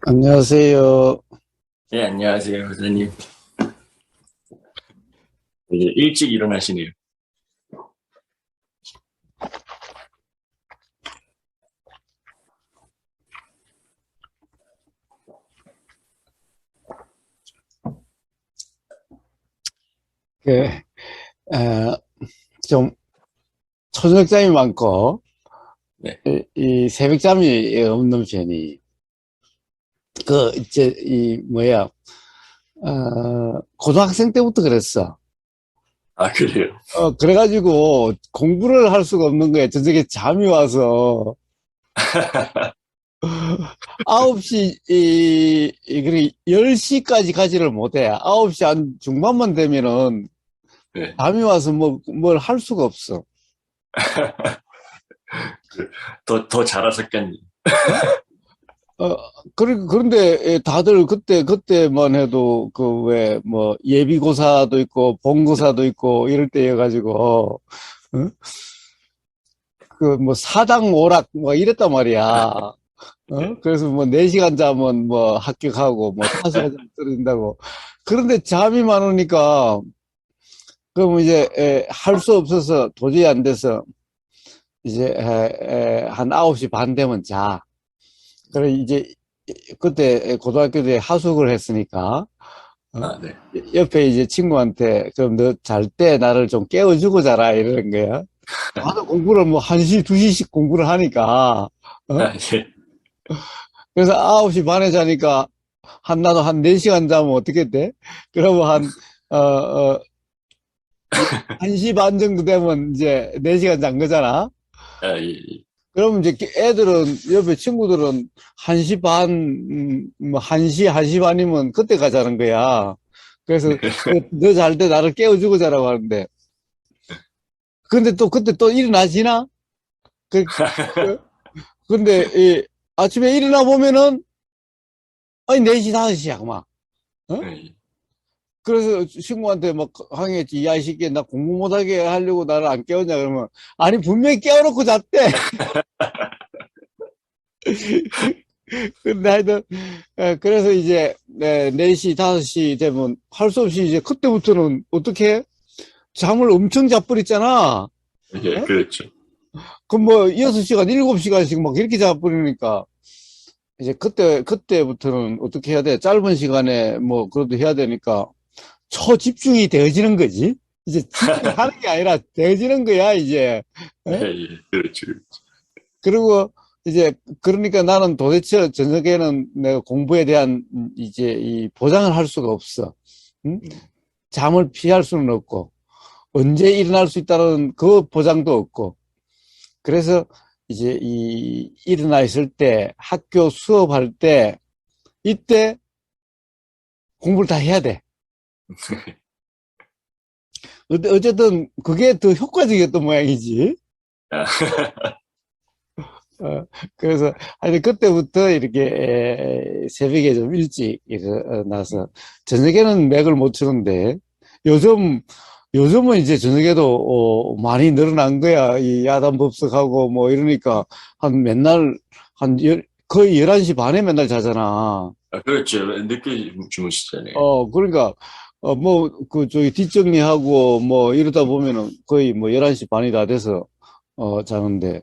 안녕하세요. 네, 안녕하세요, 선생님. 되게 일찍 일어나시네요. 그, 어, 좀, 초저녁잠이 많고, 네. 이 새벽잠이 없는 편이, 고등학생 때부터 그랬어. 그래요. 그래가지고, 공부를 할 수가 없는 거야. 저녁에 잠이 와서, 9시, 그래, 10시까지 가지를 못해. 9시 한 중반만 되면은, 네. 잠이 와서 뭘 할 수가 없어. 더 잘하셨겠니? 어, 그런데 다들 그때만 해도 예비고사도 있고 본고사도 있고 이럴 때여가지고, 어? 사당 오락 이랬단 말이야. 네. 그래서 4시간 자면 합격하고 5시간 자면 떨어진다고. 그런데 잠이 많으니까, 그럼 이제, 할 수 없어서 도저히 안 돼서 이제, 한 9시 반 되면 자. 그래, 이제, 그때 고등학교 때 하숙을 했으니까, 어? 네. 옆에 이제 친구한테, 그럼 너 잘 때 나를 좀 깨워주고 자라, 이러는 거야. 나도 공부를 1시, 2시씩 공부를 하니까, 어? 네. 그래서 9시 반에 자니까, 나도 한 4시간 자면 어떻게 돼? 그러면 어, 어, 1시 반 정도 되면 이제 4시간 잔 거잖아? 예. 그러면 이제 옆에 친구들은 1시 반, 1시 반이면 그때 가자는 거야. 그래서 너 잘 때 나를 깨워주고 자라고 하는데. 근데 또 그때 또 일어나지나? 그, 그, 근데 아침에 일어나 보면은 아니 4시, 5시야, 그만. 어? 예. 그래서 친구한테 막 항의했지. 야, 이 새끼, 나 공부 못하게 하려고 나를 안 깨웠냐? 그러면 아니 분명히 깨워놓고 잤대. 근데 하여튼 그래서 이제 4시, 5시 되면 할 수 없이 이제 그때부터는 어떻게 잠을 엄청 자버렸잖아. 예, 어? 그렇죠. 그럼 6시간, 7시간씩 막 이렇게 자버리니까 이제 그때부터는 어떻게 해야 돼? 짧은 시간에 그래도 해야 되니까 초집중이 되어지는 거지. 이제 집중하는 게 아니라 되어지는 거야, 이제. 어? 그렇죠. 그리고 이제 그러니까 나는 도대체 저녁에는 내가 공부에 대한 이제 이 보장을 할 수가 없어. 응? 음, 잠을 피할 수는 없고 언제 일어날 수 있다는 그 보장도 없고 그래서 이제 이 일어나 있을 때 학교 수업할 때 이때 공부를 다 해야 돼. 어쨌든 그게 더 효과적이었던 모양이지. 아, 어, 그래서 하여튼 그때부터 이렇게 새벽에 좀 일찍 일어나서 저녁에는 맥을 못 추는데 요즘 요즘은 이제 저녁에도 많이 늘어난 거야. 이 야단 법석하고 이러니까 한 맨날 거의 11시 반에 맨날 자잖아. 그렇죠. 늦게 주무시잖아요. 그러니까 저기 뒷정리하고 이러다 보면은 거의 11시 반이 다 돼서 자는데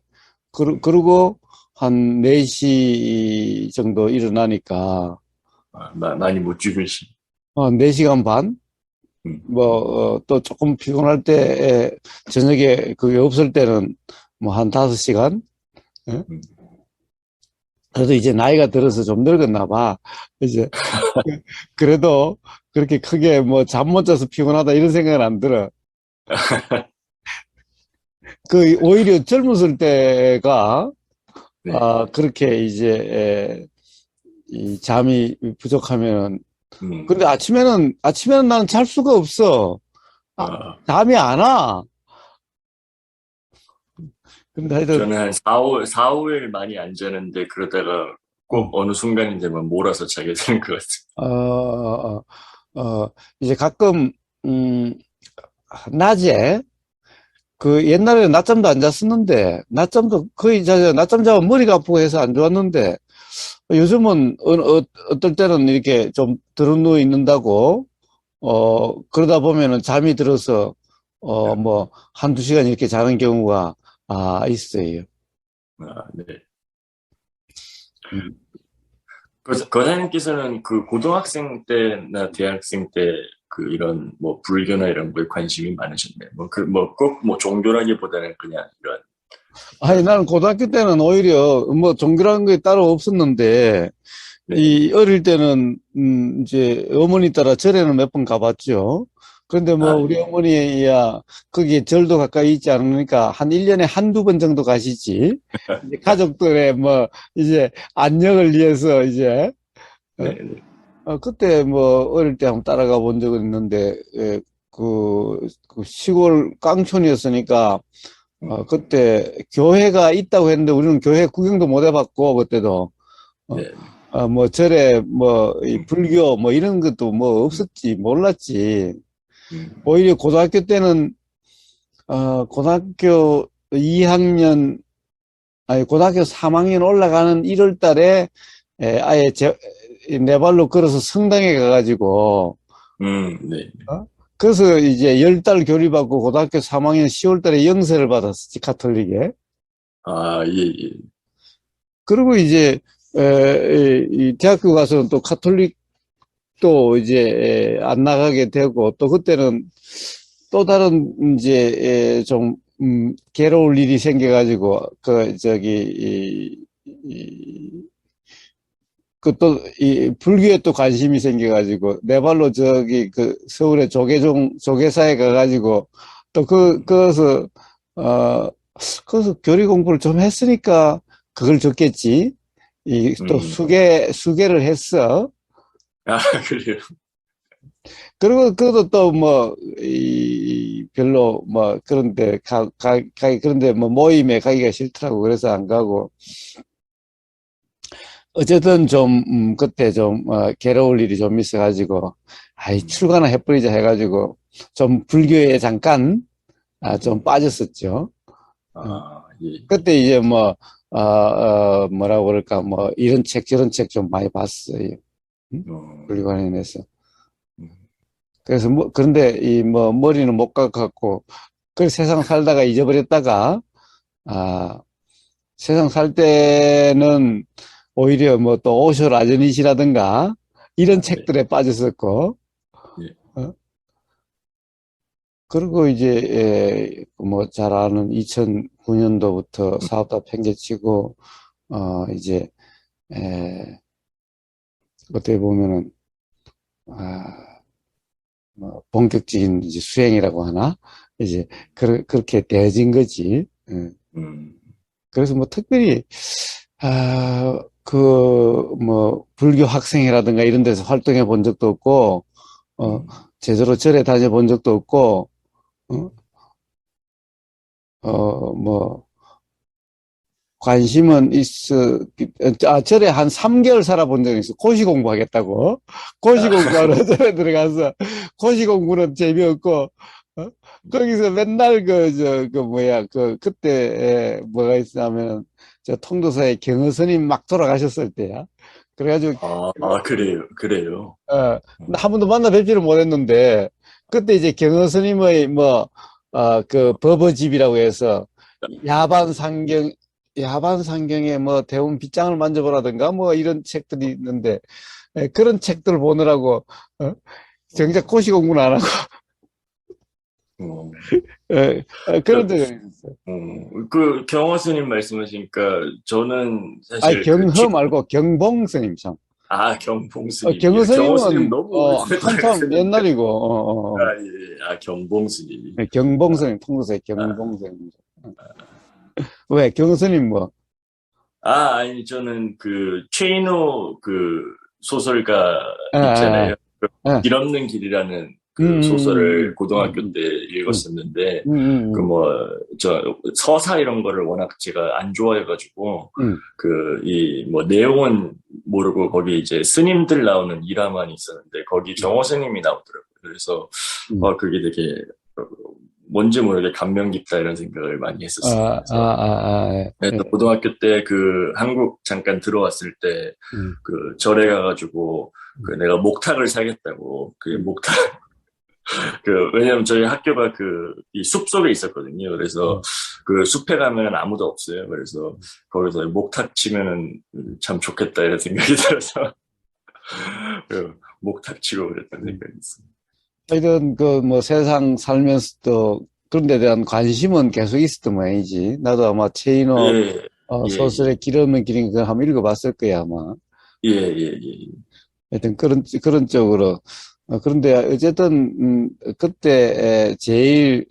그러고 한 4시 정도 일어나니까, 많이 못 주무시. 4시간 반? 음, 또 조금 피곤할 때, 저녁에 그게 없을 때는 한 5시간? 음. 그래도 이제 나이가 들어서 좀 늙었나 봐. 이제, 그래도 그렇게 크게 잠 못 자서 피곤하다 이런 생각은 안 들어. 오히려 젊었을 때가, 네. 그렇게 이제, 이 잠이 부족하면 음, 근데 아침에는 나는 잘 수가 없어. 아, 아, 잠이 안 와. 근데 하여튼, 저는 한 4월 많이 안 자는데 그러다가 꼭 음, 어느 순간이 되면 몰아서 자게 되는 것 같아요. 어, 어, 이제 가끔, 음, 낮에, 옛날에 낮잠도 안 잤었는데, 낮잠도 거의 낮잠 자면 머리가 아프고 해서 안 좋았는데, 요즘은 어떨 때는 이렇게 좀 드러누워 있는다고, 그러다 보면은 잠이 들어서, 뭐, 한두 시간 이렇게 자는 경우가, 있어요. 네. 음. 거사님께서는 그 고등학생 때나 대학생 때 그 이런 뭐 불교나 이런 거에 관심이 많으셨네요. 꼭 뭐 종교라기보다는 그냥 이런. 아니, 나는 고등학교 때는 오히려 뭐 종교라는 게 따로 없었는데, 네. 이 어릴 때는, 이제 어머니 따라 절에는 몇 번 가봤죠. 그런데 뭐 우리 예. 어머니야 거기에 절도 가까이 있지 않으니까 한 1년에 한두 번 정도 가시지. 이제 가족들의 뭐 이제 안녕을 위해서 이제, 어? 네, 네. 그때 뭐 어릴 때 한번 따라가 본 적은 있는데, 그 시골 깡촌이었으니까, 그때 교회가 있다고 했는데 우리는 교회 구경도 못 해봤고, 그때도. 어, 네. 뭐 절에 뭐 이 음, 불교 뭐 이런 것도 뭐 음, 없었지, 몰랐지. 음. 오히려 고등학교 때는, 고등학교 2학년, 아니 고등학교 3학년 올라가는 1월 달에, 아예 내 발로 걸어서 성당에 가가지고, 네. 그래서 이제 10달 교리받고 고등학교 3학년 10월 달에 영세를 받았었지, 가톨릭에. 예, 예. 그리고 이제, 이 대학교 가서는 또 가톨릭도 이제 안 나가게 되고, 또 그때는 또 다른 이제 좀 괴로울 일이 생겨가지고, 그또 이 불교에 또 관심이 생겨가지고 내 발로 저기 그 서울의 조계사에 가가지고 또 음, 거기서 어 거기서 교리 공부를 좀 했으니까 그걸 줬겠지. 이 또 음. 수계를 했어. 아, 그래요. 그리고 그것도 또 뭐 이 별로 뭐 그런데 그런데 뭐 모임에 가기가 싫더라고. 그래서 안 가고. 어쨌든 좀, 그때 좀, 괴로울 일이 좀 있어가지고, 아이, 음, 출가나 해버리자 해가지고, 좀 불교에 잠깐, 좀 음. 빠졌었죠. 어, 예. 그때 이제 뭐, 뭐라고 그럴까, 뭐, 이런 책, 저런 책 좀 많이 봤어요. 음? 어, 불교 관련해서. 음, 그래서 뭐, 그런데 이 뭐, 머리는 못 깎았고, 그 세상 살다가 잊어버렸다가, 아, 세상 살 때는 오히려 뭐 또 오쇼 라저닛이라든가 이런 네. 책들에 빠졌었고, 예. 어? 그리고 이제 뭐 잘 아는 2009년도부터 사업 다 팽개치고, 이제 어떻게 보면은, 아, 뭐 본격적인 이제 수행이라고 하나, 이제 그렇게 되어진 거지. 예. 음, 그래서 뭐 특별히, 뭐 불교 학생회라든가 이런 데서 활동해 본 적도 없고, 어, 음, 제대로 절에 다녀본 적도 없고, 어, 음. 뭐, 관심은 절에 한 3개월 살아본 적이 있어. 고시 공부하겠다고. 고시 아, 공부하러 절에 들어가서, 고시 공부는 재미없고, 거기서 맨날 그때, 뭐가 있냐면, 저 통도사의 경허스님 막 돌아가셨을 때야. 그래가지고, 그래요. 그래요. 한 번도 만나 뵙지를 못했는데, 그때 이제 경허 스님의 뭐, 버버집이라고 해서, 야반 상경, 야반 상경에 뭐, 대운 빗장을 만져보라든가 뭐, 이런 책들이 있는데, 그런 책들 보느라고, 어, 정작 고시 공부는 안 하고, 어, 그런 그, 적은 있었어요. 그 경호 스님 말씀하시니까 저는 아니, 사실 경허 말고 경봉 스님 참. 경봉 경허 스님이요. 경호 스님 스님은, 너무 오래전에 한참 돌아가셨는데. 옛날이고, 예. 경봉 스님이. 경봉 스님, 통도사의 아, 경봉 스님. 왜, 경허 스님 뭐, 아니, 저는 그, 최인호 그 소설가 아, 아, 있잖아요. 그 아. 길 없는 길이라는 음, 그 소설을 고등학교 음, 때 음, 읽었었는데, 그 음, 뭐, 서사 이런 거를 워낙 제가 안 좋아해가지고, 음, 뭐, 내용은 모르고 거기 이제 스님들 나오는 일화만 있었는데, 거기 정호 스님이 나오더라고요. 그래서, 음, 그게 되게, 어, 뭔지 모르게 감명 깊다 이런 생각을 많이 했었어요. 그래서 예. 고등학교 때 그 한국 잠깐 들어왔을 때 음, 그 절에 가가지고 그 음, 내가 목탁을 사겠다고 그 음, 목탁 그 왜냐면 저희 학교가 그 이 숲속에 있었거든요. 그래서 음. 그 숲에 가면 아무도 없어요. 그래서 거기서 목탁 치면은 참 좋겠다 이런 생각이 들어서 그 목탁 치고 그랬던 음. 생각이 있습니다. 하여튼, 그, 뭐, 세상 살면서도 그런 데 대한 관심은 계속 있었던 모양이지. 나도 아마 체이노, 예, 예, 예, 소설의 길 없는 길인 거 한번 읽어봤을 거야, 아마. 예, 예, 예. 하여튼, 그런 쪽으로. 그런데, 어쨌든, 그때, 제일,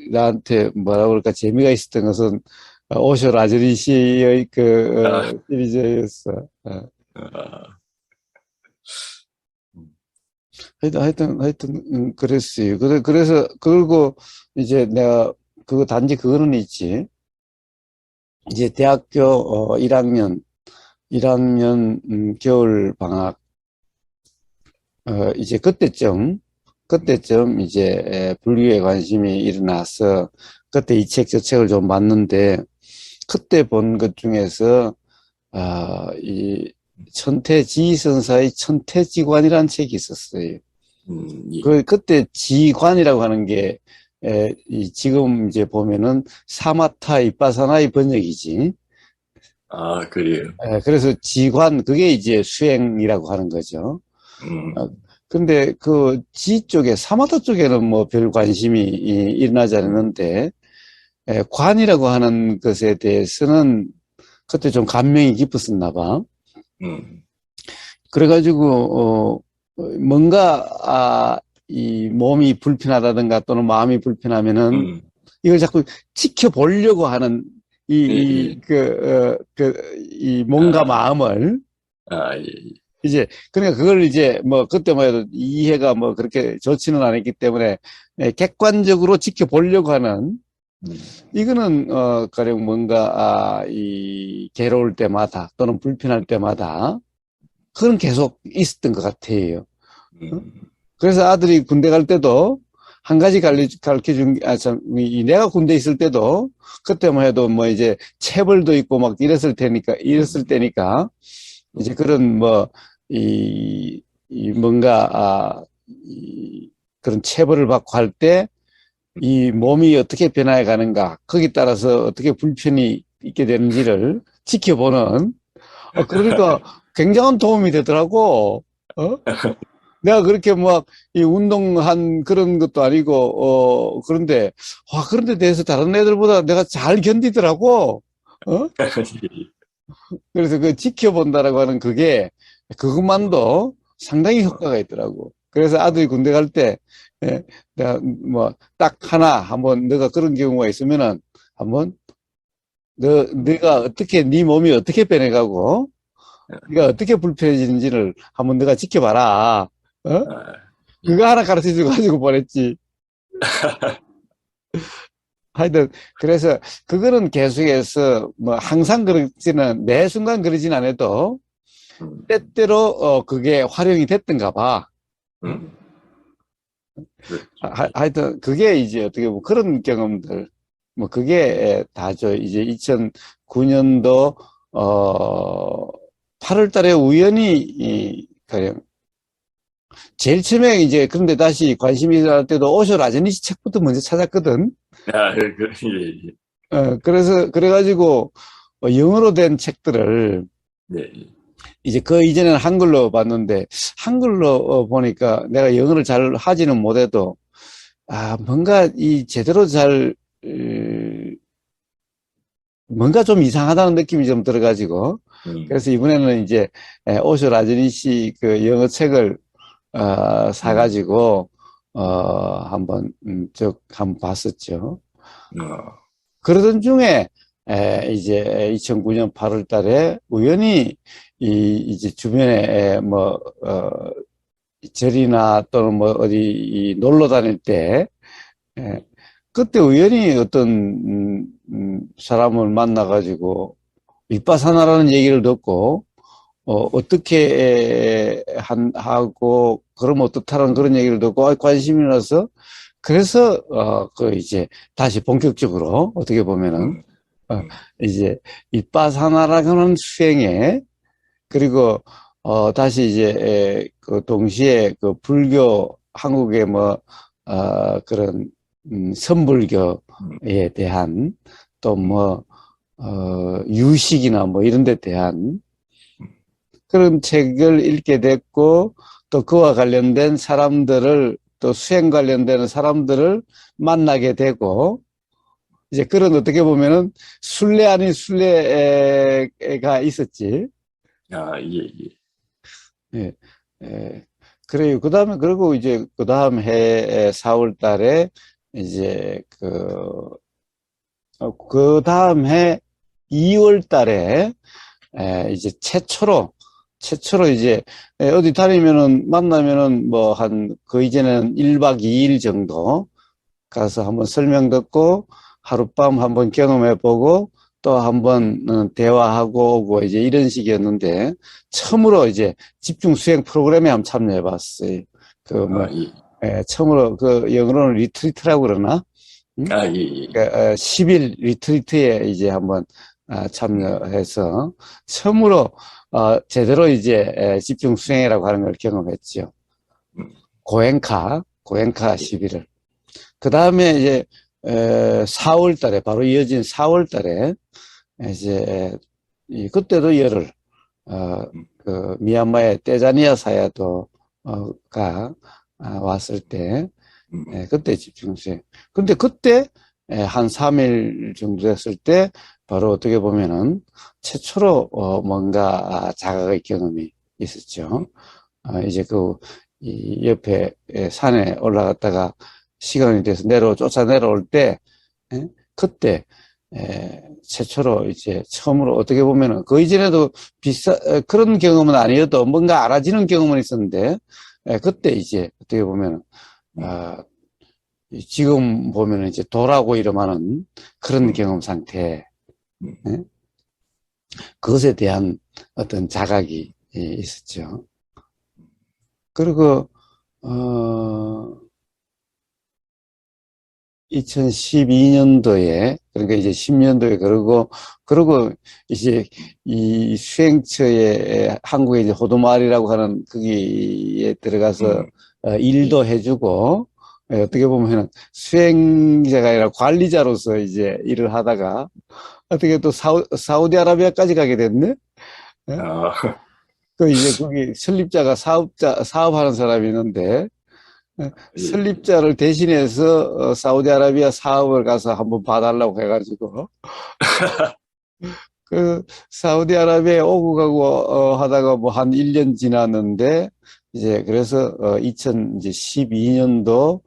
나한테 뭐라 그럴까, 재미가 있었던 것은, 오쇼 라즈리 씨의 아, 시리즈였어. 아, 음, 하여튼, 그랬어요. 그래서, 그리고, 이제 내가, 단지 그거는 있지. 이제 대학교, 1학년, 겨울 방학, 이제 그때쯤 이제, 불교에 관심이 일어나서, 그때 이 책, 저 책을 좀 봤는데, 그때 본 것 중에서, 이, 천태지선사의 천태지관이라는 책이 있었어요. 예. 그때 지관이라고 하는 게, 지금 이제 보면은 사마타 이빠사나의 번역이지. 그래요. 그래서 지관, 그게 이제 수행이라고 하는 거죠. 어, 음, 근데 그 지 쪽에, 사마타 쪽에는 뭐 별 관심이 일어나지 음, 않았는데, 관이라고 하는 것에 대해서는 그때 좀 감명이 깊었었나 봐. 음, 그래가지고, 뭔가, 이 몸이 불편하다든가 또는 마음이 불편하면은 음, 이걸 자꾸 지켜보려고 하는 예, 예. 이 몸과 아, 마음을 예, 이제, 그러니까 그걸 이제 뭐 그때만 해도 이해가 뭐 그렇게 좋지는 않았기 때문에 객관적으로 지켜보려고 하는 이거는, 가령 뭔가, 이 괴로울 때마다 또는 불편할 때마다 그건 계속 있었던 것 같아요. 어? 음, 그래서 아들이 군대 갈 때도 한 가지 가르쳐 준, 참, 내가 군대 있을 때도 그때만 해도 뭐 이제 체벌도 있고 막 이랬을 음, 때니까 이제 음, 그런 뭐, 이 뭔가, 그런 체벌을 받고 할 때 이 몸이 어떻게 변화해 가는가, 거기 따라서 어떻게 불편이 있게 되는지를 지켜보는, 그러니까 굉장한 도움이 되더라고. 어? 내가 그렇게 막, 이 운동한 그런 것도 아니고, 그런데, 그런데 대해서 다른 애들보다 내가 잘 견디더라고. 어? 그래서 그 지켜본다라고 하는 그것만도 상당히 효과가 있더라고. 그래서 아들이 군대 갈 때, 예, 내가 뭐, 딱 하나, 한번, 너가 그런 경우가 있으면은, 한번, 네가 어떻게, 네 몸이 어떻게 변해가고, 네가 어떻게 불편해지는지를 한번 네가 지켜봐라. 어? 예. 그거 하나 가르쳐 주고 가지고 보냈지. 하여튼, 그래서, 그거는 계속해서, 뭐, 항상 매 순간 그러진 않아도, 음, 때때로, 그게 활용이 됐던가 봐. 어? 음, 그렇죠. 예. 하여튼, 그게 이제 어떻게 보면 그런 경험들, 뭐, 그게 다죠. 이제 2009년도, 8월 달에 우연히, 가령, 제일 처음에 이제, 그런데 다시 관심이 갈 때도 오쇼 라제니시 책부터 먼저 찾았거든. 예, 예. 그래가지고, 영어로 된 책들을, 네, 예. 이제 그 이전에는 한글로 봤는데, 한글로 보니까 내가 영어를 잘 하지는 못해도, 뭔가 이 제대로 뭔가 좀 이상하다는 느낌이 좀 들어가지고, 그래서 음, 이번에는 이제, 오쇼 라즈니 씨 그 영어 책을, 음, 사가지고, 한번, 한번 봤었죠. 어, 그러던 중에, 이제 2009년 8월 달에 우연히 이제 주변에, 절이나 또는 뭐 어디 놀러 다닐 때, 예, 그때 우연히 어떤 사람을 만나가지고 윗바사나라는 얘기를 듣고 어떻게 하고 그러면 어떻다는 그런 얘기를 듣고 관심이 나서 그래서, 그 이제 다시 본격적으로 어떻게 보면은, 음, 어, 음, 이제 이빠사나라는 수행에, 그리고, 다시 이제, 그 동시에 그 불교, 한국의 뭐, 그런, 음, 선불교에 대한 또 음, 뭐, 유식이나 뭐 이런 데 대한 음. 그런 책을 읽게 됐고, 또 그와 관련된 사람들을, 또 수행 관련되는 사람들을 만나게 되고, 이제 그런 어떻게 보면은 순례 아닌 순례가 있었지. 아, 예, 예. 예, 예. 그래요. 그 다음에, 그리고 이제 그 다음 해 4월 달에 이제 그 다음 해 2월 달에 이제 최초로 이제 어디 다니면은 만나면은 뭐 그 이제는 1박 2일 정도 가서 한번 설명 듣고 하룻밤 한번 경험해 보고 또 한번 대화하고 오고 이제 이런 식이었는데 처음으로 이제 집중 수행 프로그램에 한번 참여해 봤어요. 그 아, 뭐 예. 처음으로 그 영어로는 리트리트라고 그러나? 응? 아, 예, 예. 10일 리트리트에 이제 한번 참여해서 처음으로 제대로 이제 집중 수행이라고 하는 걸 경험했죠. 음, 고행카 예. 11을. 그 다음에 이제 4월 달에 바로 이어진 4월 달에 이제 그때도 열흘 음, 미얀마의 떼자니아 사야도 가 왔을 때 그때 집중 수행. 근데 그때 한 3일 정도 됐을 때 바로 어떻게 보면은 최초로 뭔가 자각의 경험이 있었죠. 이제 이 옆에 산에 올라갔다가 시간이 돼서 쫓아 내려올 때, 그때, 최초로 이제 처음으로 어떻게 보면은 그 이전에도 그런 경험은 아니어도 뭔가 알아지는 경험은 있었는데, 그때 이제 어떻게 보면은, 음, 아, 지금 보면은 이제 도라고 이름하는 그런 음, 경험 상태, 음. 예? 그것에 대한 어떤 자각이 있었죠. 그리고, 어, 2012년도에, 그러니까 이제 10년도에 그러고 이제 이 수행처에 한국에 이제 호두마을이라고 하는 거기에 들어가서 음. 예. 일도 해주고, 어떻게 보면은 수행자가 아니라 관리자로서 이제 일을 하다가 어떻게 또 사우디아라비아까지 가게 됐네? 예? 아, 그 이제 거기 설립자가 사업하는 사람이 있는데, 예, 예. 설립자를 대신해서 사우디아라비아 사업을 가서 한번 봐달라고 해가지고 그 사우디아라비아에 오고 가고 하다가 뭐 한 1년 지났는데 이제 그래서 2012년도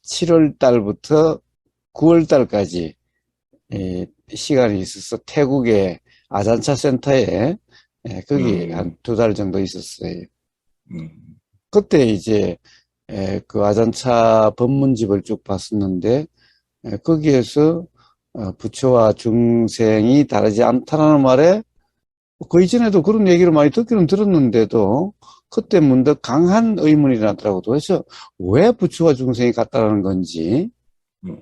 7월 달부터 9월 달까지 시간이 있어서 태국의 아잔차 센터에 거기 한 음, 2달 정도 있었어요. 음, 그때 이제 그 아잔차 법문집을 쭉 봤었는데 거기에서 부처와 중생이 다르지 않다라는 말에 그 이전에도 그런 얘기를 많이 듣기는 들었는데도 그때 문득 강한 의문이 나더라고요. 도대체 왜 부처와 중생이 같다라는 건지. 음,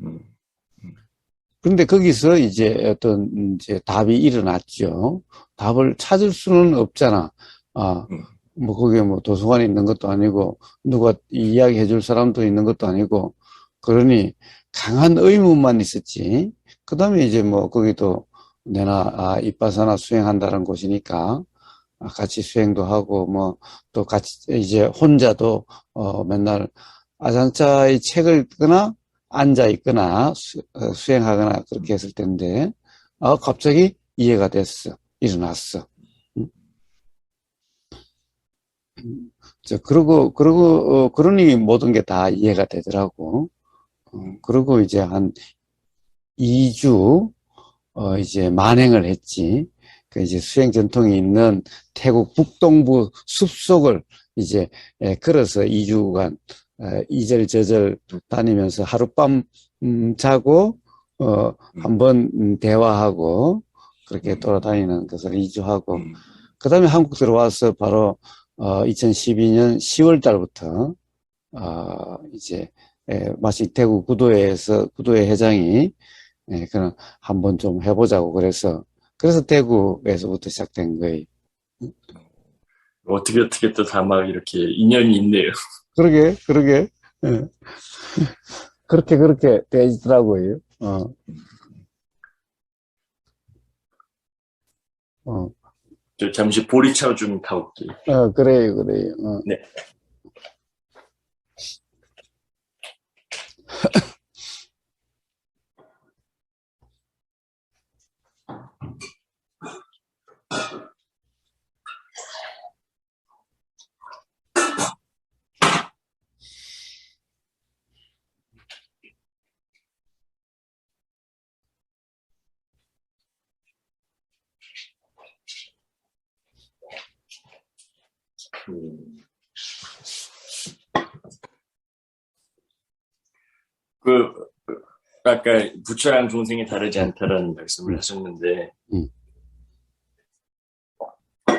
음, 음, 그런데 거기서 이제 어떤 이제 답이 일어났죠. 답을 찾을 수는 없잖아. 아, 음, 뭐 거기에 뭐 도서관이 있는 것도 아니고 누가 이야기 해줄 사람도 있는 것도 아니고 그러니 강한 의문만 있었지. 그다음에 이제 뭐 거기도 내나 이빠사나 수행한다는 곳이니까 같이 수행도 하고 뭐 또 같이 이제 혼자도 맨날 아장짜의 책을 읽거나 앉아 있거나 수행하거나 그렇게 했을 텐데 갑자기 이해가 됐어. 일어났어. 음. 그러니 모든 게 다 이해가 되더라고. 그리고 이제 한 2주, 이제 만행을 했지. 그 이제 수행 전통이 있는 태국 북동부 숲속을 이제 걸어서 2주간 이절저절 다니면서 하룻밤 자고 음, 한번 대화하고 그렇게 음, 돌아다니는 것을 2주 하고 음, 그다음에 한국 들어와서 바로 2012년 10월 달부터, 이제, 마치 대구 구도회 회장이, 그냥 한번 좀 해보자고 그래서 대구에서부터 시작된 거예요. 어떻게 또 다 막 이렇게 인연이 있네요. 그러게. 예. 그렇게 되더라고요. 어, 저 잠시 보리차 좀 가올게요. 그래요. 네. 음, 그, 아까 부처랑 중생이 다르지 않다라는 말씀을 하셨는데, 음,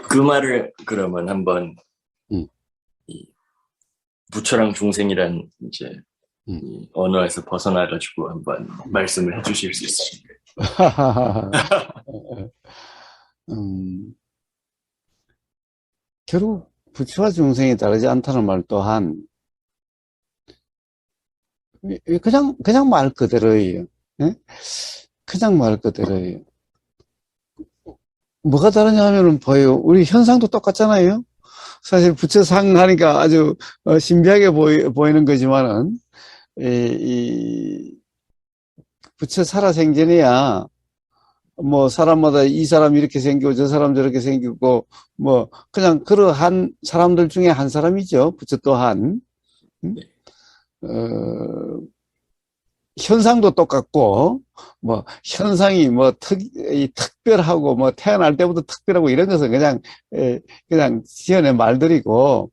그 말을 그러면 한번, 음, 이 부처랑 중생이란 이제, 음. 이 언어에서 벗어나가지고 한번 말씀을 해주실 수 있으신가요? 음, 결국 부처와 중생이 다르지 않다는 말 또한 그냥 말 그대로예요. 예? 그냥 말 그대로예요. 뭐가 다르냐 하면은 보여요. 우리 현상도 똑같잖아요. 사실 부처상 하니까 아주 신비하게 보이는 거지만은 이 부처 살아생전이야 뭐 사람마다 이 사람 이렇게 생기고 저 사람 저렇게 생기고 뭐 그냥 그러한 사람들 중에 한 사람이죠. 부처 또한 음? 어, 현상도 똑같고 뭐 현상이 뭐 특별하고 뭐 태어날 때부터 특별하고 이런 것은 그냥 지어낸 말들이고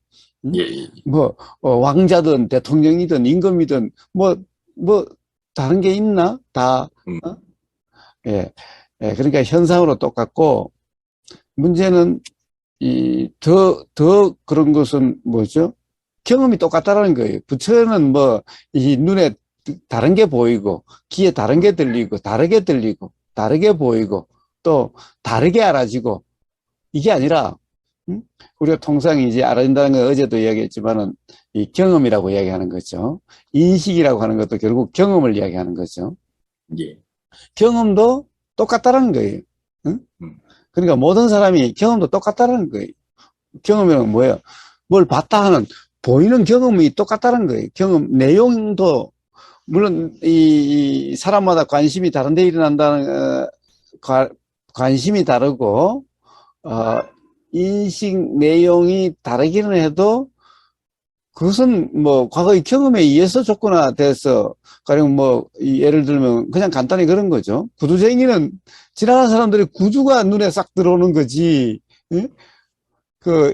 예, 예, 뭐 왕자든 대통령이든 임금이든 뭐 다른 게 있나 다 음, 어? 예. 예, 그러니까 현상으로 똑같고 문제는 더 그런 것은 뭐죠? 경험이 똑같다라는 거예요. 부처는 뭐, 이 눈에 다른 게 보이고, 귀에 다른 게 들리고, 다르게 들리고, 다르게 보이고, 또 다르게 알아지고, 이게 아니라, 음? 우리가 통상 이제 알아진다는 건 어제도 이야기했지만은, 이 경험이라고 이야기하는 거죠. 인식이라고 하는 것도 결국 경험을 이야기하는 거죠. 예, 경험도 똑같다라는 거예요. 응? 음, 그러니까 모든 사람이 경험도 똑같다는 거예요. 경험이란 뭐예요? 뭘 봤다 하는 보이는 경험이 똑같다는 거예요. 경험 내용도 물론 이 사람마다 관심이 다른데 일어난다는 관심이 다르고 어, 인식 내용이 다르기는 해도 그것은 뭐 과거의 경험에 의해서 조건화돼서 가령 뭐 예를 들면 그냥 간단히 그런 거죠. 구두쟁이는 지나가는 사람들이 구두가 눈에 싹 들어오는 거지. 예?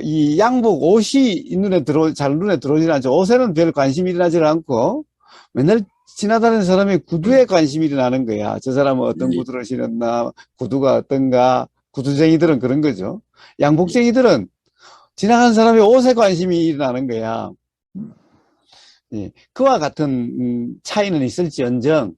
이 양복 옷이 잘 눈에 들어오질 않죠. 옷에는 별 관심이 일어나질 않고, 맨날 지나다니는 사람이 구두에 관심이 일어나는 거야. 저 사람은 어떤 예, 구두를 신었나, 구두가 어떤가, 구두쟁이들은 그런 거죠. 예, 양복쟁이들은 지나가는 사람이 옷에 관심이 일어나는 거야. 예, 그와 같은 차이는 있을지언정,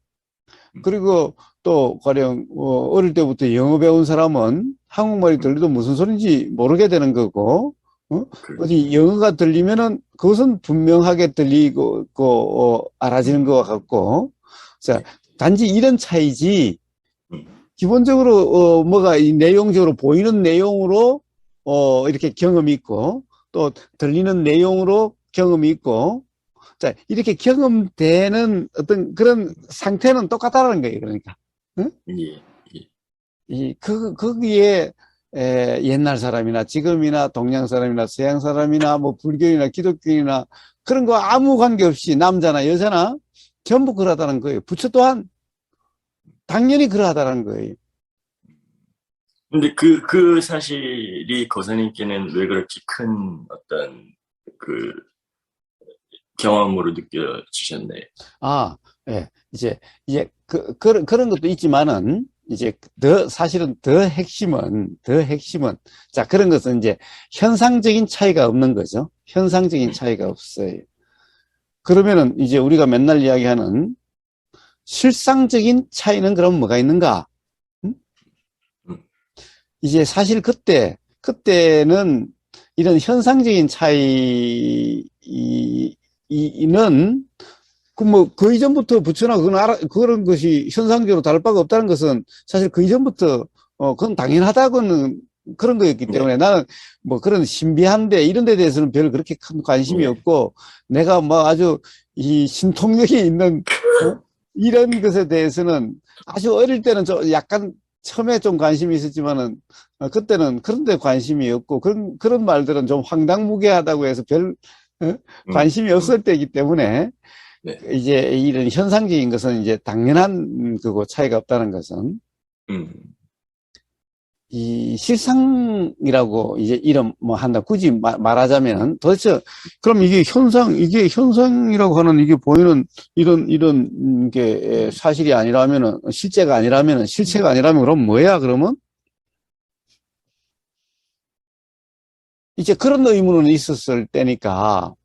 그리고 또 가령 어릴 때부터 영어 배운 사람은 한국말이 들려도 무슨 소리인지 모르게 되는 거고 그렇죠. 어디 영어가 들리면은 그것은 분명하게 들리고 알아지는 것 같고 자 예, 단지 이런 차이지 음, 기본적으로 뭐가 이 내용적으로 보이는 내용으로 이렇게 경험이 있고 또 들리는 내용으로 경험이 있고 자, 이렇게 경험되는 어떤 그런 상태는 똑같다는 거예요. 그러니까. 응? 예, 예, 거기에, 옛날 사람이나 지금이나 동양 사람이나 서양 사람이나 뭐 불교인이나 기독교인이나 그런 거 아무 관계없이 남자나 여자나 전부 그러하다는 거예요. 부처 또한 당연히 그러하다는 거예요. 근데 그 사실이 거사님께는 왜 그렇게 큰 어떤 그 경험으로 느껴지셨나요? 아, 예. 이제 그런 것도 있지만은, 이제 사실은 더 핵심은, 자, 그런 것은 이제 현상적인 차이가 없는 거죠. 현상적인 차이가 없어요. 그러면은 이제 우리가 맨날 이야기하는 실상적인 차이는 그럼 뭐가 있는가? 응? 이제 사실 그때는 이런 현상적인 차이는 그 이전부터 부처나 그런 것이 현상적으로 다를 바가 없다는 것은 사실 그 이전부터, 그건 당연하다고는 그런 거였기 때문에 나는 뭐 그런 신비한데 이런 데 대해서는 별 그렇게 큰 관심이 없고 내가 뭐 아주 이 신통력이 있는, 이런 것에 대해서는 아주 어릴 때는 좀 약간 처음에 좀 관심이 있었지만은, 그때는 그런 데 관심이 없고 그런 말들은 좀 황당무계하다고 해서 별, 관심이 없을 때이기 때문에 네. 이제 이런 현상적인 것은 이제 당연한 그거 차이가 없다는 것은 이 실상이라고 이제 이름 뭐 한다 굳이 말하자면 도대체 그럼 이게 현상이라고 하는 이게 보이는 이런 게 사실이 아니라면은 실체가 아니라면은 실체가 아니라면 그럼 뭐야 그러면 이제 그런 의문은 있었을 때니까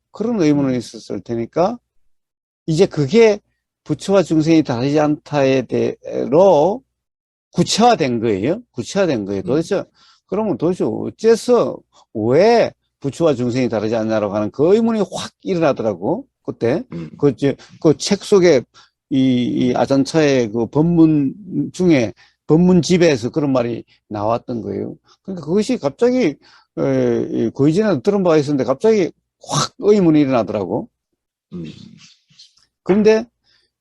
이제 그게 부처와 중생이 다르지 않다에 대로 구체화된 거예요. 그러면 도대체 어째서 왜 부처와 중생이 다르지 않냐라고 하는 그 의문이 확 일어나더라고. 그때 그 책 속에 이 아잔차의 그 법문 중에 법문집에서 그런 말이 나왔던 거예요. 그러니까 그것이 갑자기 그 이전에 들은 바가 있었는데 갑자기 확 의문이 일어나더라고. 그런데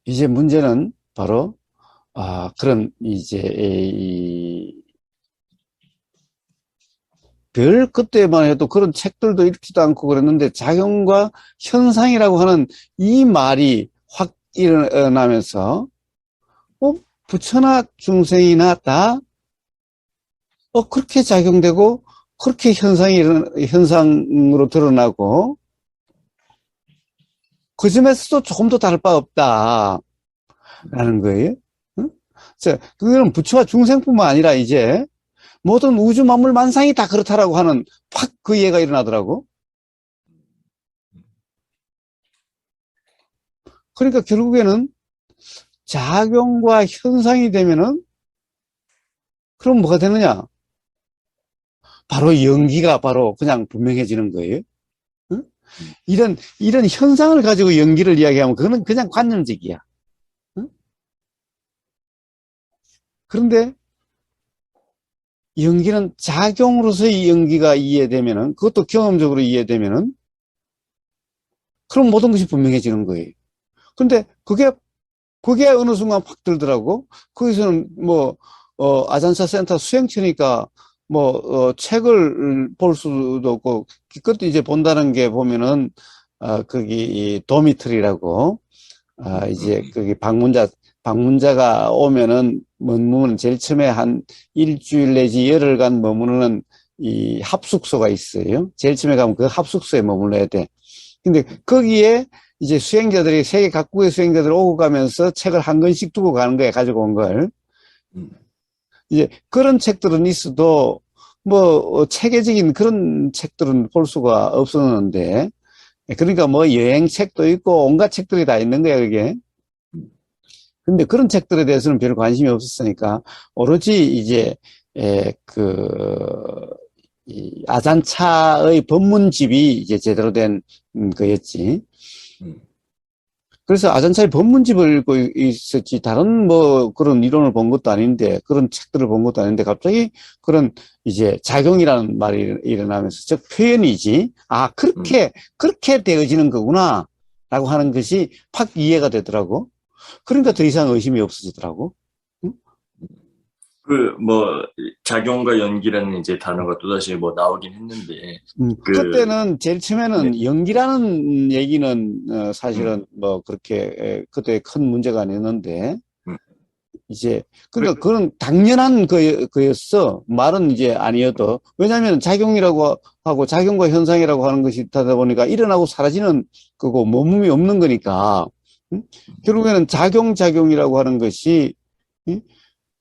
이제 문제는 바로 그런 이제 별 그때만 해도 그런 책들도 읽지도 않고 그랬는데 작용과 현상이라고 하는 이 말이 확 일어나면서 부처나 중생이나 다 그렇게 작용되고 그렇게 현상으로 드러나고 그 점에서도 조금 더 다를 바 없다라는 거예요. 그거는 부처와 중생뿐만 아니라 이제 모든 우주 만물 만상이 다 그렇다라고 하는 확 그 이해가 일어나더라고. 그러니까 결국에는 작용과 현상이 되면은 그럼 뭐가 되느냐? 바로 연기가 바로 그냥 분명해지는 거예요. 이런 현상을 가지고 연기를 이야기하면 그거는 그냥 관념적이야. 그런데 연기는 작용으로서의 연기가 이해되면은, 그것도 경험적으로 이해되면은, 그럼 모든 것이 분명해지는 거예요. 근데 그게 어느 순간 확 들더라고. 거기서는 아잔사 센터 수행처니까 책을 볼 수도 없고, 그것도 이제 본다는 게 보면은, 거기 도미터리라고, 이제 거기 방문자가 오면은 머무는 제일 처음에 한 일주일 내지 열흘간 머무르는 이 합숙소가 있어요. 제일 처음에 가면 그 합숙소에 머물러야 돼. 근데 거기에 이제 수행자들이 세계 각국의 수행자들이 오고 가면서 책을 한 권씩 두고 가는 거야, 가지고 온 걸. 이제 그런 책들은 있어도 체계적인 그런 책들은 볼 수가 없었는데, 그러니까 여행책도 있고 온갖 책들이 다 있는 거야, 그게. 근데 그런 책들에 대해서는 별 관심이 없었으니까, 오로지 이제, 이 아잔차의 법문집이 이제 제대로 된 거였지. 그래서 아잔차의 법문집을 읽고 있었지, 다른 그런 이론을 본 것도 아닌데, 그런 책들을 본 것도 아닌데, 갑자기 그런 이제 작용이라는 말이 일어나면서, 즉 표현이지, 그렇게 되어지는 거구나, 라고 하는 것이 확 이해가 되더라고. 그러니까 더 이상 의심이 없어지더라고. 응? 작용과 연기라는 이제 단어가 또다시 나오긴 했는데. 그때는 제일 처음에는 연기라는 얘기는, 사실은 그렇게, 그때 큰 문제가 아니었는데, 이제, 그러니까 그건 당연한 거였어. 말은 이제 아니어도. 왜냐하면 작용이라고 하고 작용과 현상이라고 하는 것이 있다 보니까 일어나고 사라지는 그거 머금이 없는 거니까. 결국에는 작용이라고 하는 것이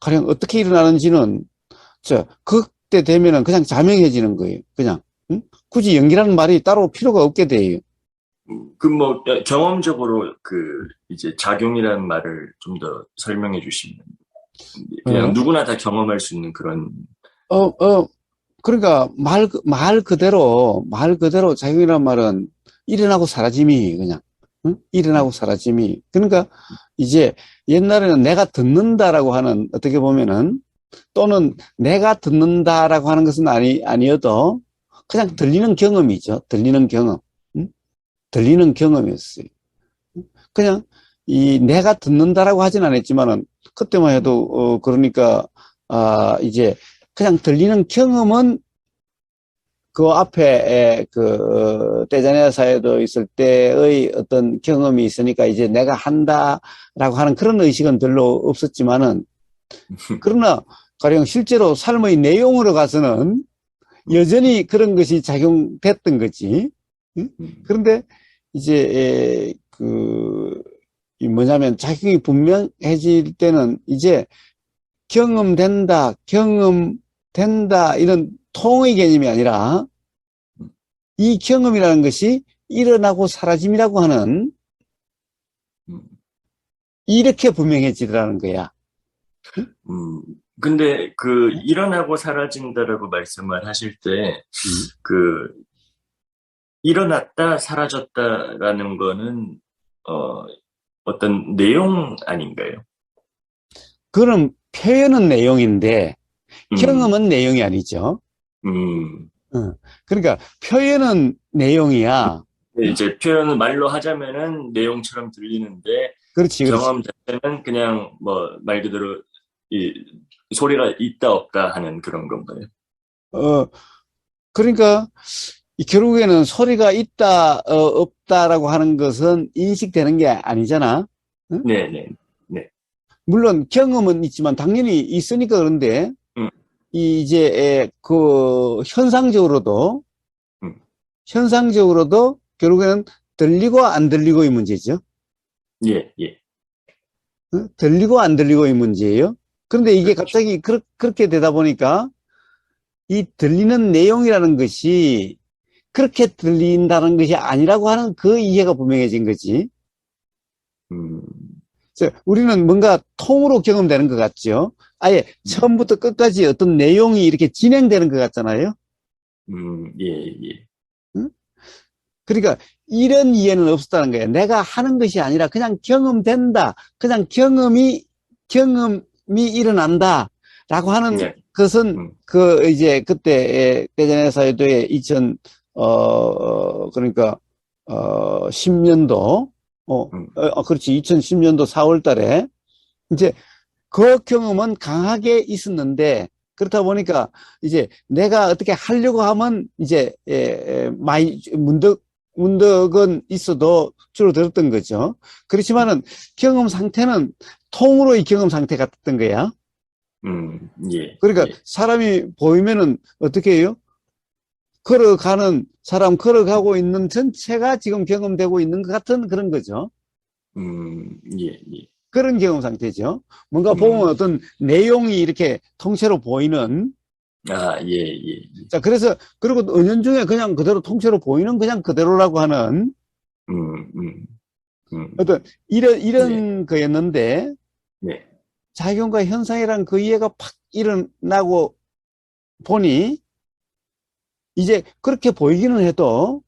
가령 어떻게 일어나는지는, 그때 되면은 그냥 자명해지는 거예요. 그냥. 응? 굳이 연기라는 말이 따로 필요가 없게 돼요. 그 뭐 경험적으로 그 이제 작용이라는 말을 좀 더 설명해 주시면 그냥 어, 누구나 다 경험할 수 있는 그런 어, 그러니까 말 그대로 자격이란 말은 일어나고 사라짐이 그냥, 응? 일어나고 사라짐이. 그러니까 이제 옛날에는 내가 듣는다라고 하는 어떻게 보면은 또는 내가 듣는다라고 하는 것은 아니어도 그냥 들리는 경험이죠. 들리는 경험. 응? 들리는 경험이었어요. 그냥 이 내가 듣는다라고 하진 않았지만은 그때만 해도 그러니까 이제 그냥 들리는 경험은 그 앞에 그 떼자네 사회도 있을 때의 어떤 경험이 있으니까 이제 내가 한다라고 하는 그런 의식은 별로 없었지만은 그러나 가령 실제로 삶의 내용으로 가서는 여전히 그런 것이 작용됐던 거지. 응? 그런데 이제 이 뭐냐면 작용이 분명해질 때는 이제 경험된다 이런 통의 개념이 아니라 이 경험이라는 것이 일어나고 사라짐이라고 하는 이렇게 분명해지더라는 거야. 음, 근데 그 일어나고 사라진다라고 말씀을 하실 때 음. 그 일어났다 사라졌다라는 거는 어, 어떤 내용 아닌가요? 그런 표현은 내용인데 음, 경험은 내용이 아니죠. 음. 그러니까 표현은 내용이야. 응? 이제 표현을 말로 하자면은 내용처럼 들리는데 그렇지, 그렇지. 경험 자체는 그냥 뭐 말 그대로 이 소리가 있다 없다 하는 그런 건가요? 어, 그러니까 결국에는 소리가 있다, 없다라고 하는 것은 인식되는 게 아니잖아. 응? 네네. 네. 물론 경험은 있지만 당연히 있으니까 그런데 음, 이제 그 음. 현상적으로도 결국에는 들리고 안 들리고의 문제죠. 예, 예. 들리고 안 들리고의 문제예요. 그런데 이게 그렇죠. 갑자기 그렇게 되다 보니까 이 들리는 내용이라는 것이 그렇게 들린다는 것이 아니라고 하는 그 이해가 분명해진 거지. 음, 그래서 우리는 뭔가 통으로 경험되는 것 같죠. 아예 처음부터 끝까지 어떤 내용이 이렇게 진행되는 것 같잖아요. 예, 예. 응? 그러니까 이런 이해는 없었다는 거예요. 내가 하는 것이 아니라 그냥 경험된다. 그냥 경험이 일어난다라고 하는 네. 것은 음, 그 이제 그때 대전의 사회도에 그러니까 10년도 음, 그렇지 2010년도 4월 달에 이제 그 경험은 강하게 있었는데 그렇다 보니까 이제 내가 어떻게 하려고 하면 이제 많이 문득은 있어도 줄어들었던 거죠. 그렇지만은 경험 상태는 통으로의 경험 상태 같았던 거야. 예, 그러니까 예. 사람이 보이면은 어떻게 해요? 걸어가고 있는 전체가 지금 경험되고 있는 것 같은 그런 거죠. 예, 예. 그런 경험 상태죠. 뭔가 보면 음, 어떤 내용이 이렇게 통째로 보이는. 아, 예, 예, 예. 자, 그리고 은연중에 그냥 그대로 통째로 보이는 그냥 그대로라고 하는 음, 음, 어떤 예, 이런 거였는데 네. 작용과 현상이란 그 이해가 팍 일어나고 보니 이제 그렇게 보이기는 해도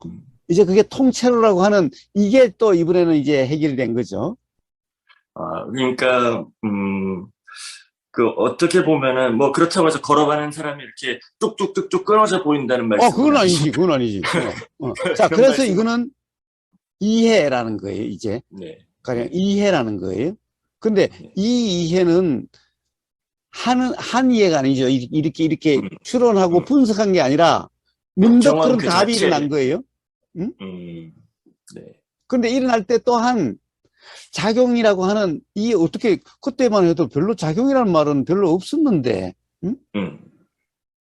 음. 이제 그게 통째로라고 하는 이게 또 이번에는 이제 해결된 거죠. 그러니까, 그, 어떻게 보면은, 뭐, 그렇다고 해서 걸어가는 사람이 이렇게 뚝뚝뚝뚝 끊어져 보인다는 말씀은 그건 아니지. 아니신가? 그건 아니지. 자, 그런 그래서 말씀, 이거는 이해라는 거예요, 이제. 네, 가령 네, 이해라는 거예요. 근데 네. 이 이해는 한 이해가 아니죠. 이렇게 음, 추론하고 음. 분석한 게 아니라 문득 경험 그런 그 답이 일어난 자체, 거예요. 응? 음, 네, 근데 일어날 때 또한 작용이라고 하는 이 어떻게 그때만 해도 별로 작용이라는 말은 별로 없었는데, 응? 음,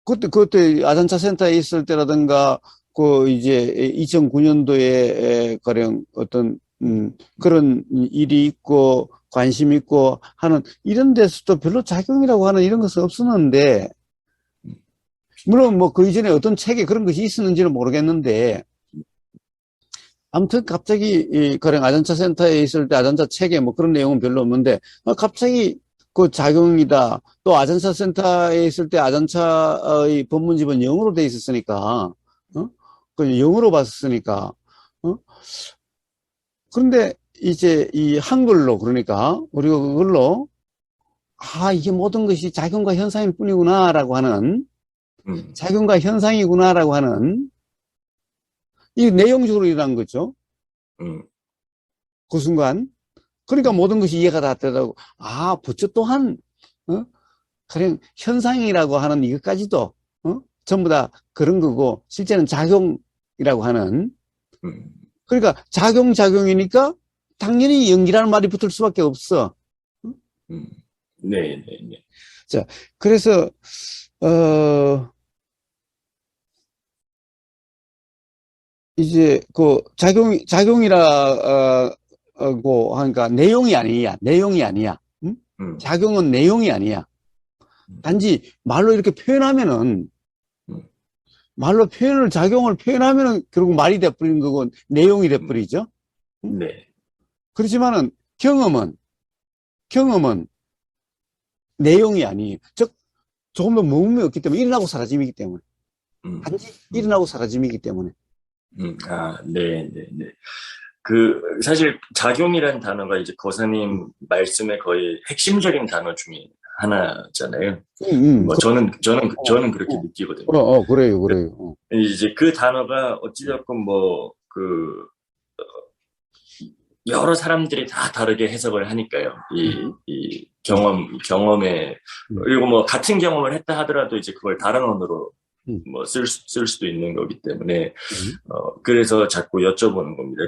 그때 아산차 센터에 있을 때라든가 그 이제 2009년도에 가령 어떤 그런 일이 있고 관심 있고 하는 이런 데서도 별로 작용이라고 하는 이런 것은 없었는데, 물론 뭐 그 이전에 어떤 책에 그런 것이 있었는지는 모르겠는데, 아무튼 갑자기 이 가령 아전차 센터에 있을 때 아전차 책에 뭐 그런 내용은 별로 없는데, 갑자기 그 작용이다. 또 아전차 센터에 있을 때 아전차의 법문집은 영어로 돼 있었으니까, 그 영어로 봤으니까, 그런데 이제 이 한글로, 그러니까 우리가 그걸로 이게 모든 것이 작용과 현상일 뿐이구나라고 하는, 작용과 현상이구나라고 하는 이 내용적으로 일어난 거죠. 그 순간. 그러니까 모든 것이 이해가 다 되더라고. 부처 또한, 그냥 현상이라고 하는 이것까지도, 전부 다 그런 거고, 실제는 작용이라고 하는. 그러니까 작용이니까 당연히 연기라는 말이 붙을 수밖에 없어. 네, 네, 네. 자, 그래서, 이제 그 작용이라고 하니까 내용이 아니야. 응? 작용은 내용이 아니야. 단지 말로 이렇게 표현하면은, 작용을 표현하면은 결국 말이 돼버리는 거고 내용이 돼버리죠. 응? 네. 그렇지만은 경험은 내용이 아니에요. 즉, 조금 더 머금이 없기 때문에 일어나고 사라짐이기 때문에. 단지 일어나고 사라짐이기 때문에. 네, 네, 네. 사실, 작용이라는 단어가 이제 거사님 말씀의 거의 핵심적인 단어 중에 하나잖아요. 저는 그렇게 느끼거든요. 그래요. 이제 그 단어가 어찌됐건 여러 사람들이 다 다르게 해석을 하니까요. 이 경험에, 그리고 뭐 같은 경험을 했다 하더라도 이제 그걸 다른 언어로 뭐 쓸 수도 있는 거기 때문에, 그래서 자꾸 여쭤보는 겁니다.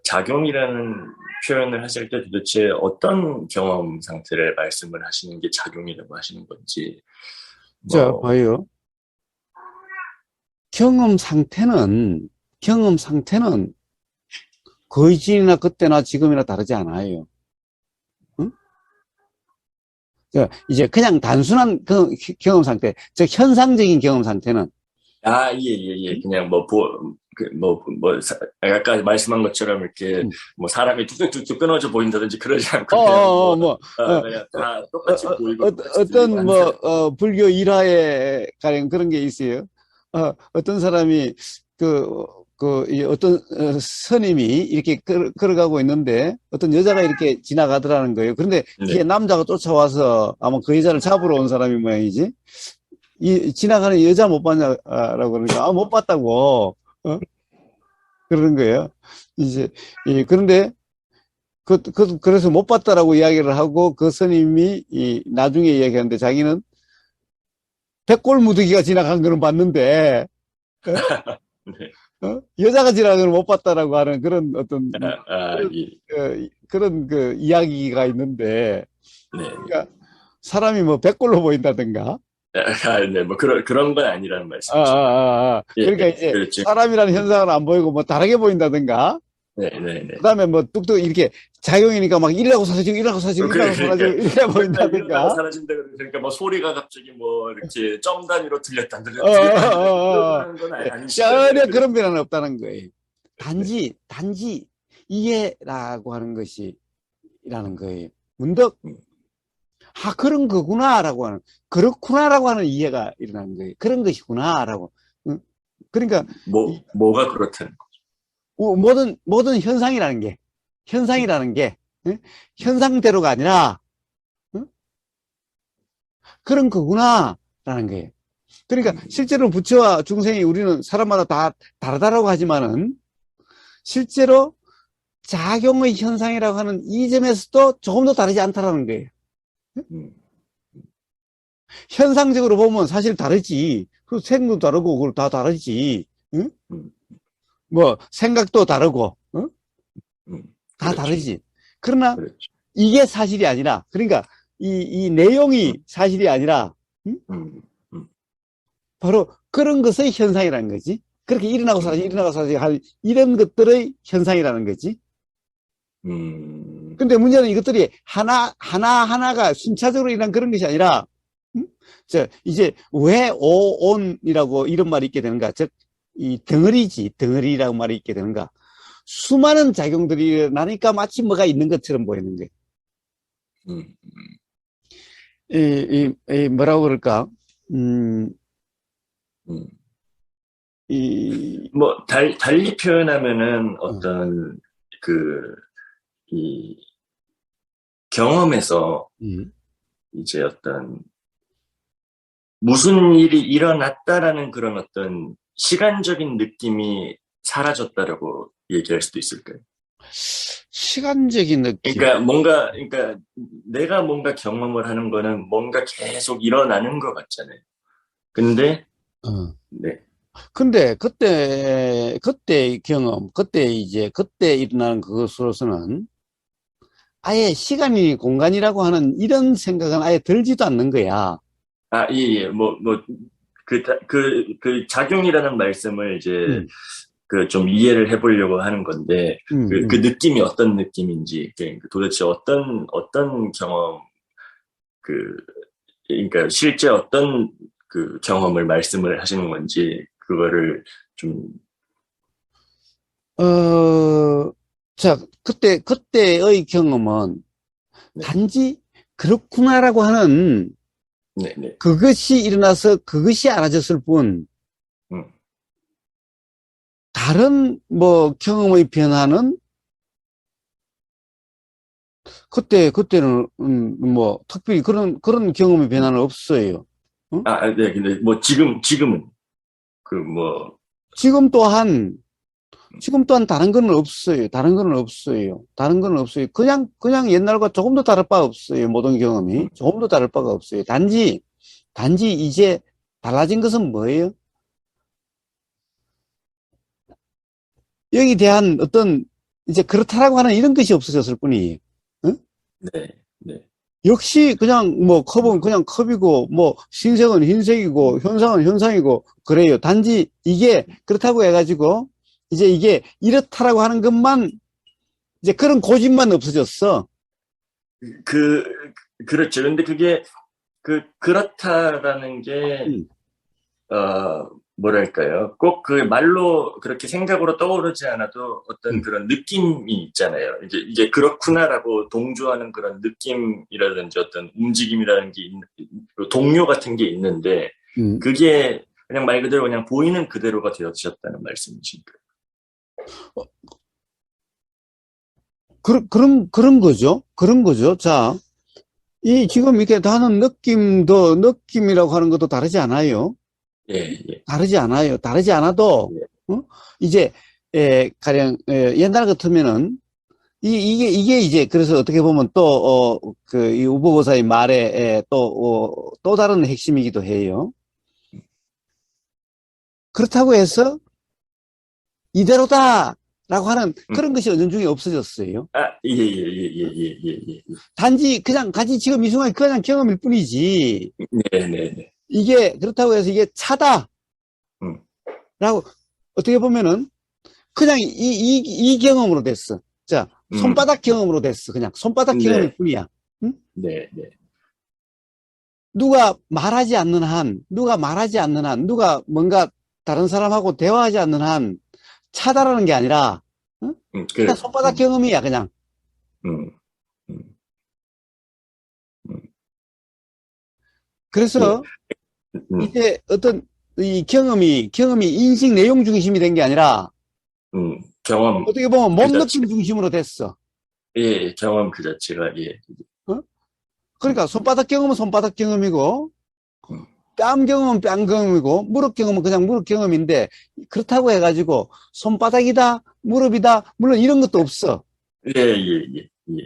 작용이라는 표현을 하실 때 도대체 어떤 경험 상태를 말씀을 하시는 게 작용이라고 하시는 건지. 자, 봐요. 경험 상태는 그 이전이나 그때나 지금이나 다르지 않아요. 응? 이제 그냥 단순한 경험 상태, 즉 현상적인 경험 상태는 예. 그냥 아까 말씀한 것처럼 이렇게 사람이 뚝뚝뚝뚝 끊어져 보인다든지 그러지 않고 그냥 다 똑같이 보이고 어떤 불교 일화에 가령 그런 게 있어요. 어떤 사람이 어떤 스님이 이렇게 걸어가고 있는데 어떤 여자가 이렇게 지나가더라는 거예요. 그런데 뒤에 남자가 쫓아와서 아마 그 여자를 잡으러 온 사람이 모양이지. 지나가는 여자 못 봤냐라고 그러니까 못 봤다고 그러는 거예요. 이제 그런데 그래서 못 봤다라고 이야기를 하고 그 스님이 나중에 이야기하는데 자기는 백골무더기가 지나간 거는 봤는데 여자가 지나간 걸 못 봤다라고 하는 그런 어떤 그런 그 이야기가 있는데, 그러니까 사람이 뭐 백골로 보인다든가. 네, 뭐 그런 건 아니라는 말씀이죠. 그러니까 이제 그렇죠. 사람이라는 현상은 안 보이고 뭐 다르게 보인다든가. 네. 그다음에 뭐 뚝뚝 이렇게 작용이니까 막 일하고 사라지고 이래 보인다든가. 사라진다 그러니까 뭐 소리가 갑자기 뭐 이렇게 점 단위로 들렸다 그런 건 아니시죠. 전혀 그런 변화는 없다는 거예요. 단지 이해라고 하는 것이라는 거예요. 문득 그런 거구나라고 하는, 그렇구나라고 하는 이해가 일어나는 거예요. 그런 것이구나라고. 그러니까 뭐가 그렇다는 거죠. 모든 현상이라는 게 현상대로가 아니라 그런 거구나라는 거예요. 그러니까 실제로 부처와 중생이 우리는 사람마다 다 다르다라고 하지만은 실제로 작용의 현상이라고 하는 이 점에서도 조금 더 다르지 않다라는 거예요. 현상적으로 보면 사실 다르지. 그 생도 다르고 그걸 다 다르지. 응? 뭐 생각도 다르고 다 그렇죠. 다르지. 그러나 그렇죠. 이게 사실이 아니라, 그러니까 이 내용이 사실이 아니라 바로 그런 것의 현상이라는 거지. 그렇게 일어나고 사라지고 할 이런 것들의 현상이라는 거지. 근데 문제는 이것들이 하나가 순차적으로 일어난 그런 것이 아니라, 이제 왜 오온이라고 이런 말이 있게 되는가? 즉, 이 덩어리라고 말이 있게 되는가? 수많은 작용들이 일어나니까 마치 뭐가 있는 것처럼 보이는 거예요. 음, 뭐라고 그럴까? 음. 이, 뭐, 달리 표현하면은 어떤 이 경험에서 이제 어떤 무슨 일이 일어났다라는 그런 어떤 시간적인 느낌이 사라졌다라고 얘기할 수도 있을까요? 시간적인 느낌. 그러니까 내가 뭔가 경험을 하는 거는 뭔가 계속 일어나는 것 같잖아요. 근데, 네. 근데 그때 경험, 그때 일어나는 그것으로서는 아예 시간이 공간이라고 하는 이런 생각은 아예 들지도 않는 거야. 아, 예, 예. 그 작용이라는 말씀을 이제 좀 이해를 해보려고 하는 건데, 그 느낌이 어떤 느낌인지, 도대체 어떤 경험, 그, 그러니까 실제 어떤 그 경험을 말씀을 하시는 건지, 그거를 좀, 자, 그때의 경험은 네, 단지 그렇구나라고 하는 네, 네. 그것이 일어나서 그것이 알아졌을 뿐, 음, 다른 뭐 경험의 변화는 그때는 뭐 특별히 그런 경험의 변화는 없어요. 어? 네, 근데 뭐 지금은, 그 뭐, 지금 또한 다른 건 없어요. 다른 건 없어요. 다른 건 없어요. 그냥 옛날과 조금도 다를 바 없어요. 모든 경험이 조금도 다를 바가 없어요. 단지 이제 달라진 것은 뭐예요? 여기 대한 어떤 이제 그렇다라고 하는 이런 것이 없어졌을 뿐이에요. 응? 네, 네. 역시 그냥 뭐 컵은 그냥 컵이고 뭐 흰색은 흰색이고 현상은 현상이고 그래요. 단지 이게 그렇다고 해가지고 이제 이게 이렇다라고 하는 것만 이제 그런 고집만 없어졌어. 그, 그렇죠. 근데 그게, 그렇다라는 게, 음, 뭐랄까요. 꼭 그 말로 그렇게 생각으로 떠오르지 않아도 어떤 음, 그런 느낌이 있잖아요. 이게 그렇구나라고 동조하는 그런 느낌이라든지 어떤 움직임이라는 게 동요 같은 게 있는데, 음. 그게 그냥 말 그대로 그냥 보이는 그대로가 되어지셨다는 말씀이신가요? 그런 거죠. 그런 거죠. 자, 이 지금 이렇게 하는 느낌이라고 하는 것도 다르지 않아요. 예, 예, 다르지 않아요. 다르지 않아도, 예. 이제, 가령, 옛날 같으면은, 이게 이제, 그래서 어떻게 보면 또, 이 우보고사의 말에, 또 다른 핵심이기도 해요. 그렇다고 해서, 이대로다! 라고 하는 음. 그런 것이 은연중에 없어졌어요. 예, 예, 예, 예, 예, 예, 예. 단지 그냥 같이 지금 이 순간 그냥 경험일 뿐이지. 네, 네, 네. 이게, 그렇다고 해서 이게 차다! 음, 라고, 어떻게 보면은, 그냥 이 경험으로 됐어. 자, 음. 손바닥 경험으로 됐어. 그냥 손바닥 경험일 네, 뿐이야. 응? 네, 네. 누가 말하지 않는 한, 누가 뭔가 다른 사람하고 대화하지 않는 한 차다라는 게 아니라, 응? 그냥 그렇죠. 손바닥 경험이야, 그냥. 음, 음, 음. 예, 그래서 음, 이제 어떤 이 경험이 인식 내용 중심이 된 게 아니라 경험 어떻게 보면 그 몸 자체, 느낌 중심으로 됐어. 예, 경험 그 자체가, 예. 어? 음, 그러니까 손바닥 경험은 손바닥 경험이고 음. 뺨 경험은 뺨 경험이고 무릎 경험은 그냥 무릎 경험인데 그렇다고 해가지고 손바닥이다 무릎이다 물론 이런 것도 없어. 예, 예, 예, 예. 음,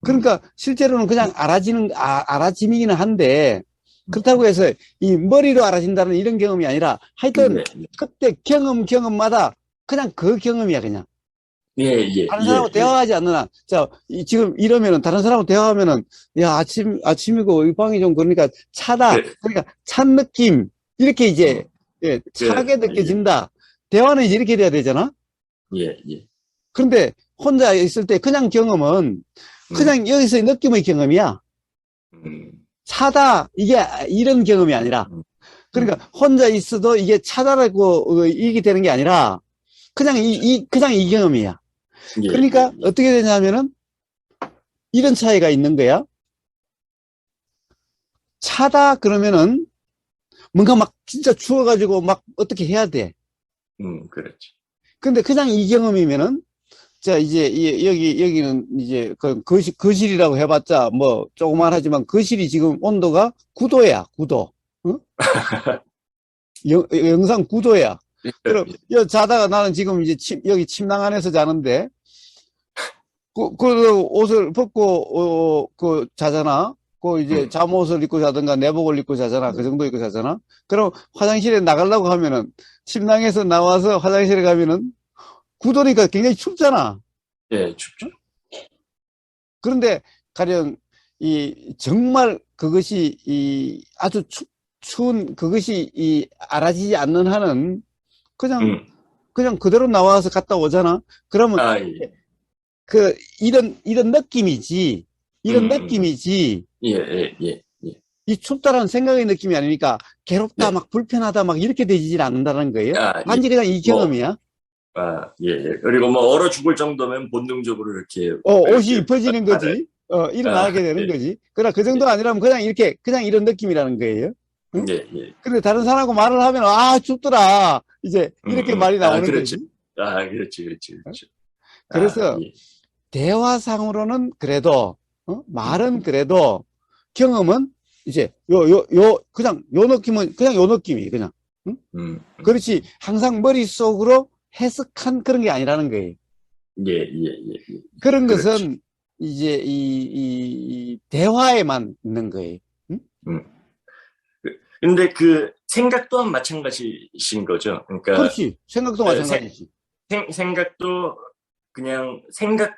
그러니까 실제로는 그냥 알아짐이기는 한데 그렇다고 해서 이 머리로 알아진다는 이런 경험이 아니라 하여튼 네, 네. 그때 경험마다 그냥 그 경험이야 그냥. 예, 예, 다른 사람하고 예, 예. 대화하지 않는 한, 자, 지금 이러면은 다른 사람하고 대화하면은, 야, 아침이고 이 방이 좀 그러니까 차다. 그, 그러니까 찬 느낌. 이렇게 이제, 음, 차게 예, 느껴진다. 대화는 이제 이렇게 돼야 되잖아? 예, 예. 그런데 혼자 있을 때 그냥 경험은 그냥 여기서의 느낌의 경험이야. 차다, 이게 이런 경험이 아니라. 그러니까 혼자 있어도 이게 차다라고 이게 되는 게 아니라 그냥 그냥 이 경험이야. 예, 그러니까 예, 예. 어떻게 되냐면은 이런 차이가 있는 거야. 차다 그러면은 뭔가 막 진짜 추워가지고 막 어떻게 해야 돼. 그렇지. 근데 그냥 이 경험이면은 자, 이제, 여기는 이제, 거실이라고 해봤자, 뭐, 조그만하지만, 거실이 지금 온도가 9도야, 9도. 어? 영상 9도야. 그럼, 여기 자다가 나는 지금 이제 여기 침낭 안에서 자는데, 옷을 벗고, 자잖아. 이제 잠옷을 입고 자든가 내복을 입고 자잖아. 그 정도 입고 자잖아. 그럼 화장실에 나가려고 하면은, 침낭에서 나와서 화장실에 가면은, 9도니까 굉장히 춥잖아. 예, 춥죠. 그런데 가령 정말 그것이 아주 추운 그것이 알아지지 않는 한은 그냥 그대로 나와서 갔다 오잖아. 그러면 아, 예. 이런 느낌이지. 이런 느낌이지. 예, 예, 예, 예. 이 춥다라는 생각의 느낌이 아니니까 괴롭다, 네. 막 불편하다, 막 이렇게 되질 않는다는 거예요. 아, 예. 단지 그냥 이 경험이야. 예, 예. 그리고 뭐, 얼어 죽을 정도면 본능적으로 이렇게. 옷이 이렇게 입혀지는 거지. 일어나게 되는 예. 거지. 그러나 그 정도 아니라면 그냥 이런 느낌이라는 거예요. 응? 예, 예. 근데 다른 사람하고 말을 하면, 춥더라. 이제, 이렇게 말이 나오는 그렇지. 거지. 그렇지, 그렇지, 그렇지. 그래서, 예. 대화상으로는 그래도, 말은 그래도, 경험은 이제, 그냥 요 느낌은, 그냥 요 느낌이, 그냥. 응? 그렇지. 항상 머릿속으로 해석한 그런 게 아니라는 거예요. 예, 예, 예, 예. 그런 그렇죠. 것은 이제 이 대화에만 있는 거예요. 응? 근데 그 생각 또한 마찬가지신 거죠. 그러니까 그렇지. 생각도 마찬가지지. 생각도 그냥 생각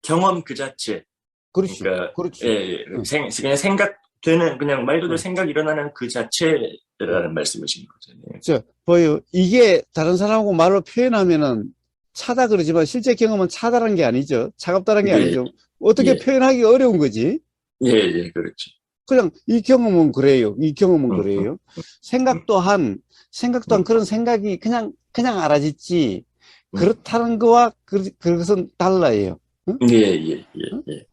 경험 그 자체. 그렇지. 그러니까 그렇지. 예, 응. 그냥 생각되는 그냥 말 그대로 응. 생각 일어나는 그 자체라는 말씀이신 거잖아요. 보여. 이게 다른 사람하고 말로 표현하면은 차다 그러지만 실제 경험은 차다라는 게 아니죠. 차갑다는 게 예, 아니죠. 어떻게 예, 표현하기 어려운 거지. 예, 예, 그렇죠. 그냥 이 경험은 그래요. 이 경험은 그래요. 생각 또한 그런 생각이 그냥 알아듣지. 그렇다는 거와 그것은 달라요. 응? 예, 예, 예, 응? 예,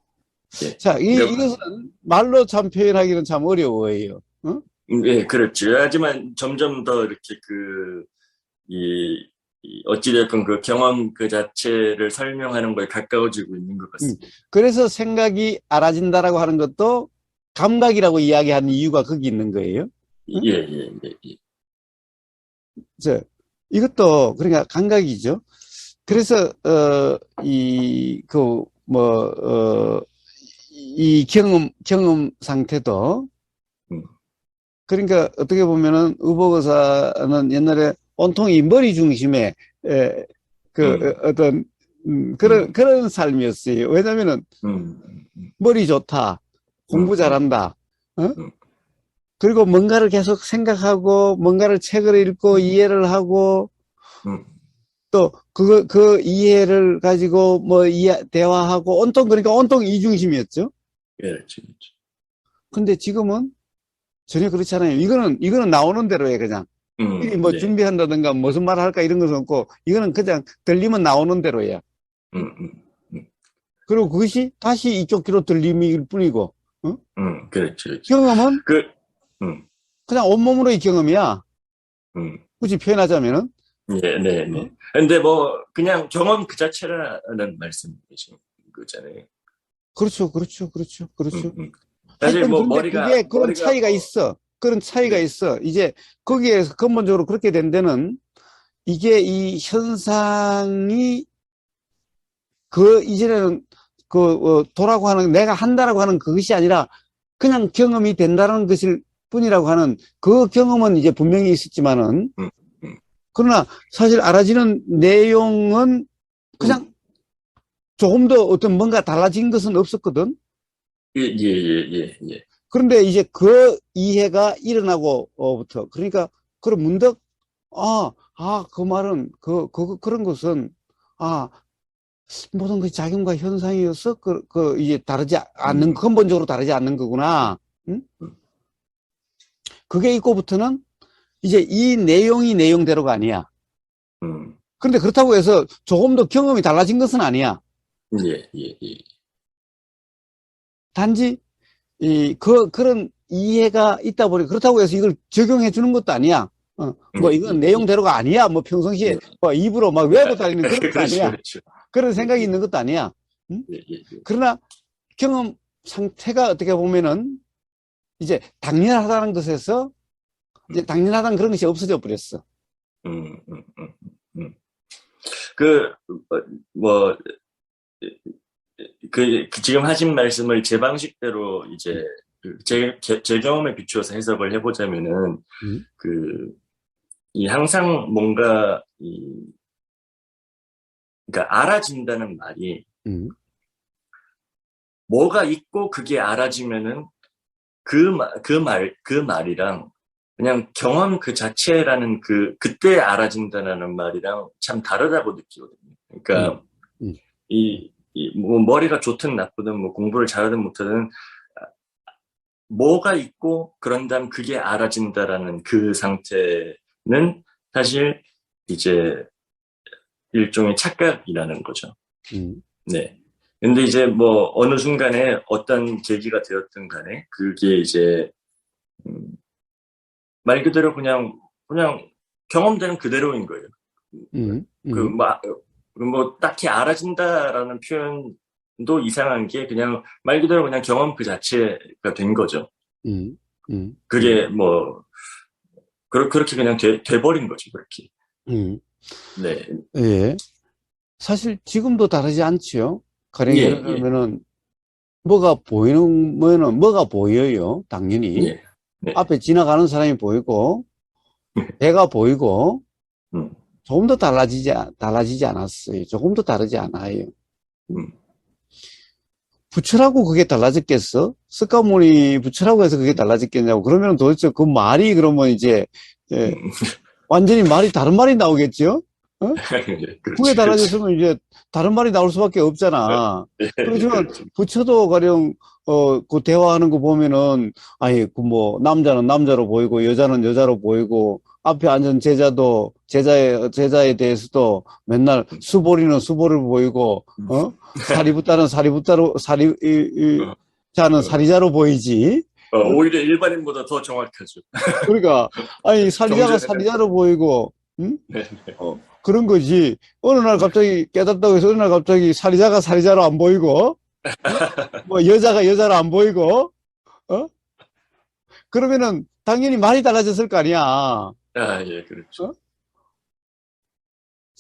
예. 자, 이것은 말로 참 표현하기는 참 어려워요. 응? 예, 그렇죠. 하지만 점점 더 이렇게 어찌됐건 그 경험 그 자체를 설명하는 거에 가까워지고 있는 것 같습니다. 그래서 생각이 알아진다라고 하는 것도 감각이라고 이야기하는 이유가 거기 있는 거예요. 응? 예, 예, 예, 예. 이것도 그러니까 감각이죠. 그래서 이 경험 상태도 그러니까 어떻게 보면은 의복의사는 옛날에 온통 이 머리 중심에 어떤 그런 삶이었어요. 왜냐면은 머리 좋다, 공부 잘한다, 어? 그리고 뭔가를 계속 생각하고 뭔가를 책을 읽고 이해를 하고 또 그 이해를 가지고 뭐 대화하고 그러니까 온통 이 중심이었죠. 예, 그렇죠. 근데 지금은 전혀 그렇지 않아요. 이거는 나오는 대로 해, 그냥. 미리 뭐 네. 준비한다든가 무슨 말을 할까 이런 것은 없고, 이거는 그냥 들리면 나오는 대로 해. 그리고 그것이 다시 이쪽 귀로 들림일 뿐이고, 그렇죠, 그렇죠. 경험은 음, 그냥 온몸으로의 경험이야. 굳이 표현하자면은. 네, 네, 네. 근데 뭐, 그냥 경험 그 자체라는 말씀이신 거잖아요. 그렇죠, 그렇죠, 그렇죠, 그렇죠. 사실 하여튼 뭐, 근데 그게 그런 차이가 있어. 그런 차이가 네. 있어. 이제 거기에서 근본적으로 그렇게 된 데는 이게 이 현상이 이전에는 도라고 하는 내가 한다라고 하는 그것이 아니라 그냥 경험이 된다는 것일 뿐이라고 하는 그 경험은 이제 분명히 있었지만은 그러나 사실 알아지는 내용은 그냥 조금 더 어떤 뭔가 달라진 것은 없었거든. 예, 예, 예, 예. 그런데 이제 그 이해가 일어나고부터 그러니까 그런 문득 그 말은 그런 것은 모든 것이 작용과 현상이어서 이게 다르지 않는, 근본적으로 다르지 않는 거구나. 응? 그게 있고부터는 이제 이 내용이 내용대로가 아니야. 그런데 그렇다고 해서 조금 더 경험이 달라진 것은 아니야. 예, 예, 예. 단지 그런 이해가 있다 보니 그렇다고 해서 이걸 적용해 주는 것도 아니야. 뭐 이건 내용대로가 아니야. 뭐 평상시에 예. 뭐 입으로 막 외우고 다니는 그런 것도 그렇죠, 아니야. 그렇죠. 그런 생각이 있는 것도 아니야. 응? 예, 예, 예. 그러나 경험 상태가 어떻게 보면은 이제 당연하다는 것에서 이제 당연하다는 그런 것이 없어져 버렸어. 음, 음, 음, 음. 그, 뭐, 지금 하신 말씀을 제 방식대로 이제, 제 경험에 비추어서 해석을 해보자면은, 음, 이 항상 뭔가, 그러니까 알아진다는 말이, 음, 뭐가 있고 그게 알아지면은 그 말이랑 그냥 경험 그 자체라는 그때 알아진다는 말이랑 참 다르다고 느끼거든요. 그러니까 음, 뭐 머리가 좋든 나쁘든 뭐 공부를 잘하든 못하든 뭐가 있고 그런 다음 그게 알아진다라는 그 상태는 사실 이제 일종의 착각이라는 거죠. 네. 근데 이제 뭐 어느 순간에 어떤 계기가 되었든 간에 그게 이제 말 그대로 그냥 경험되는 그대로인 거예요. 음, 그, 음, 뭐, 딱히 알아진다라는 표현도 이상한 게 그냥 말 그대로 그냥 경험 그 자체가 된 거죠. 음, 그게 뭐, 그렇게 그냥 돼버린 거죠, 그렇게. 음. 네. 예. 사실 지금도 다르지 않지요. 가령 예를 예, 예, 들면은 뭐가 보여요. 당연히 예. 네. 앞에 지나가는 사람이 보이고 배가 보이고 음, 조금 더 달라지지 않았어요. 조금 더 다르지 않아요. 음. 부처라고 그게 달라졌겠어? 스카모니 부처라고 해서 그게 달라졌겠냐고. 그러면 도대체 그 말이 그러면 이제 예, 음. 완전히 다른 말이 나오겠죠? 어? 예, 그게 그렇죠, 그렇죠. 달라졌으면 이제 다른 말이 나올 수밖에 없잖아. 예, 그렇지만 그렇죠. 부처도 가령 그 대화하는 거 보면은 아예 그 뭐 남자는 남자로 보이고 여자는 여자로 보이고 앞에 앉은 제자도 제자에 대해서도 맨날 수보리는 수보를 보이고 사리붓다는 어, 자는 어, 사리자로 보이지. 오히려 일반인보다 더 정확하죠. 그러니까 아니 사리자가 경제, 사리자로 보이고 응? 네, 그런 거지. 어느 날 갑자기 깨닫다고 해서 어느 날 갑자기 사리자가 사리자로 안 보이고, 뭐 여자가 여자로 안 보이고, 어? 그러면은 당연히 말이 달라졌을 거 아니야. 아, 예, 그렇죠.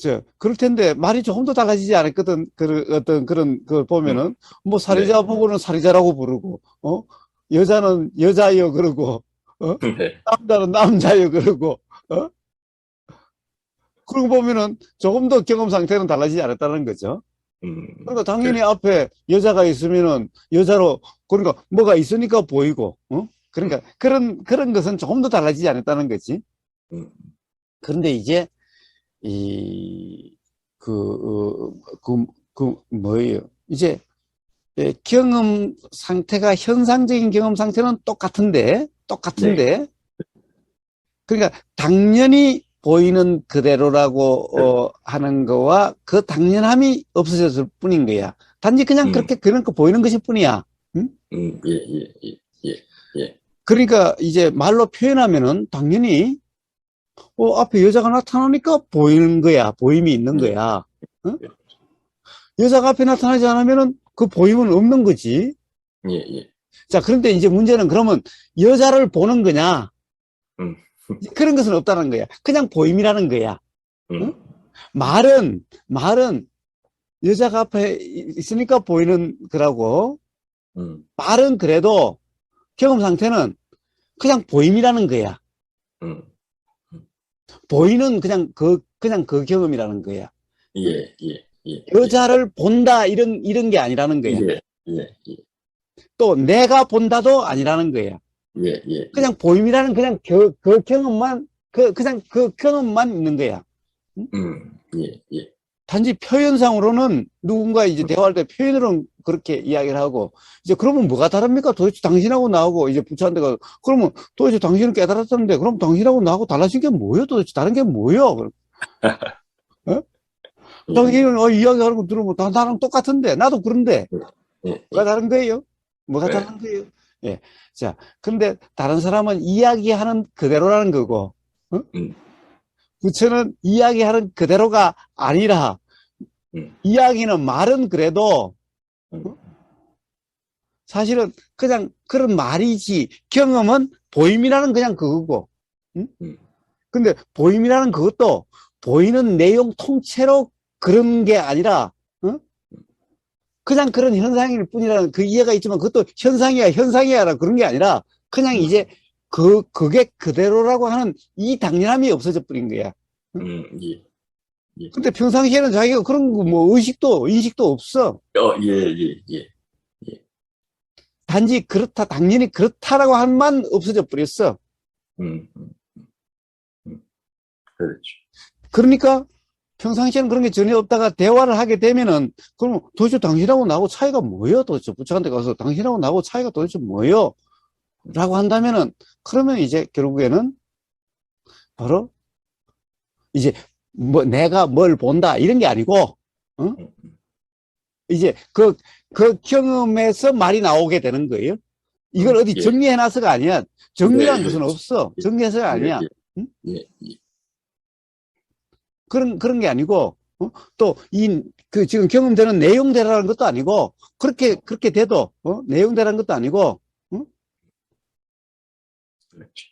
어? 그럴 텐데 말이 조금 더 달라지지 않았거든. 어떤 그런 걸 음, 보면은 뭐 네, 사리자 보고는 사리자라고 부르고, 여자는 여자여 그러고, 어? 네, 남자는 남자여 그러고, 어? 그러고 보면은 조금 더 경험 상태는 달라지지 않았다는 거죠. 그러니까 당연히 그렇죠. 앞에 여자가 있으면은 여자로 그러니까 뭐가 있으니까 보이고 그러니까 그런 것은 조금 더 달라지지 않았다는 거지. 음, 그런데 이제 이 뭐예요? 이제 경험 상태가 현상적인 경험 상태는 네, 똑같은데 그러니까 당연히 보이는 그대로라고 하는 거와 그 당연함이 없어졌을 뿐인 거야. 단지 그냥 음, 그렇게 그런 거 보이는 것일 뿐이야. 응? 예, 예, 예, 예, 예, 그러니까 이제 말로 표현하면은 당연히 앞에 여자가 나타나니까 보이는 거야. 보임이 있는 예, 거야. 응? 여자가 앞에 나타나지 않으면은 그 보임은 없는 거지. 예, 예, 자, 그런데 이제 문제는 그러면 여자를 보는 거냐? 음, 그런 것은 없다는 거야. 그냥 보임이라는 거야. 응? 음, 말은 여자가 앞에 있으니까 보이는 거라고. 음, 말은 그래도 경험 상태는 그냥 보임이라는 거야. 음, 보이는 그냥 그 경험이라는 거야. 응? 예, 예, 예, 예, 여자를 본다, 이런 게 아니라는 거야. 예, 예, 예, 또 내가 본다도 아니라는 거야. 예, 예, 그냥 보임이라는 그냥 그 경험만, 그냥 그 경험만 있는 거야. 응? 예, 예. 단지 표현상으로는 누군가 이제 대화할 때 표현으로는 그렇게 이야기를 하고, 이제 그러면 뭐가 다릅니까? 도대체 당신하고 나하고 이제 부처한테 가, 그러면 도대체 당신은 깨달았다는데, 그럼 당신하고 나하고 달라진 게 뭐예요? 도대체 다른 게 뭐예요? 어? 당신은 이야기하는 거 들으면 다 나랑 똑같은데, 나도 그런데, 뭐가 다른 거예요? 뭐가 네. 다른 거예요? 예. 자, 근데 다른 사람은 이야기하는 그대로라는 거고, 어? 부처는 이야기하는 그대로가 아니라, 이야기는 말은 그래도, 사실은 그냥 그런 말이지, 경험은 보임이라는 그냥 그거고, 응? 근데 보임이라는 그것도 보이는 내용 통째로 그런 게 아니라, 어? 그냥 그런 현상일 뿐이라는 그 이해가 있지만 그것도 현상이야 그런 게 아니라 그냥 이제 그게 그대로라고 하는 이 당연함이 없어져 버린 거야. 예. 예. 근데 평상시에는 자기가 그런 거 뭐 인식도 없어. 예. 단지 그렇다, 당연히 그렇다라고 한만 없어져 버렸어. 그렇죠. 그러니까 평상시에는 그런 게 전혀 없다가 대화를 하게 되면은, 그럼 도대체 당신하고 나하고 차이가 뭐예요? 도대체 부처한테 가서 당신하고 나하고 차이가 도대체 뭐예요? 라고 한다면은, 그러면 이제 결국에는 바로 이제 뭐 내가 뭘 본다 이런 게 아니고, 어? 이제 그 경험에서 말이 나오게 되는 거예요. 이걸 어디 예. 정리해놔서가 아니야. 정리라는 네, 것은 예. 없어. 정리해서가 아니야. 응? 예. 그런 게 아니고, 어? 또, 지금 경험되는 내용대로라는 것도 아니고, 그렇게 돼도, 내용대로라는 것도 아니고, 그렇죠.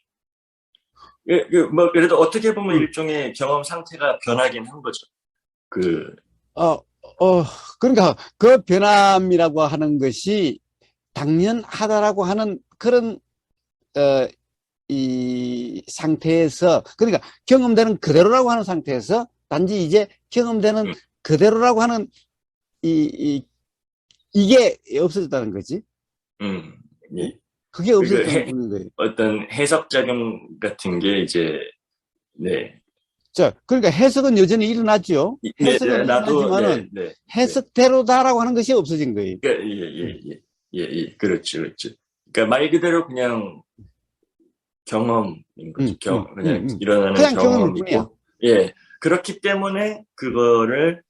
뭐, 그래도 어떻게 보면 일종의 경험 상태가 변하긴 한 거죠. 그러니까 그 변함이라고 하는 것이 당연하다라고 하는 그런, 이 상태에서, 그러니까 경험되는 그대로라고 하는 상태에서 단지 이제 경험되는 그대로라고 하는 이게 없어졌다는 거지. 예. 그게 없어졌다는 거예요. 어떤 해석작용 같은 게 이제, 네. 자, 그러니까 해석은 여전히 일어나죠. 해석은 일어나지만은 해석대로다라고 하는 것이 없어진 거예요. 그렇죠. 그러니까 말 그대로 그냥 경험인 거죠. 그냥 일어나는 그냥 경험이고, 예. 그렇기 때문에 그거를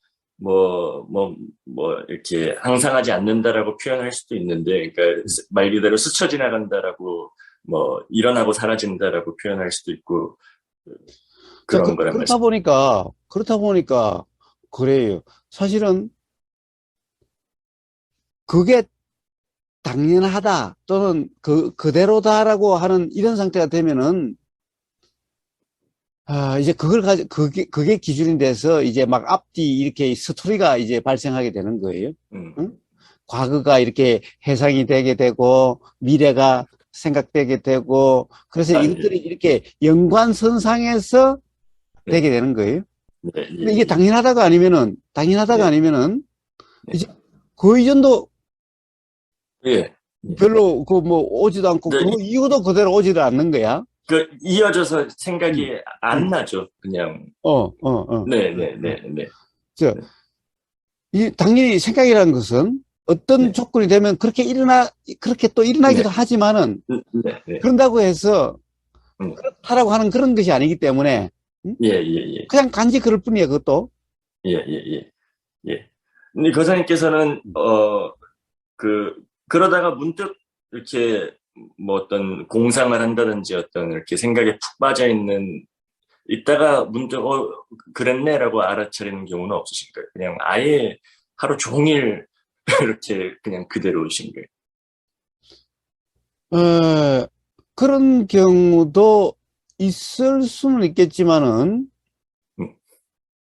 이렇게 항상하지 않는다라고 표현할 수도 있는데, 그러니까 말 그대로 스쳐 지나간다라고, 일어나고 사라진다라고 표현할 수도 있고, 그런 거란 말씀. 그렇다 보니까, 그래요. 사실은, 그게 당연하다, 또는 그대로다라고 하는 이런 상태가 되면은, 이제 그게 기준이 돼서 이제 막 앞뒤 이렇게 스토리가 이제 발생하게 되는 거예요. 응? 과거가 이렇게 해상이 되게 되고, 미래가 생각되게 되고, 그래서 이것들이 이렇게 연관선상에서 되게 되는 거예요. 근데 이게 당연하다가 아니면은, 이제 그 이전도 별로 오지도 않고, 그 이후도 그대로 오지도 않는 거야. 이어져서 생각이 안 나죠, 그냥. 네. 당연히 생각이라는 것은 어떤 조건이 되면 그렇게 또 일어나기도 하지만은, 그런다고 해서, 그렇다라고 하는 그런 것이 아니기 때문에, 그냥 간지 그럴 뿐이에요, 그것도. 근데 거사님께서는, 그러다가 문득 이렇게 어떤 공상을 한다든지 어떤 이렇게 생각에 푹 빠져 있다가 문득, 그랬네라고 알아차리는 경우는 없으신가요? 그냥 아예 하루 종일 이렇게 그냥 그대로이신 거예요? 그런 경우도 있을 수는 있겠지만은,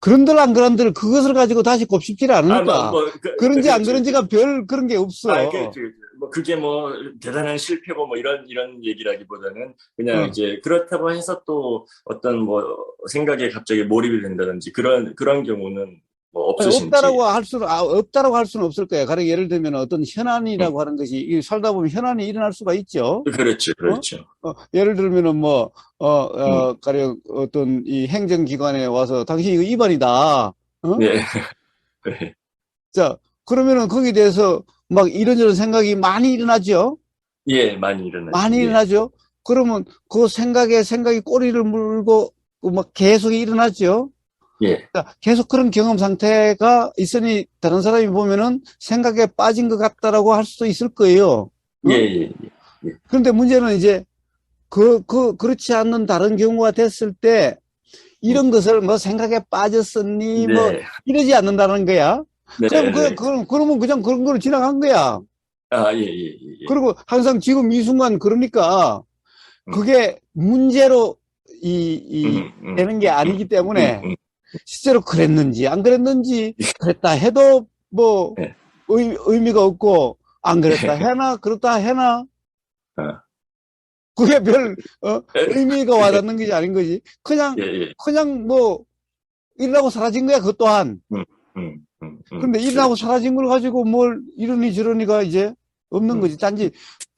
그런들 안 그런들 그것을 가지고 다시 곱씹지를 않으니까. 그런지 안 그런지가 별 그런 게 없어. 그게 대단한 실패고 이런 얘기라기보다는 그냥 이제 그렇다고 해서 또 어떤 생각에 갑자기 몰입이 된다든지 그런 경우는 없으신지. 없다라고 할 수는 없을 거야. 가령 예를 들면 어떤 현안이라고 하는 것이 살다 보면 현안이 일어날 수가 있죠. 그렇죠. 예를 들면은 가령 어떤 이 행정기관에 와서 당신 이거 위반이다. 어? 네. 네. 자, 그러면은 거기에 대해서 막 이런저런 생각이 많이 일어나죠? 예, 많이 일어나죠. 많이 예. 일어나죠? 그러면 그 생각이 꼬리를 물고 막 계속 일어나죠? 예. 자, 계속 그런 경험 상태가 있으니 다른 사람이 보면은 생각에 빠진 것 같다라고 할 수도 있을 거예요. 예, 어? 예, 예. 그런데 문제는 이제 그렇지 않는 다른 경우가 됐을 때 예. 이런 것을 뭐 생각에 빠졌었니 뭐 네. 이러지 않는다는 거야. 네, 네. 그러면 그냥 그런 걸 지나간 거야. 아, 예, 예, 예, 예. 그리고 항상 지금 이 순간 그러니까 음, 그게 문제로 음, 음, 되는 게 아니기 음, 때문에 실제로 그랬는지 안 그랬는지 그랬다 해도 뭐 예. 의미가 없고 안 그랬다 예. 해나 그렇다 해나 아, 그게 별 의미가 예, 와닿는 것이 아닌 거지. 예, 예. 그냥 뭐 일어나고 사라진 거야 그것 또한. 음, 근데 일어나고 그렇죠. 사라진 걸 가지고 뭘 이러니 저러니가 이제 없는 음, 거지. 단지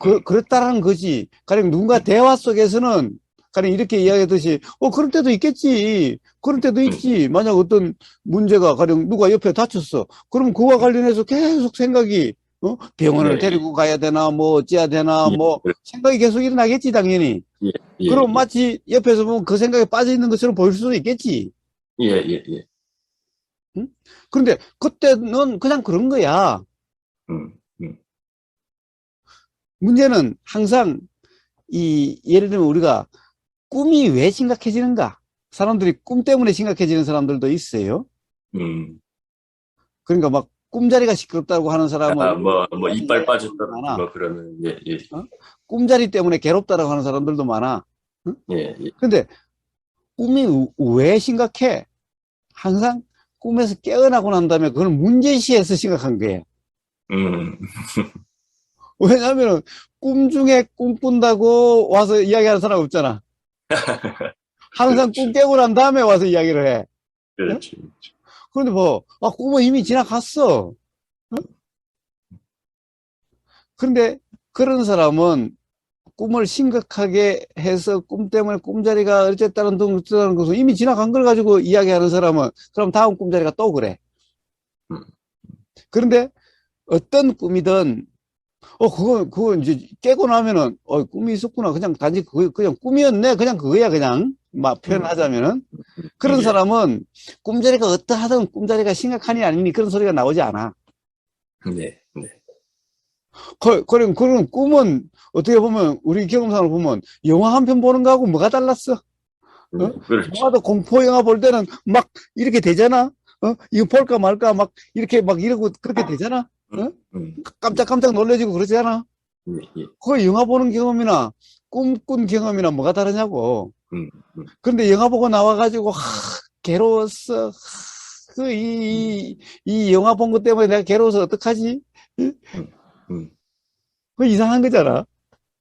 음, 그랬다라는 거지. 가령 누군가 음, 대화 속에서는 가령 이렇게 이야기하듯이 그럴 때도 있겠지. 그럴 때도 음, 있지. 만약 어떤 문제가 가령 누가 옆에 다쳤어. 그럼 그와 관련해서 계속 생각이 병원을 네, 데리고 가야 되나 뭐 어찌해야 되나 예, 뭐 생각이 계속 일어나겠지 당연히. 예, 예, 그럼 예, 마치 옆에서 보면 그 생각에 빠져 있는 것처럼 보일 수도 있겠지. 예, 예, 예. 응? 그런데 그때는 그냥 그런 거야. 음, 음, 문제는 항상 예를 들면 우리가 꿈이 왜 심각해지는가? 사람들이 꿈 때문에 심각해지는 사람들도 있어요. 음. 그러니까 막 꿈자리가 시끄럽다고 하는 사람은 아, 의미가 뭐, 없다는 이빨 이야기하는 사람도 빠졌다든지, 많아. 뭐, 그러면, 예, 예, 어? 꿈자리 때문에 괴롭다라고 하는 사람들도 많아. 어? 예, 예. 근데 꿈이 왜 심각해? 항상 꿈에서 깨어나고 난 다음에 그걸 문제시해서 심각한 거예요. 음, 왜냐하면 꿈 중에 꿈 꾼다고 와서 이야기하는 사람 없잖아. 항상 꿈 그렇죠. 깨고 난 다음에 와서 이야기를 해. 어? 그렇죠. 그런데 뭐, 꿈은 이미 지나갔어. 그런데 그런 사람은 꿈을 심각하게 해서 꿈 때문에 꿈자리가 어쨌다는 등 어쨌다는 것을 이미 지나간 걸 가지고 이야기하는 사람은 그럼 다음 꿈자리가 또 그래. 음, 그런데 어떤 꿈이든 그거 이제 깨고 나면은 꿈이 있었구나. 그냥 단지 그냥 꿈이었네. 그냥 그거야 그냥 막 음, 표현하자면은 그런 예, 사람은 꿈자리가 어떠하든 꿈자리가 심각하니 아니니 그런 소리가 나오지 않아. 네, 네. 그런 꿈은 어떻게 보면 우리 경험상으로 보면 영화 한 편 보는 거하고 뭐가 달랐어? 네, 그렇죠. 영화도 공포 영화 볼 때는 막 이렇게 되잖아. 이거 볼까 말까 막 이렇게 막 이러고 그렇게 되잖아. 음, 음, 깜짝깜짝 놀래지고 그러잖아. 예, 예. 그 영화 보는 경험이나 꿈꾼 경험이나 뭐가 다르냐고. 음, 음, 그런데 영화 보고 나와가지고 괴로웠어. 음, 이 영화 본 것 때문에 내가 괴로워서 어떡하지? 음, 음. 그 이상한 거잖아.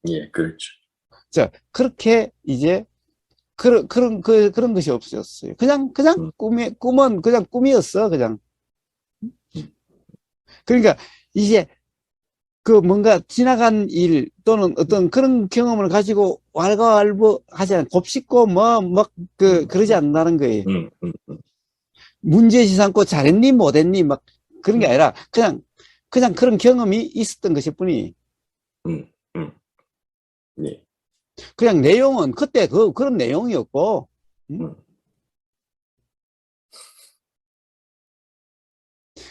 예, 그렇죠. 자, 그렇게 이제 그런 것이 없었어요. 그냥 음, 꿈은 그냥 꿈이었어, 그냥. 음, 그러니까 이제 그 뭔가 지나간 일 또는 어떤 그런 경험을 가지고 왈가왈부하지 않고 곱씹고 그러지 않는다는 거예요. 음, 문제시 삼고 잘했니, 못했니, 막 그런 게 음, 아니라 그냥 그런 경험이 있었던 것일 뿐이 음, 음, 예, 그냥 내용은 그때 그런 내용이었고, 음? 음,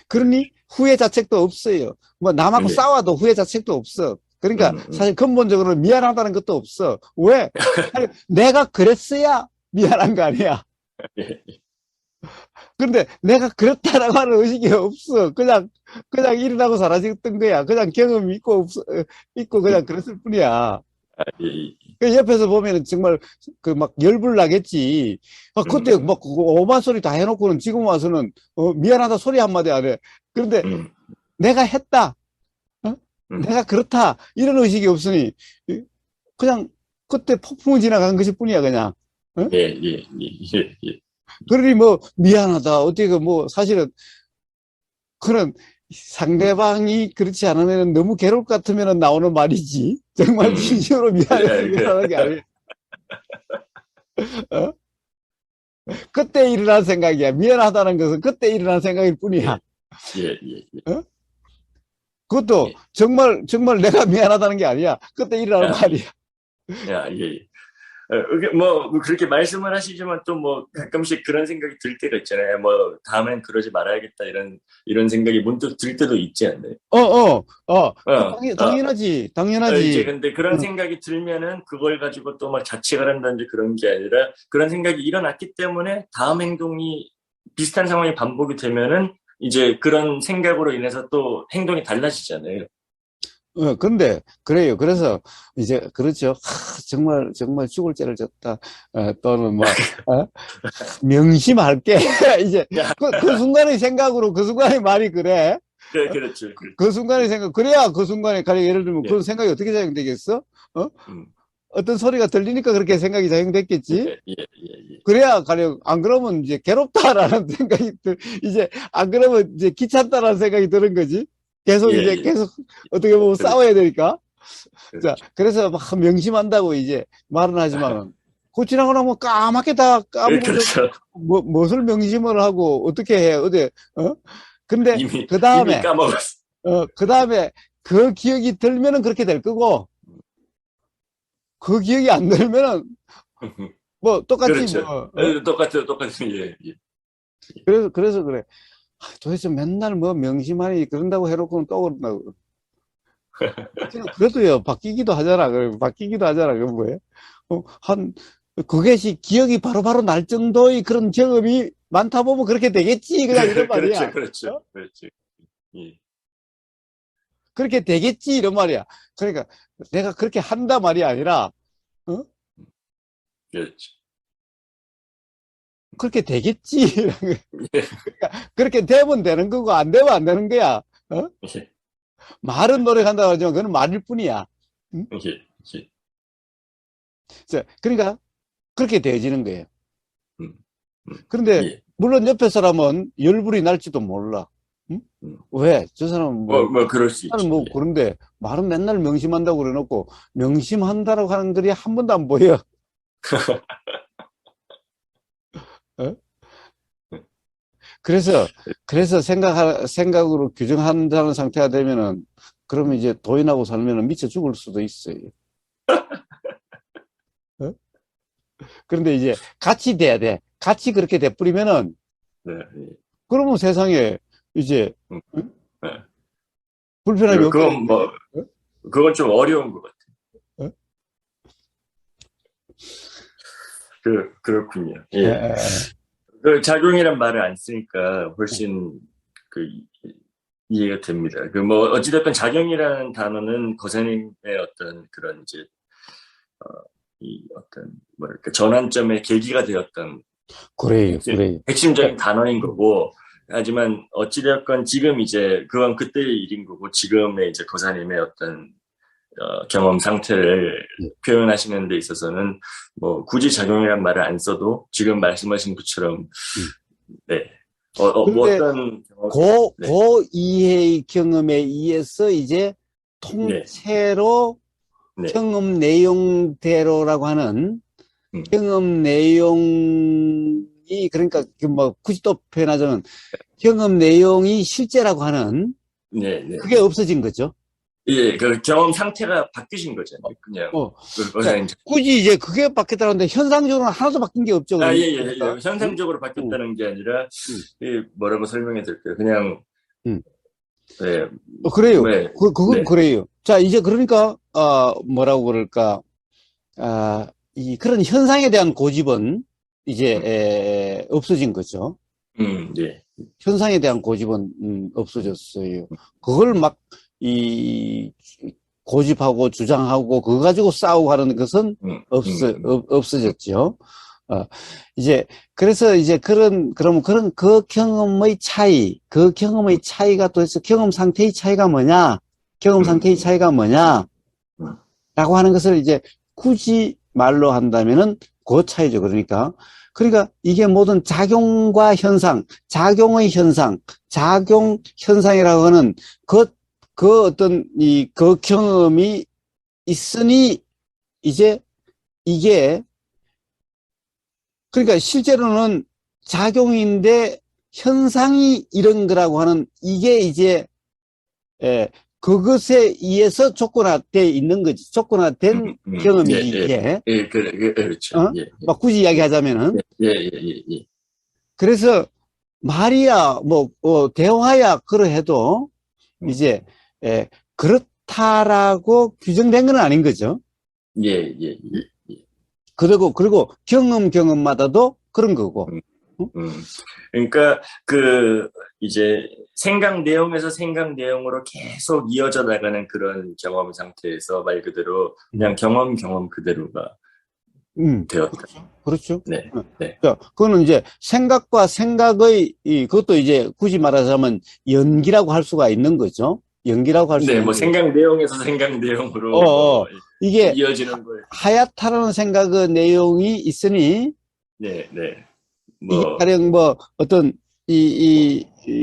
그러니 후회 자책도 없어요. 뭐 남하고 예, 싸워도 후회 자책도 없어. 그러니까 음, 사실 근본적으로 미안하다는 것도 없어. 왜? 아니, 내가 그랬어야 미안한 거 아니야. 예, 그런데 내가 그렇다라고 하는 의식이 없어. 그냥 일어나고 사라졌던 거야. 그냥 경험이 있고 그냥 그랬을 뿐이야. 아, 예, 그 옆에서 보면은 정말 그 막 열불 나겠지. 그때 음, 막 오만 소리 다 해놓고는 지금 와서는 미안하다 소리 한마디 안 해. 그런데 음, 내가 했다. 어? 음, 내가 그렇다. 이런 의식이 없으니 그냥 그때 폭풍을 지나간 것일 뿐이야 그냥. 어? 예, 예, 예, 예, 그러니 뭐 미안하다. 어떻게 뭐 사실은 그런 음, 상대방이 그렇지 않으면 너무 괴로울 것 같으면 나오는 말이지. 정말 음, 진심으로 예, 미안해서 미안한 게 아니에요. 어? 그때 일어난 생각이야. 미안하다는 것은 그때 일어난 생각일 뿐이야. 예, 예, 예. 어? 그것도 예. 정말 내가 미안하다는 게 아니야. 그때 일어나는 야, 말이야. 야, 예, 예. 이게 뭐 그렇게 말씀을 하시지만 또 뭐 가끔씩 그런 생각이 들 때가 있잖아요. 뭐 다음엔 그러지 말아야겠다 이런 생각이 문득 들 때도 있지 않나요? 당연하지. 이제 당연하지. 근데 그런 어, 생각이 들면은 그걸 가지고 또 막 자책을 한다든지 그런 게 아니라 그런 생각이 일어났기 때문에 다음 행동이 비슷한 상황이 반복이 되면은 이제 그런 생각으로 인해서 또 행동이 달라지잖아요. 근데, 그래요. 그래서, 이제, 그렇죠. 정말 죽을 죄를 졌다. 또는 명심할게. 이제, 야, 그 순간의 생각으로, 그 순간의 말이 그래. 그렇죠, 그 그렇죠. 순간의 생각, 그래야 그 순간에, 가령 예를 들면, 예, 그런 생각이 어떻게 작용되겠어? 어? 음, 어떤 소리가 들리니까 그렇게 생각이 작용됐겠지? 예, 예, 예, 그래야 가령, 안 그러면 이제 괴롭다라는 생각이 이제, 안 그러면 이제 귀찮다라는 생각이 드는 거지. 예, 예, 예, 계속, 어떻게 보면 그렇죠, 싸워야 되니까. 자, 그렇죠. 그래서 막 명심한다고 이제 말은 하지만은, 그 지나고 나면 까맣게 다 예, 까먹어서, 그렇죠. 무엇을 명심을 하고, 어떻게 해, 어? 근데, 이미 까먹었어. 그 다음에, 그 기억이 들면은 그렇게 될 거고, 그 기억이 안 들면은, 똑같지, 그렇죠. 똑같은, 예, 예. 그래서 그래. 도대체 맨날 명심하니 그런다고 해놓고는 또 그런다고. 그래도요, 바뀌기도 하잖아. 바뀌기도 하잖아. 그 뭐예요? 한, 그것이 기억이 바로바로 날 정도의 그런 경험이 많다 보면 그렇게 되겠지. 그냥 이런 그렇죠, 말이야. 그렇죠, 어? 그렇죠. 예, 그렇게 되겠지. 이런 말이야. 그러니까 내가 그렇게 한다 말이 아니라, 어? 그렇죠. 그렇게 되겠지. 예, 그렇게 되면 되는 거고, 안 되면 안 되는 거야. 어? 예, 말은 노력한다고 하지만 그건 말일 뿐이야. 응? 예, 예. 그러니까 그렇게 되어지는 거예요. 음, 그런데 예, 물론 옆에 사람은 열불이 날지도 몰라. 응? 음. 왜? 저 사람은 그럴 수 나는 있지. 예. 그런데 말은 맨날 명심한다고 그래놓고 명심한다라고 하는 글이 한 번도 안 보여. 어? 그래서 생각으로 규정한다는 상태가 되면은 그러면 이제 도인하고 살면은 미쳐 죽을 수도 있어요. 어? 그런데 이제 같이 돼야 돼. 같이 그렇게 돼버리면은 네, 예. 그러면 세상에 이제 음, 응? 예. 불편함이 없게 그건 되는데. 뭐, 그건 좀 어려운 것 같아요. 어? 어? 그렇군요. 에, 예. 에, 그 작용이란 말을 안 쓰니까 훨씬 그 이해가 됩니다. 그 뭐 어찌됐든 작용이라는 단어는 거사님의 어떤 그런 이제 이 어떤 뭐랄까 전환점의 계기가 되었던 그래요. 핵심적인 그러니까, 단어인 거고 하지만 어찌되었건 지금 이제 그건 그때의 일인 거고 지금의 이제 거사님의 어떤 경험 상태를 음, 표현하시는 데 있어서는 뭐 굳이 작용이란 말을 안 써도 지금 말씀하신 것처럼 음. 네. 뭐 그런데 어떤 경험 네. 고 이해의 경험에 의해서 이제 네. 통째로 네. 경험 내용대로라고 하는 음. 경험 내용이 그러니까 그 90도 표현하자면 경험 내용이 실제라고 하는 네, 네. 그게 없어진 거죠. 예, 그 경험 상태가 바뀌신 거잖아요. 그냥 어, 그러니까 원사님. 굳이 이제 그게 바뀌었다는데 현상적으로는 하나도 바뀐 게 없죠. 예, 예, 예. 그러니까. 응? 현상적으로 응, 바뀌었다는 게 아니라 응, 뭐라고 설명해 드릴까요? 그냥 응. 네, 그래요. 네, 그건 네, 그래요. 자, 이제 그러니까, 뭐라고 그럴까. 그런 현상에 대한 고집은 이제, 음, 없어진 거죠. 네, 현상에 대한 고집은, 없어졌어요. 그걸 이, 고집하고 주장하고 그거 가지고 싸우고 하는 것은 없어졌죠. 어, 이제, 그래서 이제 그럼 그 경험의 차이, 그 경험의 차이가 도대체 경험 상태의 차이가 뭐냐? 경험 상태의 차이가 뭐냐? 음, 라고 하는 것을 이제 굳이 말로 한다면은 그 차이죠. 그러니까 이게 모든 작용과 현상, 작용의 현상, 작용 현상이라고 하는 그 어떤 그 경험이 있으니 이제 이게 그러니까 실제로는 작용인데 현상이 이런 거라고 하는 이게 이제 그것에 의해서 조건화되어 있는 거지. 조건화된 경험이지, 예, 이게. 그렇죠. 어? 막 굳이 이야기하자면은. 예. 그래서 말이야, 대화야, 그러해도 이제, 그렇다라고 규정된 건 아닌 거죠. 예. 그리고 경험마다도 그런 거고. 그러니까 이제 생각 내용에서 생각 내용으로 계속 이어져 나가는 그런 경험 상태에서 말 그대로 그냥 경험 그대로가 되었다. 그렇죠. 네. 네. 자, 그거는 이제 생각과 생각의 그것도 이제 굳이 말하자면 연기라고 할 수가 있는 거죠. 연기라고 할 수 네, 있는 뭐 거죠. 생각 내용에서 생각 내용으로 이게 이어지는 거예요. 하얗다라는 생각의 내용이 있으니 네. 이게 가령 어떤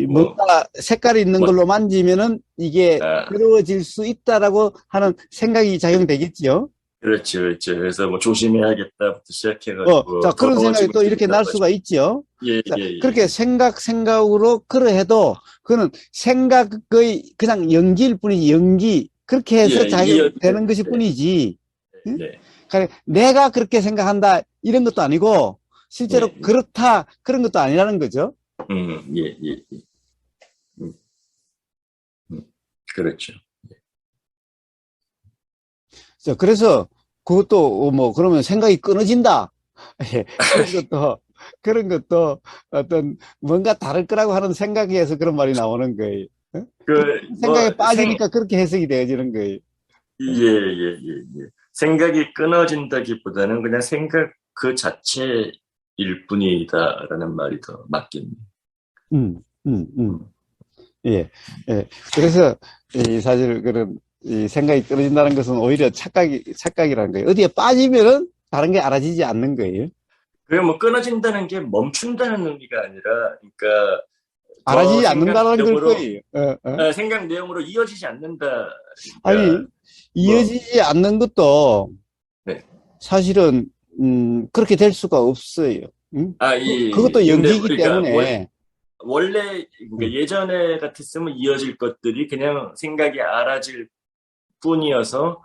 뭔가 색깔이 있는 걸로 만지면은 이게 괴로워질 수 있다라고 하는 생각이 작용되겠지요. 그렇죠. 그래서 뭐 조심해야겠다부터 시작해가지고. 자, 그런 생각이 또 이렇게 날 수가 있죠. 자, 그렇게 생각으로 그러해도 그거는 생각의 그냥 연기일 뿐이지, 연기. 그렇게 해서 작용되는 것일 뿐이지. 네. 내가 그렇게 생각한다, 이런 것도 아니고, 실제로 그렇다, 그런 것도 아니라는 거죠. 그렇죠. 자, 그래서 그것도 그러면 생각이 끊어진다. 그런 것도 어떤 뭔가 다를 거라고 하는 생각에서 그런 말이 나오는 거예요. 생각에 빠지니까 그렇게 해석이 되어지는 거예요. 생각이 끊어진다기보다는 그냥 생각 그 자체일 뿐이다라는 말이 더 맞겠네요. 예. 그래서 사실 그런 생각이 끊어진다는 것은 오히려 착각이라는 거예요. 어디에 빠지면은 다른 게 알아지지 않는 거예요. 그게 뭐 끊어진다는 게 멈춘다는 의미가 아니라, 그러니까 알아지지 않는다는 걸 거예요. 생각 내용으로 이어지지 않는다. 아니, 이어지지 않는 것도 사실은 그렇게 될 수가 없어요. 그것도 연기이기 때문에. 원래 예전에 같았으면 이어질 것들이 그냥 생각이 알아질 뿐이어서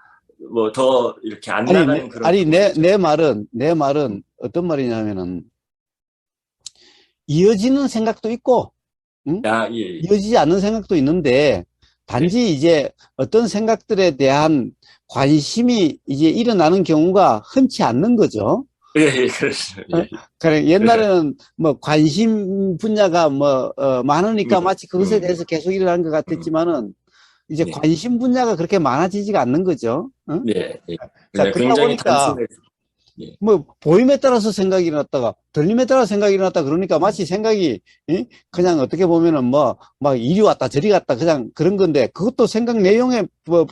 뭐 더 이렇게 안 나가는 그런. 아니 내 말은 어떤 말이냐면은 이어지는 생각도 있고, 이어지지 않는 생각도 있는데 단지 이제 어떤 생각들에 대한 관심이 이제 일어나는 경우가 흔치 않는 거죠. 그렇죠. 그래, 옛날에는 뭐 관심 분야가 많으니까 마치 그것에 대해서 계속 일어나는 것 같았지만은 이제 관심 분야가 그렇게 많아지지가 않는 거죠. 자, 그러다 보니까 보임에 따라서 생각이 일어났다가 들림에 따라서 생각이 일어났다 그러니까 마치 생각이 그냥 어떻게 보면은 막 이리 왔다 저리 갔다 그냥 그런 건데 그것도 생각 내용에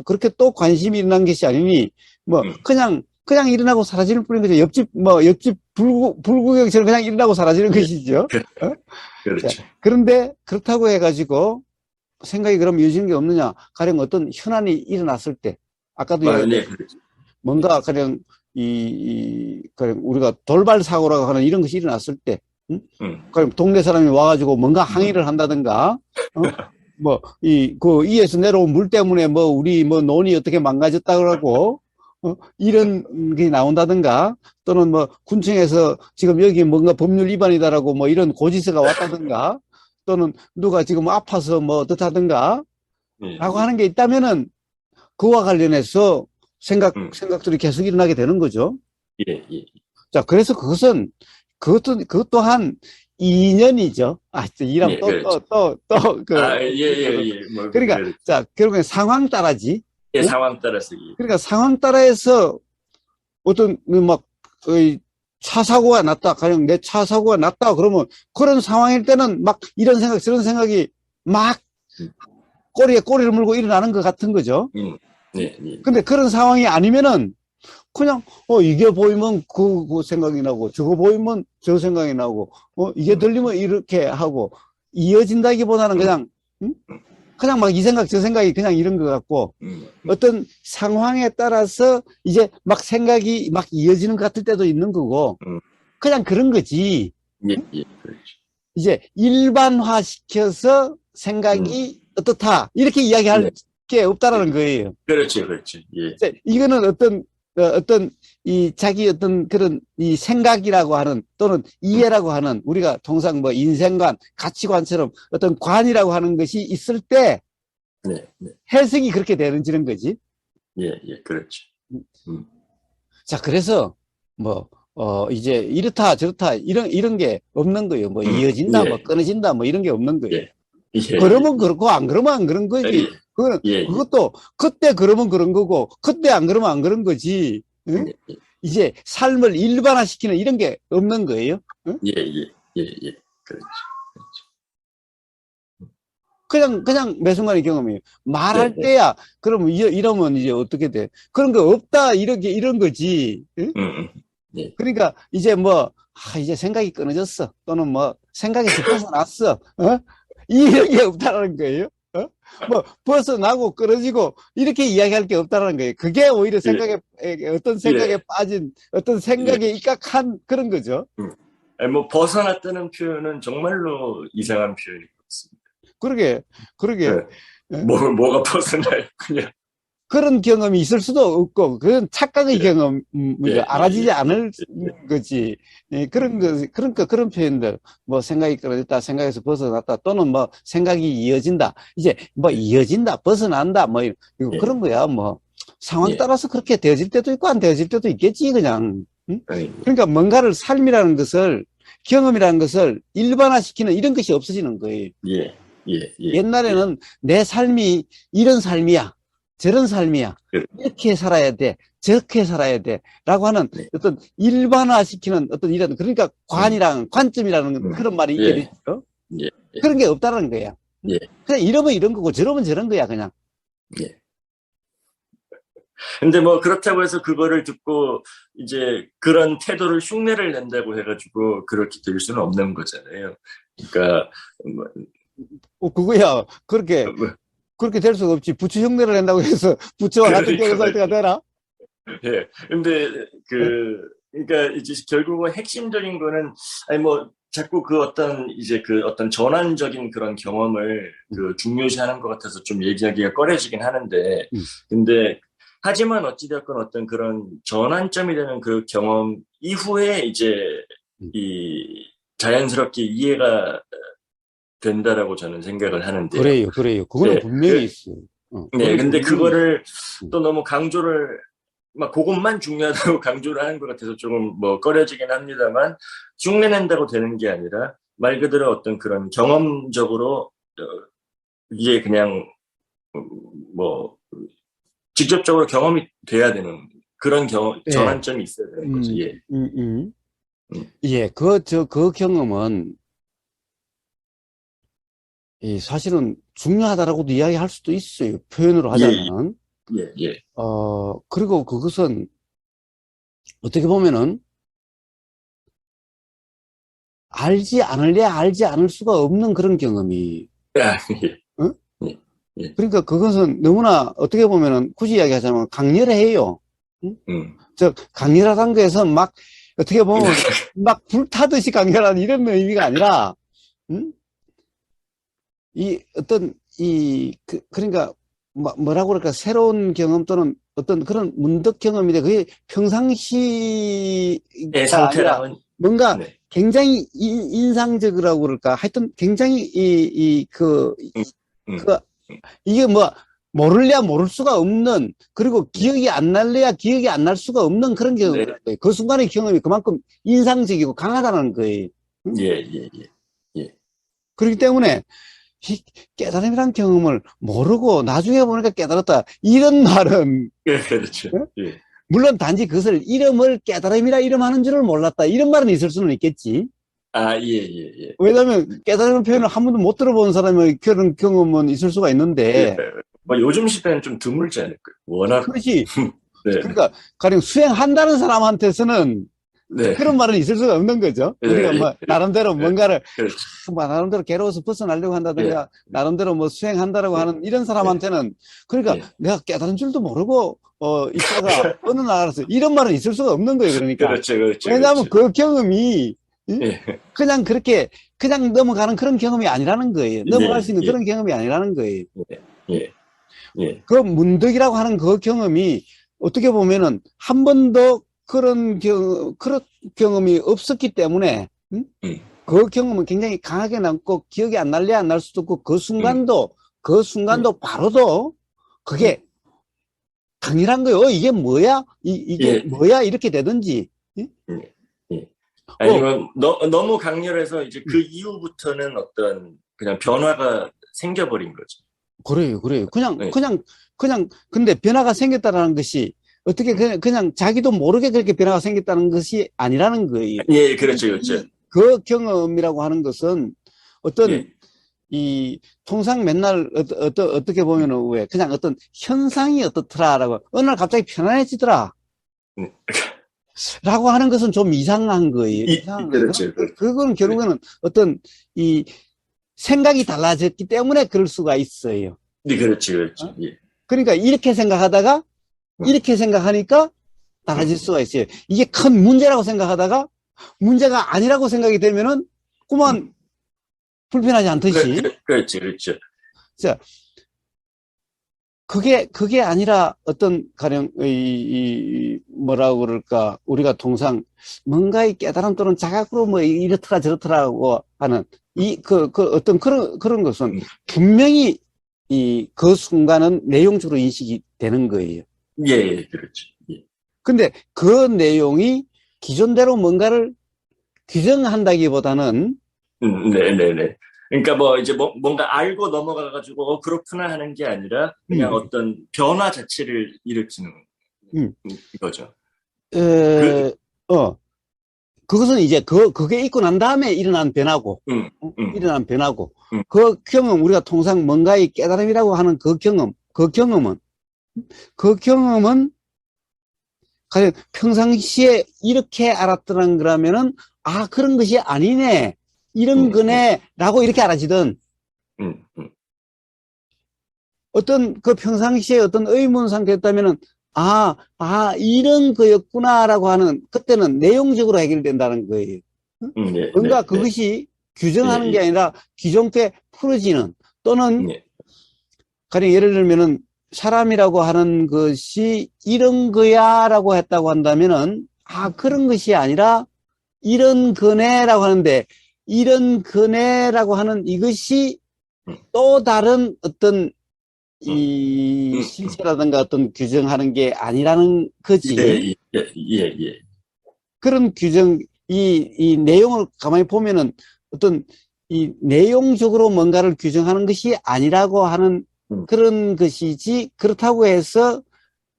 그렇게 또 관심이 일어난 것이 아니니 그냥 일어나고 사라지는 뿐인 거죠. 옆집 불구경처럼 그냥 일어나고 사라지는 것이죠. 그렇죠. 자, 그런데 그렇다고 해가지고 생각이 그럼 이어지는 게 없느냐? 가령 어떤 현안이 일어났을 때, 아까도 뭔가 가령 가령 우리가 돌발 사고라고 하는 이런 것이 일어났을 때, 가령 동네 사람이 와가지고 뭔가 항의를 한다든가, 이에서 내려온 물 때문에 우리 논이 어떻게 망가졌다 그러고, 이런 게 나온다든가, 또는 군청에서 지금 여기 뭔가 법률 위반이다라고 이런 고지서가 왔다든가, 또는 누가 지금 아파서 어떻다든가, 라고 하는 게 있다면은, 그와 관련해서 생각들이 계속 일어나게 되는 거죠. 자, 그래서 그것 또한 인연이죠. 이랑 그러니까, 자, 결국엔 상황 따라지. 상황 따라서. 그러니까 상황 따라서 어떤 차 사고가 났다. 가령 내 차 사고가 났다. 그러면 그런 상황일 때는 이런 생각 저런 생각이 꼬리에 꼬리를 물고 일어나는 것 같은 거죠. 근데 그런 상황이 아니면은 그냥 이게 보이면 그 생각이 나고 저거 보이면 저 생각이 나고 이게 들리면 이렇게 하고 이어진다기보다는 그냥 이 생각 저 생각이 그냥 이런 것 같고 어떤 상황에 따라서 이제 생각이 이어지는 것 같을 때도 있는 거고 그냥 그런 거지. 예, 예, 그렇죠. 이제 일반화시켜서 생각이 어떻다. 이렇게 이야기할 네. 게 없다라는 거예요. 그렇죠, 그렇죠. 예, 이제 이거는 어떤 이 자기 어떤 그런 이 생각이라고 하는 또는 이해라고 하는 우리가 통상 뭐 인생관, 가치관처럼 어떤 관이라고 하는 것이 있을 때 네, 네, 해석이 그렇게 되는지는 거지. 예, 예, 그렇죠. 자, 그래서 뭐 이제 이렇다 저렇다 이런 게 없는 거예요. 뭐 이어진다, 예, 뭐 끊어진다, 뭐 이런 게 없는 거예요. 예, 예, 그러면 그렇고 안 그러면 안 그런 거지. 예, 예, 그것도 그때 그러면 그런 거고 그때 안 그러면 안 그런 거지. 응? 예, 이제 삶을 일반화시키는 이런 게 없는 거예요. 응? 예, 예, 예, 예, 그렇죠. 그냥 매 순간의 경험이에요. 말할 네, 네. 때야 그러면 이러면 이제 어떻게 돼? 그런 거 없다 이런 거지. 응? 예, 그러니까 이제 뭐 이제 생각이 끊어졌어. 또는 뭐 생각에서 벗어났어. 어? 이런 게 없다라는 거예요. 어? 뭐 벗어나고 끊어지고 이렇게 이야기할 게 없다라는 거예요. 그게 오히려 어떤 생각에 예, 빠진 어떤 예. 생각에 입각한 그런 거죠. 아니, 뭐 벗어났다는 표현은 정말로 이상한 표현인 것 같습니다. 그러게 예. 어? 뭐가 벗어나요? 그냥 그런 경험이 있을 수도 없고 그건 착각의 예, 경험, 예, 이거 예, 알아지지 예, 않을 예, 거지. 예, 그러니까 그런 표현들, 뭐 생각이 끊어졌다, 생각에서 벗어났다, 또는 뭐 생각이 이어진다, 이제 뭐 예, 이어진다, 벗어난다, 뭐 이거 예, 그런 거야. 뭐 상황 예. 따라서 그렇게 되어질 때도 있고 안 되어질 때도 있겠지, 그냥. 응? 아니, 그러니까 뭔가를 삶이라는 것을 경험이라는 것을 일반화시키는 이런 것이 없어지는 거예요. 예, 예, 예, 예. 옛날에는 내 삶이 이런 삶이야. 저런 삶이야. 그, 이렇게 살아야 돼. 저렇게 살아야 돼. 라고 하는 네. 어떤 일반화시키는 어떤 이런, 그러니까 음, 관점이라는 그런 말이 있게 예, 되죠. 예, 예, 그런 게 없다는 거야. 예, 그냥 이러면 이런 거고 저러면 저런 거야, 그냥. 예. 근데 뭐 그렇다고 해서 그거를 듣고 이제 그런 태도를 흉내를 낸다고 해가지고 그렇게 될 수는 없는 거잖아요. 그러니까 뭐, 그거야. 뭐, 그렇게 될 수가 없지. 부처 흉내를 낸다고 해서 부처와 같은 그러니까 경우 상태가 되나? 예. 근데 그러니까 이제 결국은 핵심적인 거는 아니 뭐 자꾸 그 어떤 이제 그 어떤 전환적인 그런 경험을 그 중요시하는 것 같아서 좀 얘기하기가 꺼려지긴 하는데 음, 근데 하지만 어찌되었건 어떤 그런 전환점이 되는 그 경험 이후에 이제 음. 이 자연스럽게 이해가 된다라고 저는 생각을 하는데요. 그래요. 그거는 네, 분명히 있어요. 네, 그거는 근데 분명히 있어. 그거를 음. 또 너무 강조를 막 그것만 중요하다고 강조를 하는 것 같아서 조금 뭐 꺼려지긴 합니다만 흉내낸다고 되는 게 아니라 말 그대로 어떤 그런 경험적으로 이게 그냥 뭐 직접적으로 경험이 돼야 되는 그런 예. 전환점이 있어야 되는 거죠. 예. 음, 예, 그 경험은, 사실은 중요하다라고도 이야기할 수도 있어요. 표현으로 예, 예, 하자면은. 예, 예. 그리고 그것은 어떻게 보면은, 알지 않을 수가 없는 그런 경험이, 아, 예, 어? 예, 예. 그러니까 그것은 너무나 어떻게 보면은, 굳이 이야기하자면 강렬해요. 응? 음. 강렬하다는 거에서 막, 어떻게 보면, 막 불타듯이 강렬한 이런 의미가 아니라, 응? 그러니까, 뭐라고 그럴까, 새로운 경험 또는 어떤 그런 문득 경험인데, 그게 의 평상시가 아니라 상태랑은 뭔가 네. 굉장히 인상적이라고 그럴까, 하여튼 굉장히 음, 음, 그, 이게 뭐, 모를래야 모를 수가 없는, 그리고 네. 기억이 안 날래야 기억이 안 날 수가 없는 그런 네. 경험이라는 거예요. 그 순간의 경험이 그만큼 인상적이고 강하다는 거예요. 응? 예, 예, 예. 예. 그렇기 때문에, 이 깨달음이란 경험을 모르고 나중에 보니까 깨달았다. 이런 말은, 예, 그렇죠. 어? 예. 물론 단지 그것을 이름을 깨달음이라 이름하는 줄을 몰랐다. 이런 말은 있을 수는 있겠지. 아, 예, 예, 예. 왜냐하면 깨달음의 표현을 한 번도 못 들어본 사람의 그런 경험은 있을 수가 예. 있는데, 뭐 요즘 시대는 좀 드물지 않을까요? 워낙, 그렇지. 네, 네. 그러니까 가령 수행한다는 사람한테서는 네. 그런 말은 있을 수가 없는 거죠. 예, 우리가 예, 뭐 나름대로 예. 뭔가를 그렇죠. 뭐 나름대로 괴로워서 벗어나려고 예, 한다든가 나름대로 뭐 수행한다라고 예, 하는 이런 예, 사람한테는 그러니까 예. 내가 깨달은 줄도 모르고 있다가 어느 나라에서 이런 말은 있을 수가 없는 거예요. 그러니까. 그렇죠, 그렇죠, 왜냐하면 그렇죠. 그 경험이 예, 그냥 그렇게 그냥 넘어가는 그런 경험이 아니라는 거예요. 넘어갈 수 예, 있는 예, 그런 경험이 아니라는 거예요. 예, 예, 그 문득이라고 하는 그 경험이 어떻게 보면은 한 번도 그런 경험이 없었기 때문에 음, 그 경험은 굉장히 강하게 남고 기억이 안 날래 안 날 수도 없고 음, 그 예, 순간도 바로도 예, 그게 강렬한 거예요. 이게 뭐야? 이게 예, 뭐야? 이렇게 되든지. 예, 예. 어, 아니면 너무 강렬해서 이제 그 이후부터는 어떤 그냥 변화가 생겨버린 거죠. 그래요, 그래요. 예, 근데 변화가 생겼다라는 것이 어떻게 음. 그냥 자기도 모르게 그렇게 변화가 생겼다는 것이 아니라는 거예요. 예, 그렇죠, 그렇죠. 그 경험이라고 하는 것은 어떤 예, 이 통상 맨날 어떻게 보면은 왜 그냥 어떤 현상이 어떻더라라고 어느 날 갑자기 편안해지더라 음, 라고 하는 것은 좀 이상한 거예요. 이상한 거예요. 그렇죠, 그렇죠. 그건 그래. 결국에는 어떤 이 생각이 달라졌기 때문에 그럴 수가 있어요. 네, 그렇지, 그렇지. 어? 예, 그러니까 이렇게 생각하다가 음, 이렇게 생각하니까 음, 달라질 수가 있어요. 이게 큰 문제라고 생각하다가 문제가 아니라고 생각이 되면은 그만 음. 불편하지 않듯이. 그렇지, 그렇죠. 자, 그게 아니라 어떤 가령 뭐라고 그럴까 우리가 통상 뭔가의 깨달음 또는 자각으로 뭐 이렇더라 저렇더라고 하는 그 어떤 그런 것은 음. 분명히 그 순간은 내용적으로 인식이 되는 거예요. 예, 예, 그렇죠. 예. 근데 그 내용이 기존대로 뭔가를 규정한다기보다는 네, 네, 네. 그러니까 뭐 이제 뭔가 알고 넘어가가지고 그렇구나 하는 게 아니라 그냥 음, 어떤 변화 자체를 일으키는 음, 거죠. 그, 에, 그것은 이제 그게 있고 난 다음에 일어난 변화고, 음, 음, 일어난 변화고, 음, 그 경험, 우리가 통상 뭔가의 깨달음이라고 하는 그 경험은, 가령 평상시에 이렇게 알았더란 그러면은, 아, 그런 것이 아니네, 이런 음, 음, 거네, 라고 이렇게 알아지든, 음, 음. 어떤 그 평상시에 어떤 의문 상태였다면은, 이런 거였구나라고 하는, 그때는 내용적으로 해결된다는 거예요. 네, 뭔가 네, 네. 그것이 예, 규정하는 게 예, 아니라 기존께 풀어지는 또는 예. 가령 예를 들면은 사람이라고 하는 것이 이런 거야라고 했다고 한다면은 그런 것이 아니라 이런 거네라고 하는데 이런 거네라고 하는 이것이 음, 또 다른 어떤 음, 이 음. 실체라든가 어떤 규정하는 게 아니라는 예, 거지. 예, 예, 예. 그런 규정, 이 내용을 가만히 보면은 어떤 이 내용적으로 뭔가를 규정하는 것이 아니라고 하는 음, 그런 것이지, 그렇다고 해서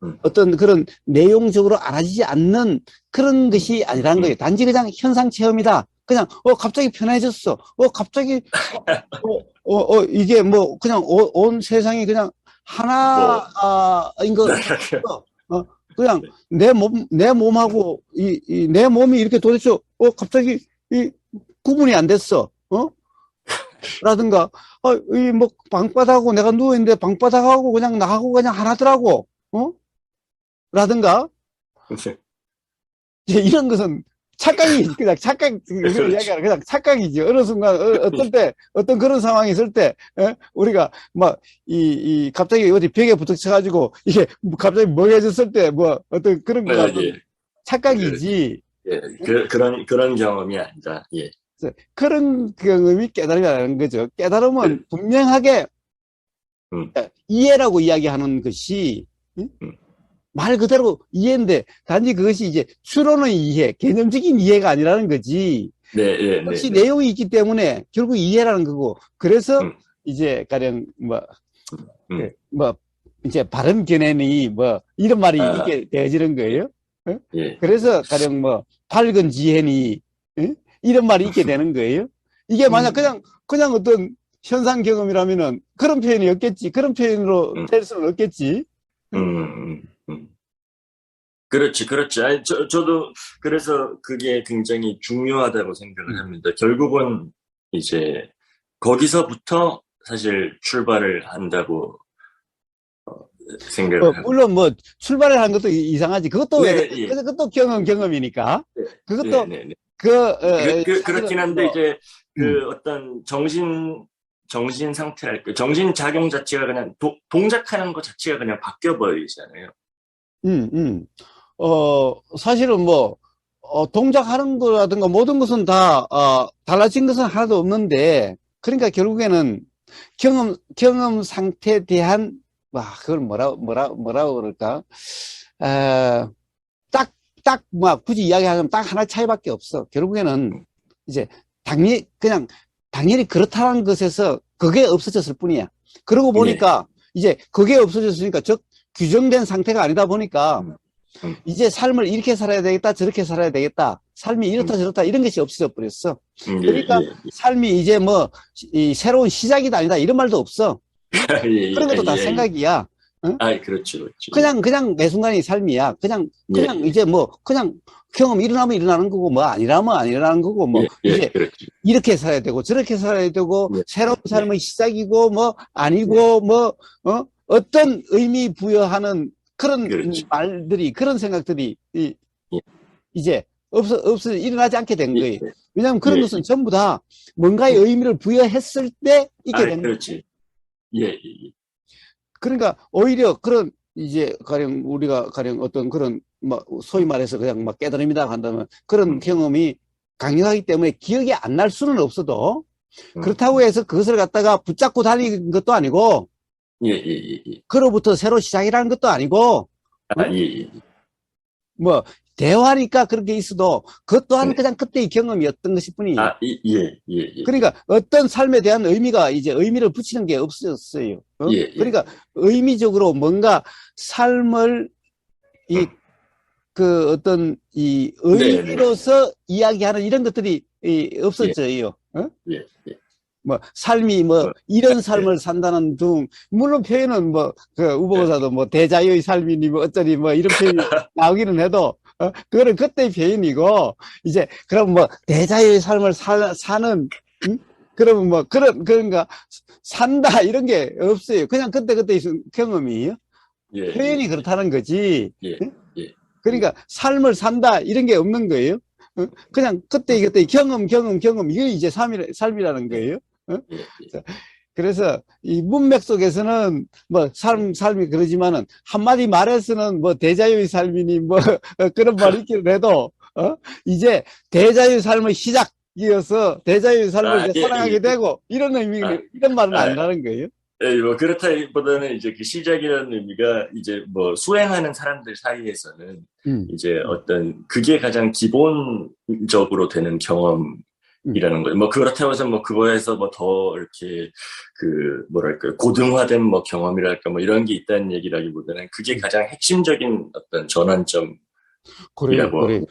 음, 어떤 그런 내용적으로 알아지지 않는 그런 음, 것이 아니라는 음. 거예요. 단지 그냥 현상 체험이다. 그냥, 갑자기 편해졌어. 갑자기, 이게 뭐, 그냥 온 세상이 그냥 뭐, 하나인 것 같았어. 그냥 내 몸하고 내 몸이 이렇게 도대체, 갑자기 이 구분이 안 됐어. 라든가, 이 뭐 방바닥하고 내가 누워있는데 방바닥하고 그냥 나하고 그냥 하나더라고. 라든가, 이런 것은 착각이, 그냥 우리가 그렇지. 이야기하는 그냥 착각이지. 어느 순간, 어떤 때, 어떤 그런 상황이 있을 때, 우리가 막, 갑자기 어디 벽에 부딪혀가지고, 이게 갑자기 멍해졌을 때, 뭐, 어떤 그런 예, 것은 예. 그렇지. 착각이지. 예, 그런 경험이 아니다. 예. 그런 경험이 깨달음이라는 거죠. 그, 깨달음은 분명하게 음, 이해라고 이야기하는 것이, 음. 말 그대로 이해인데, 단지 그것이 이제 추론의 이해, 개념적인 이해가 아니라는 거지. 네, 예, 네, 역시 네. 내용이 있기 때문에 결국 이해라는 거고, 그래서 음, 이제 가령 음. 뭐 이제 바른 견해니 뭐 이런 말이 아, 있게 되어지는 예, 거예요. 어? 예. 그래서 가령 뭐 밝은 지혜니 이런 말이 있게 되는 거예요. 이게 만약 음, 그냥 어떤 현상 경험이라면은 그런 표현이 없겠지. 그런 표현으로 음, 될 수는 없겠지. 그렇지, 그렇지. 아니, 저도 그래서 그게 굉장히 중요하다고 생각을 음, 합니다. 결국은 이제 거기서부터 사실 출발을 한다고 생각을 합니다. 물론 뭐 출발을 한 것도 이상하지. 그것도 네, 예. 그것도 경험이니까. 네, 그것도 네, 네, 네. 그렇긴 사실은 한데, 이제, 음, 어떤 정신 상태랄까, 정신 작용 자체가 그냥, 동작하는 것 자체가 그냥 바뀌어버리잖아요. 음, 음. 사실은 뭐, 동작하는 거라든가 모든 것은 다, 달라진 것은 하나도 없는데, 그러니까 결국에는 경험 상태에 대한, 그걸 뭐라고 그럴까? 에, 뭐, 굳이 이야기하자면 딱 하나 차이밖에 없어. 결국에는 이제 당연히 그렇다는 것에서 그게 없어졌을 뿐이야. 그러고 네. 보니까 이제 그게 없어졌으니까 즉 규정된 상태가 아니다 보니까 음, 음, 이제 삶을 이렇게 살아야 되겠다, 저렇게 살아야 되겠다. 삶이 음, 이렇다 저렇다 이런 것이 없어져 버렸어. 예, 그러니까 예, 삶이 이제 뭐 이 새로운 시작이다 아니다 이런 말도 없어. 예, 그런 것도 다 예, 예. 생각이야. 응? 그렇죠, 그렇죠. 예, 그냥 매 순간이 삶이야. 예, 그냥 이제 뭐, 그냥 경험 일어나면 일어나는 거고, 뭐 아니라면 아니라는 거고, 뭐, 예, 예, 이제 그렇죠. 이렇게 살아야 되고, 저렇게 살아야 되고, 예, 새로운 예, 삶의 시작이고, 뭐, 예, 아니고, 뭐, 어떤 의미 부여하는 그런 그렇죠. 말들이, 그런 생각들이, 예, 이제 일어나지 않게 된 예, 거예요. 왜냐하면 예, 그런 예. 것은 전부 다 뭔가의 예. 의미를 부여했을 때 있게 된 거예요. 그렇지. 예, 예, 그러니까 오히려 그런 이제 가령 어떤 그런 뭐 소위 말해서 그냥 막 깨달음이다 한다면 그런 음, 경험이 강력하기 때문에 기억이 안 날 수는 없어도 그렇다고 음. 해서 그것을 갖다가 붙잡고 다니는 것도 아니고 예, 예, 예, 예. 그로부터 새로 시작이라는 것도 아니고 예, 예. 뭐 대화니까 그렇게 있어도 그것 또한 네. 그냥 그때의 경험이었던 것일 뿐이에요. 예, 예, 예, 그러니까 어떤 삶에 대한 의미를 붙이는 게 없었어요. 예, 예. 그러니까 의미적으로 뭔가 삶을 이 음. 어떤 이 네, 네. 의미로서 이야기하는 이런 것들이 예, 없어져요. 예, 예. 뭐 삶이 뭐 뭐, 이런 예, 삶을 산다는 등 물론 표현은 뭐 그 예. 우보사도 뭐 대자유의 삶이니 뭐 어쩌니 뭐 이런 표현이 나오기는 해도 그거는 그때의 표현이고 이제 그럼 뭐 대자유의 삶을 사는 그러면 뭐 그런가 산다 이런 게 없어요. 그냥 그때 있은 경험이에요. 예, 표현이 예, 그렇다는 거지. 예, 예, 예, 그러니까 삶을 산다 이런 게 없는 거예요. 그냥 그때 경험 이게 이제 삶이라는 예, 거예요. 예, 예. 그래서 이 문맥 속에서는 뭐 삶이 그러지만은 한마디 말에서는 뭐 대자유의 삶이니 뭐 그런 말이 있기는 해도 이제 대자유의 삶의 시작이어서 대자유의 삶을 이제 예, 예, 살아가게 예. 되고 아, 이런 말은 아, 아니라는 거예요. 뭐 그렇다기보다는 이제 그 시작이라는 의미가 이제 뭐 수행하는 사람들 사이에서는 음, 이제 음, 어떤 그게 가장 기본적으로 되는 음, 경험이라는 거예요. 뭐 그렇다고 해서 뭐 그거에서 뭐 더 이렇게 그 뭐랄까 고등화된 뭐 경험이랄까 뭐 이런 게 있다는 얘기라기보다는 그게 음. 가장 핵심적인 어떤 전환점이라고. 그래요.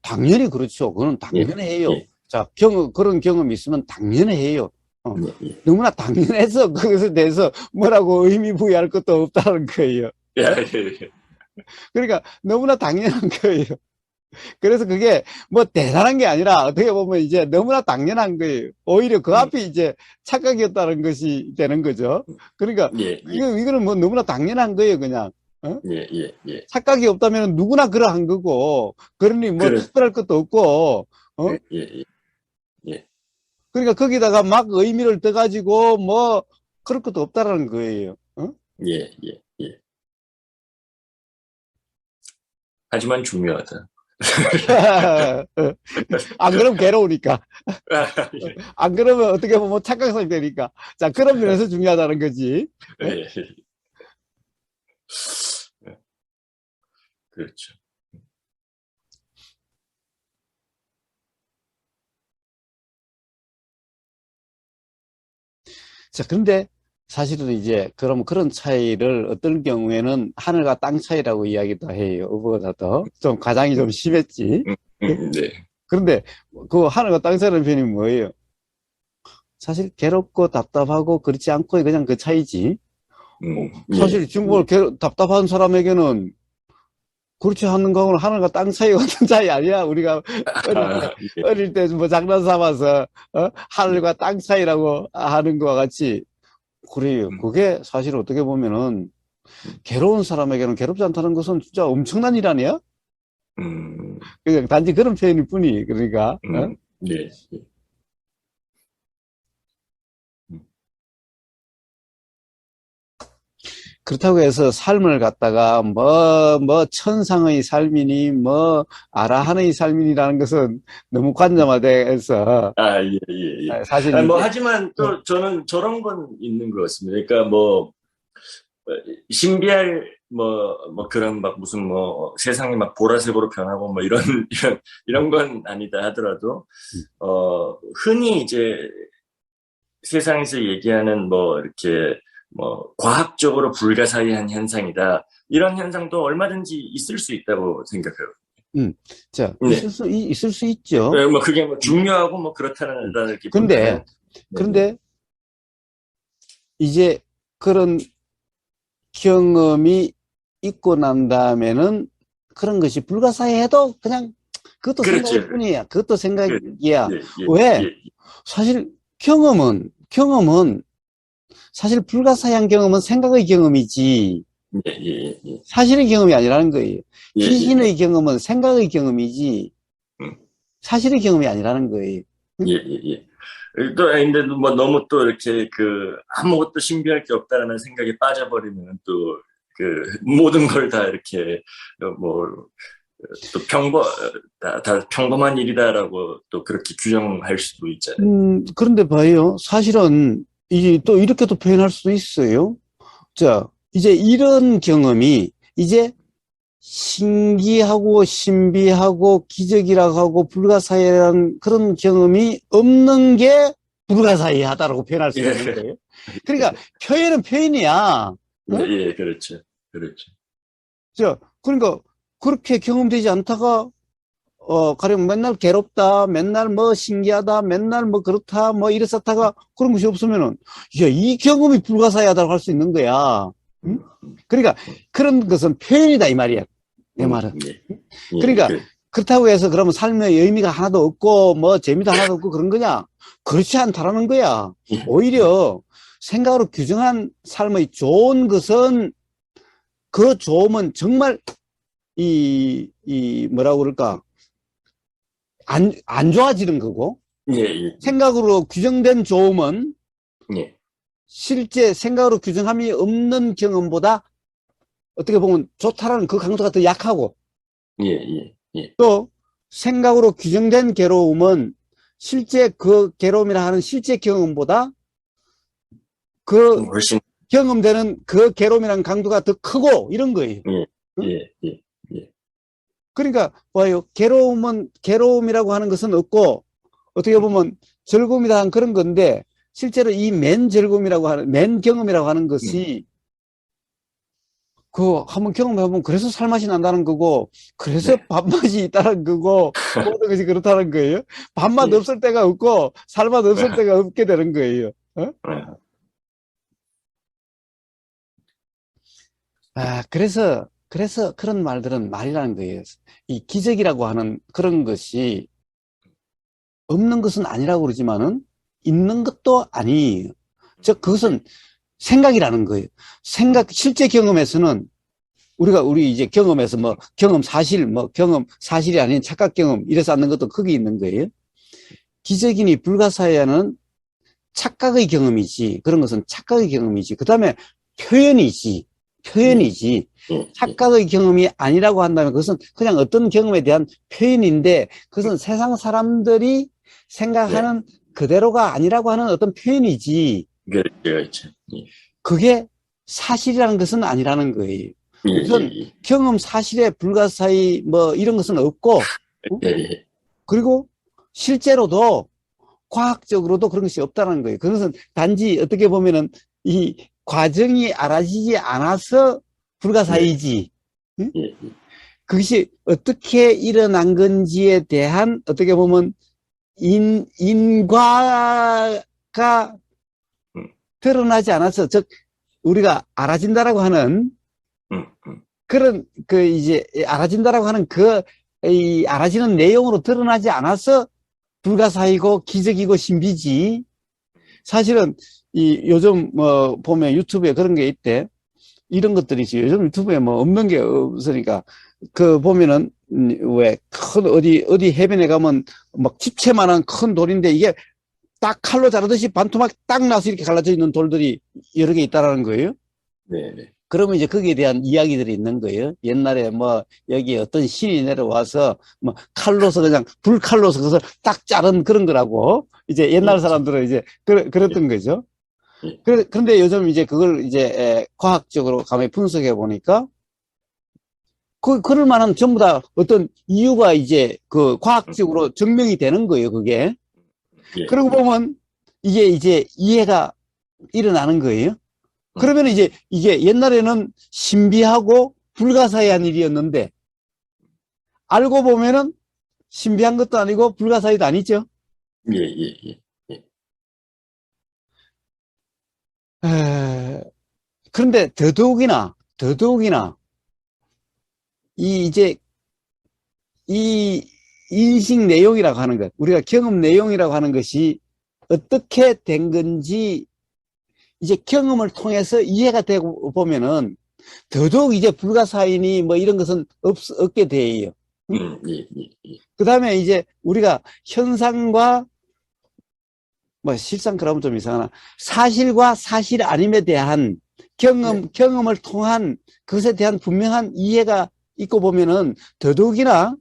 당연히 그렇죠. 그거는 예, 당연히 해요. 예, 자, 그런 경험이 있으면 당연히 해요. 예, 예. 너무나 당연해서 그것에 대해서 뭐라고 의미 부여할 것도 없다는 거예요. 예, 어? 예, 그러니까 너무나 당연한 거예요. 그래서 그게 뭐 대단한 게 아니라 어떻게 보면 이제 너무나 당연한 거예요. 오히려 그 음, 앞이 이제 착각이었다는 것이 되는 거죠. 그러니까 예, 예, 이거는 뭐 너무나 당연한 거예요, 그냥. 어? 예, 예, 예. 착각이 없다면 누구나 그러한 거고, 그러니 뭐 그래, 특별할 것도 없고, 예, 예, 예, 예, 그러니까 거기다가 막 의미를 떠가지고 뭐 그럴 것도 없다라는 거예요. 예, 예, 예. 하지만 중요하다. 안 그러면 괴로우니까. 예, 안 그러면 어떻게 보면 착각성이 되니까. 자, 그런 면에서 중요하다는 거지. 예? 예, 그렇죠. 자, 그런데 사실은 이제 그런 차이를 어떤 경우에는 하늘과 땅 차이라고 이야기도 해요. 그보다도 좀 가장이 좀 심했지. 네. 그런데 그 하늘과 땅 차이라는 표현이 뭐예요? 사실 괴롭고 답답하고 그렇지 않고 그냥 그 차이지. 예, 사실 중국을 답답한 사람에게는 그렇지 않는 거하고는 하늘과 땅 차이 같은 차이 아니야. 우리가 예, 어릴 때 뭐 장난 삼아서, 예, 하늘과 땅 차이라고 하는 것과 같이, 그래요. 음, 그게 사실 어떻게 보면은, 괴로운 사람에게는 괴롭지 않다는 것은 진짜 엄청난 일 아니야? 그냥 단지 그런 표현일 뿐이, 그러니까. 어? 네. 예. 그렇다고 해서 삶을 갖다가 천상의 삶이니, 아라한의 삶이니라는 것은 너무 관점화돼서, 아, 예, 예, 예. 사실 아, 뭐, 이게, 하지만 또 저는 저런 건 있는 것 같습니다. 그러니까 뭐, 신비할 뭐 그런 막 무슨 뭐 세상이 막 보라색으로 변하고 뭐 이런 건 아니다 하더라도 흔히 이제 세상에서 얘기하는 뭐 이렇게 뭐 과학적으로 불가사의한 현상이다 이런 현상도 얼마든지 있을 수 있다고 생각해요. 자, 네. 있을 수 있죠. 뭐 그게 뭐 중요하고 뭐 그렇다는기보다는 그런데 이제 그런 경험이 있고 난 다음에는 그런 것이 불가사의해도 그냥 그것도 그렇죠. 생각일 뿐이야. 그것도 생각이야. 예, 예, 왜? 예, 사실 경험은 사실 불가사의한 경험은 생각의 경험이지 예, 예, 예, 사실의 경험이 아니라는 거예요. 예, 예, 귀신의 경험은 생각의 경험이지 음. 사실의 경험이 아니라는 거예요. 예, 예, 예. 또, 근데 뭐 너무 또 이렇게 아무것도 신비할 게 없다라는 생각에 빠져버리면 또 모든 걸 다 이렇게 뭐, 또 다 평범한 일이다라고 또 그렇게 규정할 수도 있잖아요. 그런데 봐요. 사실은 이제 또 이렇게도 표현할 수도 있어요. 자, 이제 이런 경험이 이제 신기하고 신비하고 기적이라고 하고 불가사의한 그런 경험이 없는 게 불가사의하다라고 표현할 수 있는 거예요. 그러니까 표현은 표현이야. 예, 어? 예, 그렇죠. 그렇죠. 자, 그러니까 그렇게 경험되지 않다가 가령 맨날 괴롭다, 맨날 뭐 신기하다, 맨날 뭐 그렇다, 뭐 이랬었다가 그런 것이 없으면은 야, 이 경험이 불가사의하다고 할 수 있는 거야. 응? 그러니까 그런 것은 표현이다 이 말이야. 내 말은. 예, 그러니까 예, 그렇다고 해서 그러면 삶의 의미가 하나도 없고 뭐 재미도 하나도 없고 그런 거냐? 그렇지 않다라는 거야. 예, 오히려 생각으로 규정한 삶의 좋은 것은 그 좋음은 정말 뭐라고 그럴까? 안 좋아지는 거고 예, 예, 생각으로 규정된 좋음은 예, 실제 생각으로 규정함이 없는 경험보다 어떻게 보면 좋다라는 그 강도가 더 약하고 예, 예, 예. 또 생각으로 규정된 괴로움은 실제 그 괴로움이라 하는 실제 경험보다 그 훨씬, 경험되는 그 괴로움이라는 강도가 더 크고 이런 거예요. 예, 응? 예, 예, 예. 그러니까 봐요. 괴로움이라고 하는 것은 없고 어떻게 보면 즐거움이라 하는 그런 건데 실제로 이 맨 경험이라고 하는 것이 한번 경험해보면 그래서 살맛이 난다는 거고 그래서 네. 밥맛이 있다는 거고 모든 것이 그렇다는 거예요. 밥맛 예. 없을 때가 없고 살맛 없을 때가 없게 되는 거예요. 어? 그래서 그런 말들은 말이라는 거예요. 이 기적이라고 하는 그런 것이 없는 것은 아니라고 그러지만은 있는 것도 아니에요. 즉 그것은 생각이라는 거예요. 실제 경험에서는 우리 이제 경험에서 경험 사실이 아닌 착각 경험 이래서 않는 것도 크게 있는 거예요. 기적이니 불가사의하는 착각의 경험이지. 그런 것은 착각의 경험이지. 그 다음에 표현이지. 착각의 경험이 아니라고 한다면 그것은 그냥 어떤 경험에 대한 표현인데 그것은 세상 사람들이 생각하는 그대로가 아니라고 하는 어떤 표현이지. 그렇죠. 예. 그게 사실이라는 것은 아니라는 거예요. 우선 경험 사실에 불가사의 이런 것은 없고 그리고 실제로도 과학적으로도 그런 것이 없다는 거예요. 그것은 단지 어떻게 보면은 이 과정이 알아지지 않아서 불가사의지. 응? 그것이 어떻게 일어난 건지에 대한 어떻게 보면 인과가 드러나지 않아서 즉 우리가 알아진다라고 하는 그런 이제 알아진다라고 하는 이 알아지는 내용으로 드러나지 않아서 불가사의고 기적이고 신비지. 사실은 요즘 보면 유튜브에 그런 게 있대. 이런 것들이 있어요. 요즘 유튜브에 뭐 없는 게 없으니까 그 보면은 왜 큰 어디 해변에 가면 막 집채만한 큰 돌인데 이게 딱 칼로 자르듯이 반토막 딱 나서 이렇게 갈라져 있는 돌들이 여러 개 있다라는 거예요. 네, 네. 그러면 이제 거기에 대한 이야기들이 있는 거예요. 옛날에 뭐 여기 어떤 신이 내려와서 뭐 칼로서 그냥 불칼로서 그것을 딱 자른 그런 거라고 이제 옛날 예, 사람들은 이제 예, 그랬던 거죠. 예. 그런데 요즘 이제 그걸 이제 과학적으로 가만히 분석해 보니까 그럴 만한 전부 다 어떤 이유가 이제 그 과학적으로 증명이 되는 거예요, 그게. 예, 그러고 예. 보면 이게 이제 이해가 일어나는 거예요. 그러면 이제 이게 옛날에는 신비하고 불가사의한 일이었는데 알고 보면은 신비한 것도 아니고 불가사의도 아니죠. 예, 예, 예. 예. 그런데 더더욱이나 이제 이 인식 내용이라고 하는 것, 우리가 경험 내용이라고 하는 것이 어떻게 된 건지 이제 경험을 통해서 이해가 되고 보면은 더더욱 이제 불가사의니 뭐 이런 것은 없게 돼요. 예, 예, 예. 그 다음에 이제 우리가 현상과 뭐 실상 그러면 좀 이상하나 사실과 사실 아님에 대한 네. 경험을 통한 그것에 대한 분명한 이해가 있고 보면은 더더욱이나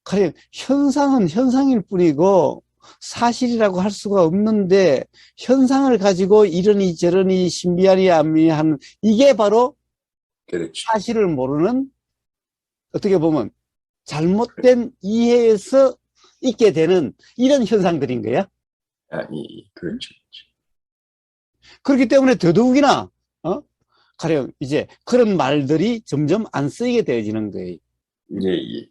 가령 현상은 현상일 뿐이고 사실이라고 할 수가 없는데 현상을 가지고 이러니 저러니 신비하니 아미한 이게 바로 그렇죠. 사실을 모르는 어떻게 보면 잘못된 이해에서 있게 되는 이런 현상들인 거야. 아, 예, 예. 그렇죠. 그렇기 때문에 더더욱이나 가령 이제 그런 말들이 점점 안 쓰이게 되어지는 거예요. 예, 예.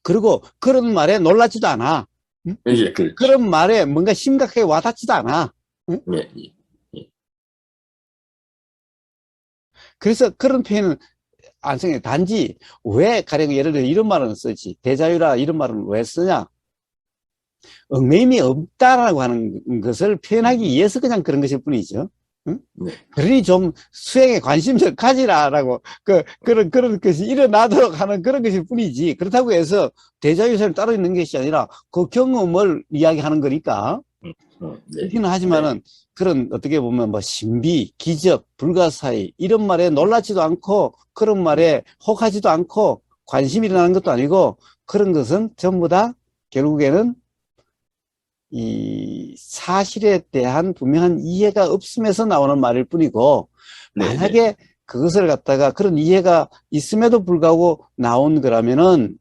그리고 그런 말에 놀라지도 않아. 응? 예, 그렇죠. 그런 말에 뭔가 심각하게 와닿지도 않아. 응? 예, 예. 예. 그래서 그런 표현은 안 쓰게 단지 왜 가령 예를 들어 이런 말은 쓰지 대자유라 이런 말은 왜 쓰냐 얽매임이 없다라고 하는 것을 표현하기 위해서 그냥 그런 것일 뿐이죠. 응? 네. 그러니 좀 수행에 관심 좀 가지라라고 그런 것이 일어나도록 하는 그런 것일 뿐이지 그렇다고 해서 대자유선을 따로 있는 것이 아니라 그 경험을 이야기하는 거니까 네. 그렇기는 하지만은 그런 어떻게 보면 뭐 신비, 기적, 불가사의 이런 말에 놀라지도 않고 그런 말에 혹하지도 않고 관심이 일어나는 것도 아니고 그런 것은 전부 다 결국에는 이 사실에 대한 분명한 이해가 없음에서 나오는 말일 뿐이고 네, 만약에 네. 그것을 갖다가 그런 이해가 있음에도 불구하고 나온 거라면은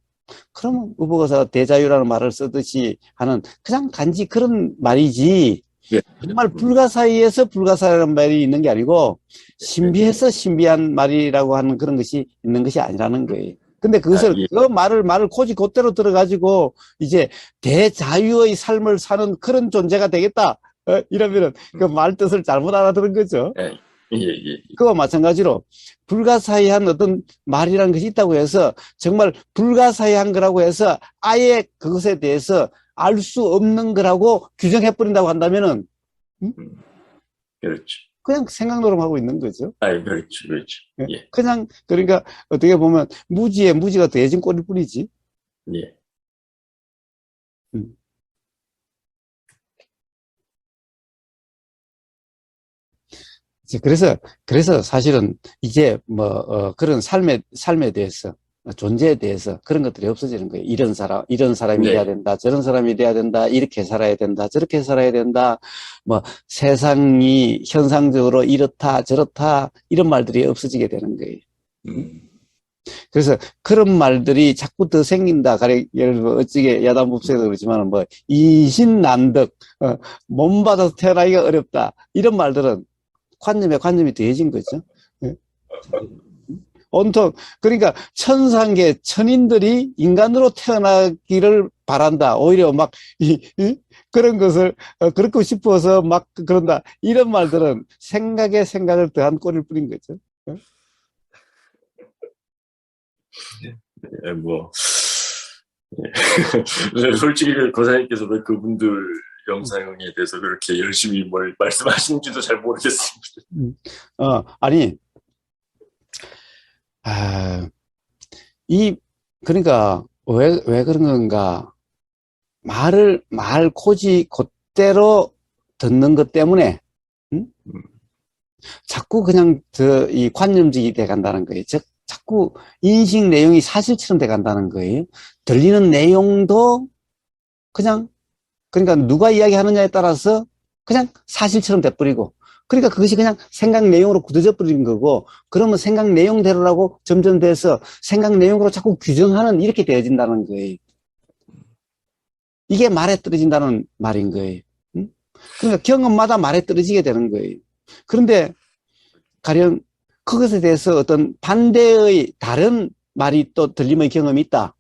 그러면 의보가사가 대자유라는 말을 쓰듯이 하는 그냥 단지 그런 말이지 예. 정말 불가사의에서 불가사의라는 말이 있는 게 아니고 신비해서 신비한 말이라고 하는 그런 것이 있는 것이 아니라는 거예요. 근데 아, 그것을 예. 그 말을 고지 곧대로 들어가지고 이제 대자유의 삶을 사는 그런 존재가 되겠다. 이러면은 그 말 뜻을 잘못 알아들은 거죠. 예, 예, 예. 그와 마찬가지로 불가사의한 어떤 말이라는 것이 있다고 해서 정말 불가사의한 거라고 해서 아예 그것에 대해서 알 수 없는 거라고 규정해버린다고 한다면은 그렇죠. 그냥 생각 노름하고 있는 거죠. 아, 그렇죠. 그렇죠. 예, 그냥 그러니까 어떻게 보면 무지에 무지가 더해진 꼴일 뿐이지. 예. 음. 그래서 사실은 이제 뭐 그런 삶에 대해서 존재에 대해서 그런 것들이 없어지는 거예요. 이런 사람이 네. 돼야 된다, 저런 사람이 돼야 된다, 이렇게 살아야 된다, 저렇게 살아야 된다, 뭐 세상이 현상적으로 이렇다, 저렇다 이런 말들이 없어지게 되는 거예요. 그래서 그런 말들이 자꾸 더 생긴다. 가령 예를 들어 어찌게 야단법석에도 그렇지만 뭐 이신난득, 몸 받아서 태어나기가 어렵다 이런 말들은 관념이 더해진 거죠. 예. 온통 그러니까 천상계 천인들이 인간으로 태어나기를 바란다. 오히려 막 그런 것을 그렇고 싶어서 막 그런다. 이런 말들은 생각에 생각을 더한 꼴일 뿐인 거죠. 뭐, 예. 솔직히 고사님께서 왜 그분들 명상에 대해서 그렇게 열심히 뭘 말씀하시는지도 잘 모르겠습니다. 아니, 그러니까, 왜 그런 건가. 말 고지 곧대로 듣는 것 때문에, 응? 자꾸 그냥, 이 관념직이 돼 간다는 거예요. 즉, 자꾸 인식 내용이 사실처럼 돼 간다는 거예요. 들리는 내용도 그러니까 누가 이야기하느냐에 따라서 그냥 사실처럼 돼버리고, 그러니까 그것이 그냥 생각 내용으로 굳어져 버리는 거고, 그러면 생각 내용대로라고 점점 돼서 생각 내용으로 자꾸 규정하는 이렇게 되어진다는 거예요. 이게 말에 떨어진다는 말인 거예요. 응? 그러니까 경험마다 말에 떨어지게 되는 거예요. 그런데 가령 그것에 대해서 어떤 반대의 다른 말이 또 들림의 경험이 있다.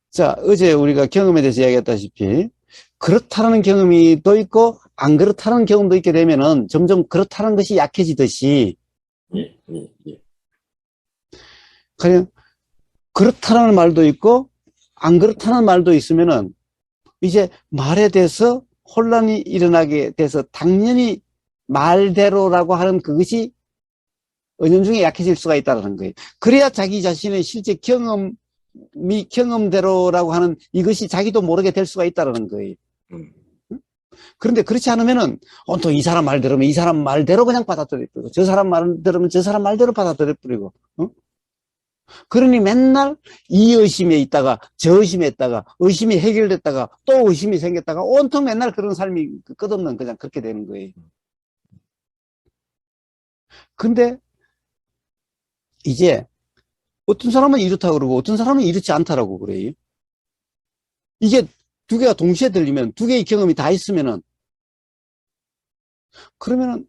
자, 어제 우리가 경험에 대해서 이야기했다시피 그렇다는 경험이 또 있고 안 그렇다는 경험도 있게 되면은 점점 그렇다는 것이 약해지듯이, 예. 가령 그렇다는 말도 있고 안 그렇다는 말도 있으면은 이제 말에 대해서 혼란이 일어나게 돼서 당연히 말대로라고 하는 그것이 은연중에 약해질 수가 있다는 거예요. 그래야 자기 자신의 실제 경험대로라고 하는 이것이 자기도 모르게 될 수가 있다는 거예요. 그런데 그렇지 않으면은 또 이 사람 말 들으면 이 사람 말대로 그냥 받아들여버리고, 저 사람 말 들으면 저 사람 말대로 받아들여버리고, 그러니 맨날 이 의심에 있다가 저 의심에 있다가 의심이 해결됐다가 또 의심이 생겼다가 온통 맨날 그런 삶이 끝없는 그냥 그렇게 되는 거예요. 근데 이제 어떤 사람은 이렇다 그러고 어떤 사람은 이렇지 않다라고 그래요. 이게 두 개가 동시에 들리면, 두 개의 경험이 다 있으면은, 그러면은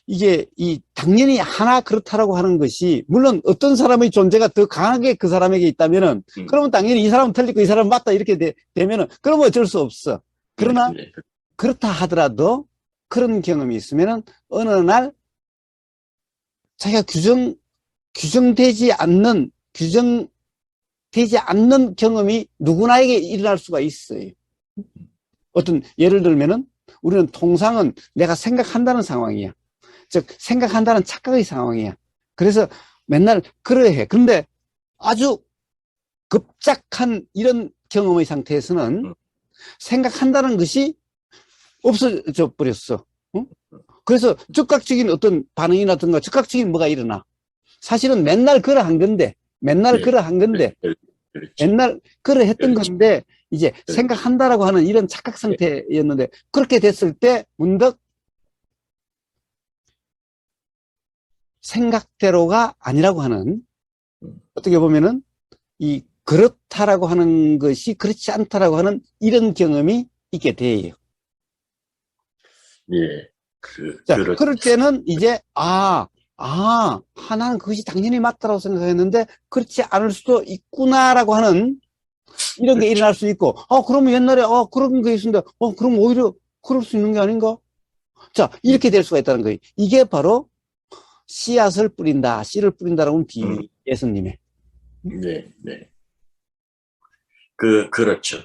이게 당연히 하나 그렇다라고 하는 것이, 물론 어떤 사람의 존재가 더 강하게 그 사람에게 있다면은 그러면 당연히 이 사람은 틀리고 이 사람은 맞다 이렇게 되면은 그러면 어쩔 수 없어. 그러나 그렇다 하더라도 그런 경험이 있으면은 어느 날 자기가 규정되지 않는 경험이 누구나에게 일어날 수가 있어요. 어떤 예를 들면은 우리는 통상은 내가 생각한다는 상황이야. 즉 생각한다는 착각의 상황이야. 그래서 맨날 그러해. 그런데 아주 급작한 이런 경험의 상태에서는 생각한다는 것이 없어져 버렸어. 그래서 즉각적인 어떤 반응이라든가 즉각적인 뭐가 일어나. 사실은 맨날 그러한 건데, 맨날 그러했던 건데, 이제 생각한다라고 하는 이런 착각 상태였는데, 그렇게 됐을 때 문득 생각대로가 아니라고 하는, 어떻게 보면은 그렇다라고 하는 것이 그렇지 않다라고 하는 이런 경험이 있게 돼요. 예. 자, 그럴 때는 이제 나는 그것이 당연히 맞다라고 생각했는데 그렇지 않을 수도 있구나라고 하는 이런 게 일어날 수 있고, 그러면 옛날에 그런 게 있었는데 그럼 오히려 그럴 수 있는 게 아닌가? 자, 이렇게 될 수가 있다는 거예요. 이게 바로 씨앗을 뿌린다, 씨를 뿌린다라고 하는 비유, 예수님의. 네. 그렇죠.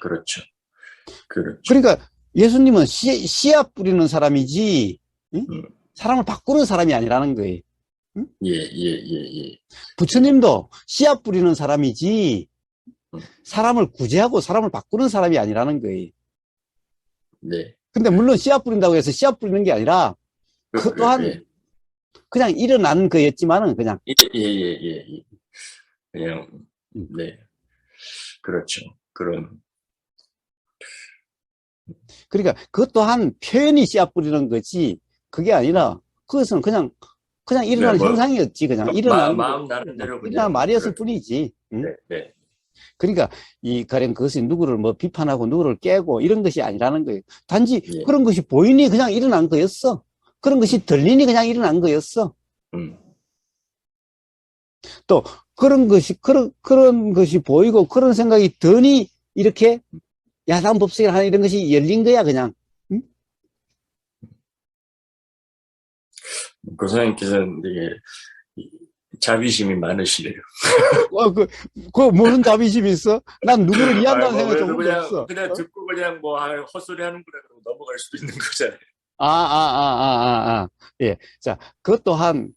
그러니까 예수님은 씨앗 뿌리는 사람이지, 응? 사람을 바꾸는 사람이 아니라는 거예요. 응? 예. 부처님도 씨앗 뿌리는 사람이지, 사람을 구제하고 사람을 바꾸는 사람이 아니라는 거예요. 네. 근데 물론 씨앗 뿌린다고 해서 씨앗 뿌리는 게 아니라, 그 또한 그냥 일어난 거였지만은 그냥. 예. 그냥, 네. 그렇죠. 그러니까 그것 또한 표현이 씨앗 뿌리는 거지, 그게 아니라, 그것은 그냥 일어나는 현상이었지, 그냥. 마음 나름대로 일어나는 말이었을 뿐이지. 응? 네. 그러니까 가령 그것이 누구를 비판하고 누구를 깨고 이런 것이 아니라는 거예요. 단지 그런 것이 보이니 그냥 일어난 거였어. 그런 것이 들리니 그냥 일어난 거였어. 또 그런 것이 보이고 그런 생각이 드니 이렇게 야단법석이나 하는 이런 것이 열린 거야, 그냥. 응? 고사님께서는 되게 자비심이 많으시네요. 무슨 자비심이 있어? 난 누구를 이해한다는 생각이 그래도 조금도 없어. 그냥 듣고 그냥 뭐, 헛소리 하는구나, 그러고 넘어갈 수도 있는 거잖아요. 예. 자, 그것 또한,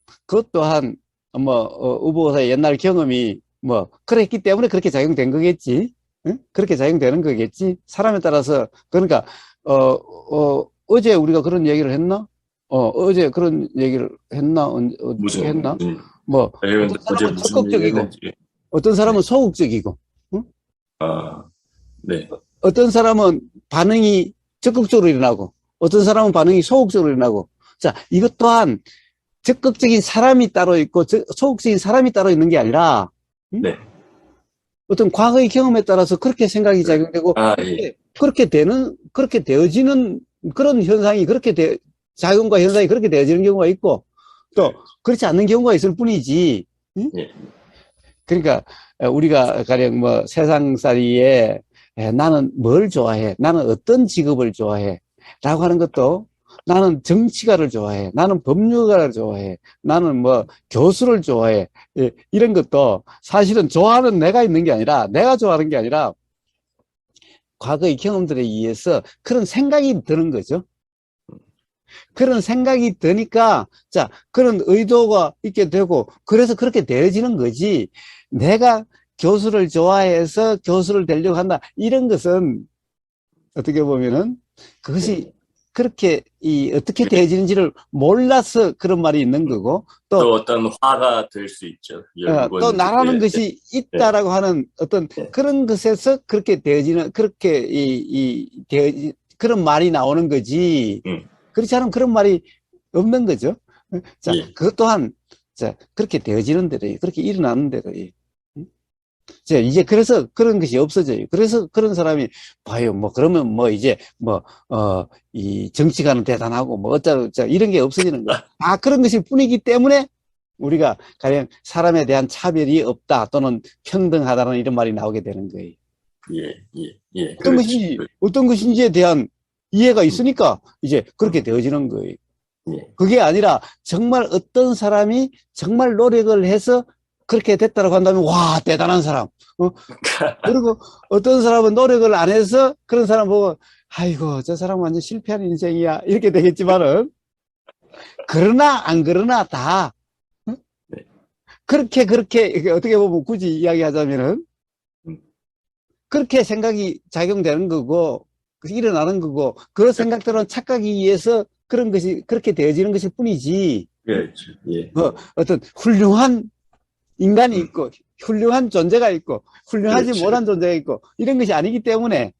우보사의 옛날 경험이, 그랬기 때문에 그렇게 작용된 거겠지. 응? 그렇게 작용되는 거겠지. 사람에 따라서, 그러니까, 어제 우리가 그런 얘기를 했나? 어제 그런 얘기를 했나? 어떻게 했나? 어떤 어제 사람은 무슨 얘기 적극적이고, 했는지. 어떤 사람은 네. 소극적이고, 응? 네. 어떤 사람은 반응이 적극적으로 일어나고, 어떤 사람은 반응이 소극적으로 일어나고. 자, 이것 또한 적극적인 사람이 따로 있고, 소극적인 사람이 따로 있는 게 아니라, 응? 네. 어떤 과거의 경험에 따라서 그렇게 생각이 작용되고, 예. 그렇게 되어지는 그런 현상이 작용과 현상이 그렇게 되어지는 경우가 있고, 또, 그렇지 않는 경우가 있을 뿐이지. 응? 예. 그러니까, 우리가 가령 세상살이에 나는 뭘 좋아해? 나는 어떤 직업을 좋아해? 라고 하는 것도 나는 정치가를 좋아해. 나는 법률가를 좋아해. 나는 교수를 좋아해. 예, 이런 것도 사실은 좋아하는 내가 있는 게 아니라, 내가 좋아하는 게 아니라, 과거의 경험들에 의해서 그런 생각이 드는 거죠. 그런 생각이 드니까, 자, 그런 의도가 있게 되고, 그래서 그렇게 되어지는 거지. 내가 교수를 좋아해서 교수를 되려고 한다. 이런 것은 어떻게 보면은 그것이 그렇게 어떻게 되어지는지를 몰라서 그런 말이 있는 거고, 또 어떤 화가 될 수 있죠. 또 결국은 나라는 것이 있다라고 하는 어떤 그런 것에서 그렇게 되어지는, 그런 말이 나오는 거지. 그렇지 않으면 그런 말이 없는 거죠. 자, 그것 또한, 자, 그렇게 되어지는 대로, 그렇게 일어나는 대로. 자, 이제 그래서 그런 것이 없어져요. 그래서 그런 사람이 봐요. 그러면 이제 이 정치가는 대단하고 어쩌고 이런 게 없어지는 거예요. 그런 것일 뿐이기 때문에 우리가 가령 사람에 대한 차별이 없다 또는 평등하다는 이런 말이 나오게 되는 거예요. 그렇죠. 어떤 것인지에 대한 이해가 있으니까 이제 그렇게 되어지는 거예요. 그게 아니라 정말 어떤 사람이 정말 노력을 해서 그렇게 됐다고 한다면, 와, 대단한 사람. 그리고 어떤 사람은 노력을 안 해서 그런 사람 보고, 아이고, 저 사람 완전 실패한 인생이야. 이렇게 되겠지만은, 그러나, 안 그러나 다, 그렇게, 어떻게 보면 굳이 이야기하자면은, 그렇게 생각이 작용되는 거고, 일어나는 거고, 그런 생각들은 착각이 의해서 그런 것이, 그렇게 되어지는 것일 뿐이지, 그렇죠. 어떤 훌륭한 인간이 있고, 훌륭한 존재가 있고, 훌륭하지 못한 존재가 있고, 이런 것이 아니기 때문에,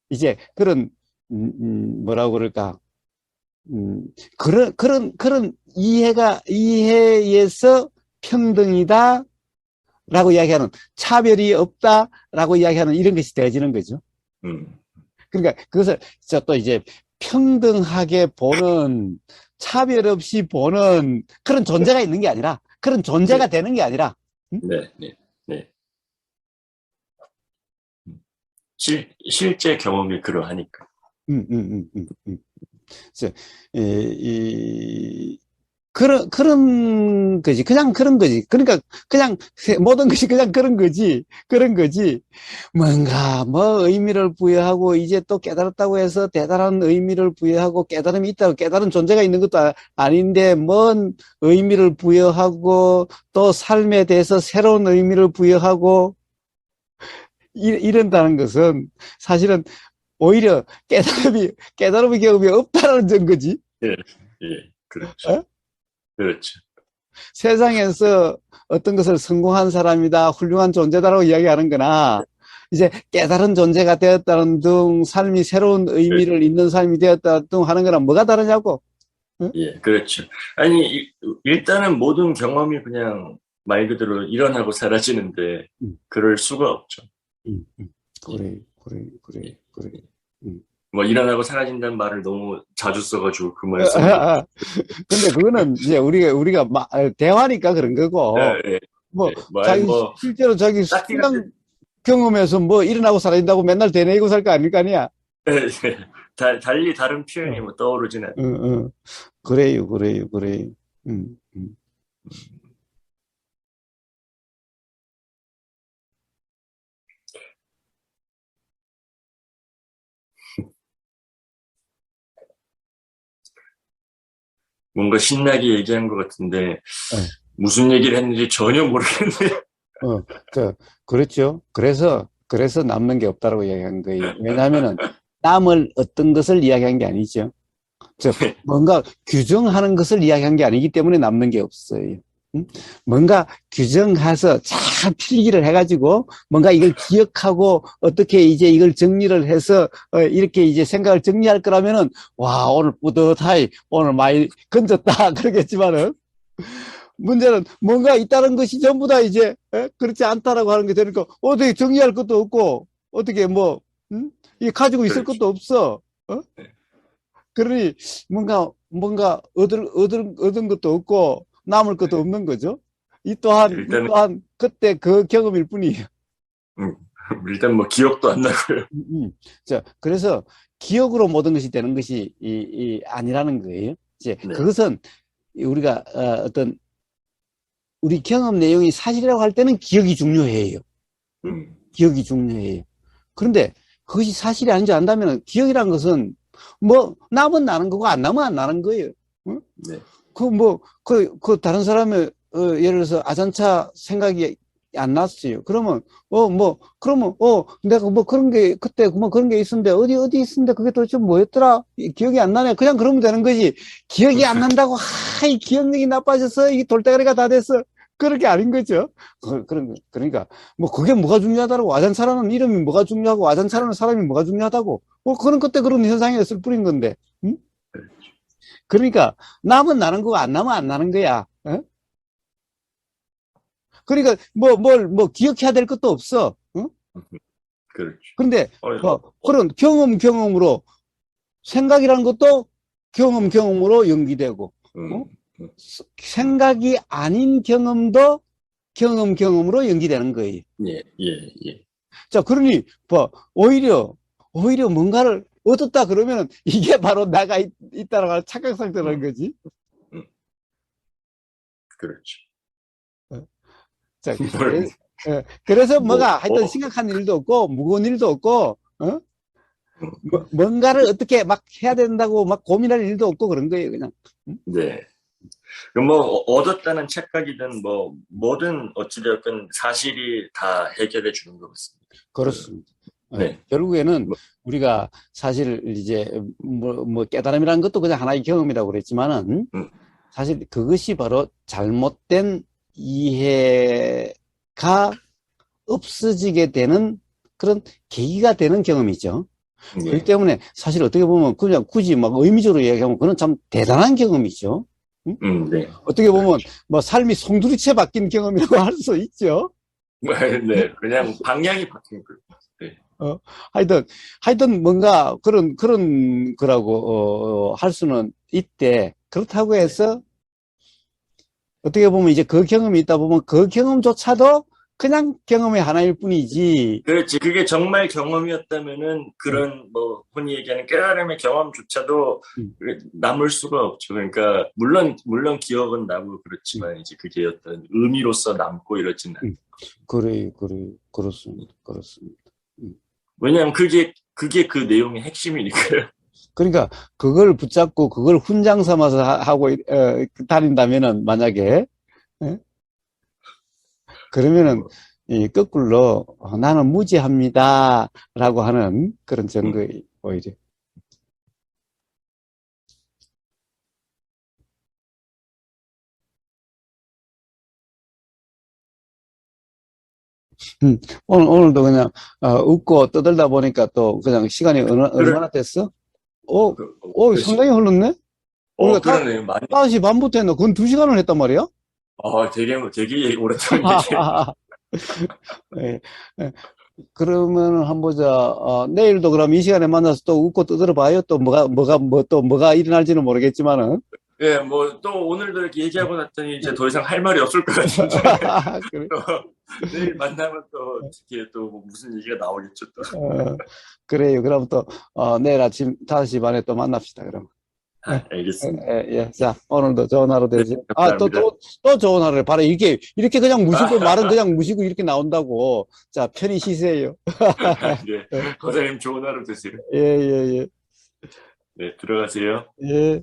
이제 그런, 뭐라고 그럴까, 그런 이해에서 평등이다, 라고 이야기하는, 차별이 없다, 라고 이야기하는 이런 것이 되어지는 거죠. 그러니까 그것을 또 이제 평등하게 보는, 차별 없이 보는 그런 존재가 있는 게 아니라, 그런 존재가 되는 게 아니라, 실제 경험이 그러하니까. 그런 거지. 그냥 그런 거지. 그러니까, 그냥, 모든 것이 그냥 그런 거지. 그런 거지. 뭔가, 의미를 부여하고, 이제 또 깨달았다고 해서 대단한 의미를 부여하고, 깨달음이 있다고, 깨달은 존재가 있는 것도 아닌데, 뭔 의미를 부여하고, 또 삶에 대해서 새로운 의미를 부여하고, 이런다는 것은 사실은 오히려 깨달음의 경험이 없다는 증거지. 그렇죠. 그렇죠. 세상에서 어떤 것을 성공한 사람이다, 훌륭한 존재다라고 이야기하는 거나, 이제 깨달은 존재가 되었다는 등, 삶이 새로운 의미를 잇는 삶이 되었다 등 하는 거랑 뭐가 다르냐고. 응? 그렇죠. 아니, 일단은 모든 경험이 그냥 말 그대로 일어나고 사라지는데, 그럴 수가 없죠. 그래. 일어나고 사라진다는 말을 너무 자주 써가지고 그 말 근데 그거는 이제 우리가 대화니까 그런 거고, 실제로 자기 수량 경험에서 일어나고 사라진다고 맨날 되뇌이고 살 거 아닐 거 아니야? 달리 다른 표현이 떠오르진 않아요. 그래요. 뭔가 신나게 얘기한 것 같은데, 예. 무슨 얘기를 했는지 전혀 모르겠네요. 그렇죠. 그래서 남는 게 없다라고 이야기한 거예요. 왜냐하면은 남을 어떤 것을 이야기한 게 아니죠. 즉, 뭔가 규정하는 것을 이야기한 게 아니기 때문에 남는 게 없어요. 응? 뭔가 규정해서 잘 필기를 해가지고 뭔가 이걸 기억하고 어떻게 이제 이걸 정리를 해서 이렇게 이제 생각을 정리할 거라면은 와, 오늘 뿌듯하이 오늘 많이 건졌다 그러겠지만은 문제는 뭔가 있다는 것이 전부 다 이제 그렇지 않다라고 하는 게 되니까 어떻게 정리할 것도 없고 어떻게 뭐 이게 가지고 있을 그렇죠. 것도 없어. 어? 그러니 뭔가 얻은 것도 없고 남을 것도 네. 없는 거죠. 이 일단은, 또한 그때 그 경험일 뿐이에요. 음, 일단 뭐 기억도 안 나고요. 자, 그래서 기억으로 모든 것이 되는 것이 아니라는 거예요. 이제 네. 그것은 우리가 어떤 우리 경험 내용이 사실이라고 할 때는 기억이 중요해요. 음, 기억이 중요해요. 그런데 그것이 사실이 아닌지 안다면 기억이란 것은 뭐 나면 나는 거고 안 나면 안 나는 거예요. 응? 네. 다른 사람의 예를 들어서 아잔차 생각이 안 났어요. 그러면 내가 뭐 그런 게 그때 뭐 그런 게 있었는데 어디 있었는데 그게 도대체 뭐였더라? 기억이 안 나네. 그냥 그러면 되는 거지. 기억이 안 난다고 이 기억력이 나빠져서 이 돌대가리가 다 됐어. 그런 게 아닌 거죠. 그러니까 뭐 그게 뭐가 중요하다고 아잔차라는 이름이 뭐가 중요하고 아잔차라는 사람이 뭐가 중요하다고 그런 그때 그런 현상이었을 뿐인 건데. 응? 그러니까 나면 나는 거고 안 나면 안 나는 거야. 어? 그러니까 뭐 기억해야 될 것도 없어. 어? 그렇죠. 그런데 그런 경험으로 생각이라는 것도 경험으로 연기되고 어? 음, 생각이 아닌 경험도 경험으로 연기되는 거예요. 예, 예, 예. 자, 그러니 오히려 뭔가를 얻었다 그러면 이게 바로 나가 있다라고 하는 착각 상태라는 음, 거지. 음, 그렇죠. 어? 자, 뭘, 그래서 뭐, 뭐가 하여튼 심각한 일도 없고 무거운 일도 없고 뭔가를 어떻게 막 해야 된다고 막 고민할 일도 없고 그런 거예요, 그냥. 응? 네. 그럼 뭐, 얻었다는 착각이든 뭐, 뭐든 어찌되었든 사실이 다 해결해 주는 것 같습니다. 그렇습니다. 네. 결국에는 뭐, 우리가 사실 이제 뭐 깨달음이라는 것도 그냥 하나의 경험이라고 그랬지만은 음, 사실 그것이 바로 잘못된 이해가 없어지게 되는 그런 계기가 되는 경험이죠. 그렇기 예. 때문에 사실 어떻게 보면 그냥 굳이 막 의미적으로 얘기하면 그건 참 대단한 경험이죠. 응? 네. 어떻게 보면 그렇죠. 뭐 삶이 송두리째 바뀐 경험이라고 할 수 있죠. 네. 그냥 방향이 바뀐 거예요. 네. 어, 하여튼 뭔가 그런 거라고 할 수는 있대. 그렇다고 네. 해서 어떻게 보면 이제 그 경험이 있다 보면 그 경험조차도 그냥 경험의 하나일 뿐이지. 그렇지. 그게 정말 경험이었다면은 어, 그런 뭐 흔히 얘기하는 깨달음의 경험조차도 음, 남을 수가 없죠. 그러니까 물론 기억은 나고 음, 그렇지만 이제 그게 어떤 의미로서 남고 이러지는 않아요. 그렇습니다. 음. 왜냐하면 그게 그 내용의 핵심이니까요. 그러니까 그걸 붙잡고 그걸 훈장 삼아서 하고 다닌다면은 만약에 예? 그러면은 뭐, 이 거꾸로 나는 무지합니다라고 하는 그런 음. 증거 오히려. 음, 오늘도 그냥 웃고 떠들다 보니까 또 그냥 시간이 그래, 얼마나 됐어? 어, 그렇지. 상당히 흘렀네? 우리가 그러네요. 많이. 5시 반부터 했나? 그건 2시간을 했단 말이야? 되게 오랫동안 얘기했네. 예, 예. 그러면 한번 보자. 내일도 그럼 이 시간에 만나서 또 웃고 떠들어 봐요. 또 뭐가 일어날지는 모르겠지만은. 예, 뭐, 또 오늘도 이렇게 얘기하고 났더니 이제 더 이상 할 말이 없을 것 같은데. 그래. 내일 만나면 또 어떻게 또뭐 무슨 얘기가 나오겠죠, 또. 그래요. 그럼 또, 내일 아침 5시 반에 또 만납시다, 그럼. 예, 알겠습니다. 예. 자, 오늘도 좋은 하루 네, 되지. 감사합니다. 또 좋은 하루를. 바로 이렇게 그냥 무시고, 말은 그냥 무시고 이렇게 나온다고. 자, 편히 쉬세요. 네, 과장님 좋은 하루 되세요. 예. 네, 들어가세요. 예.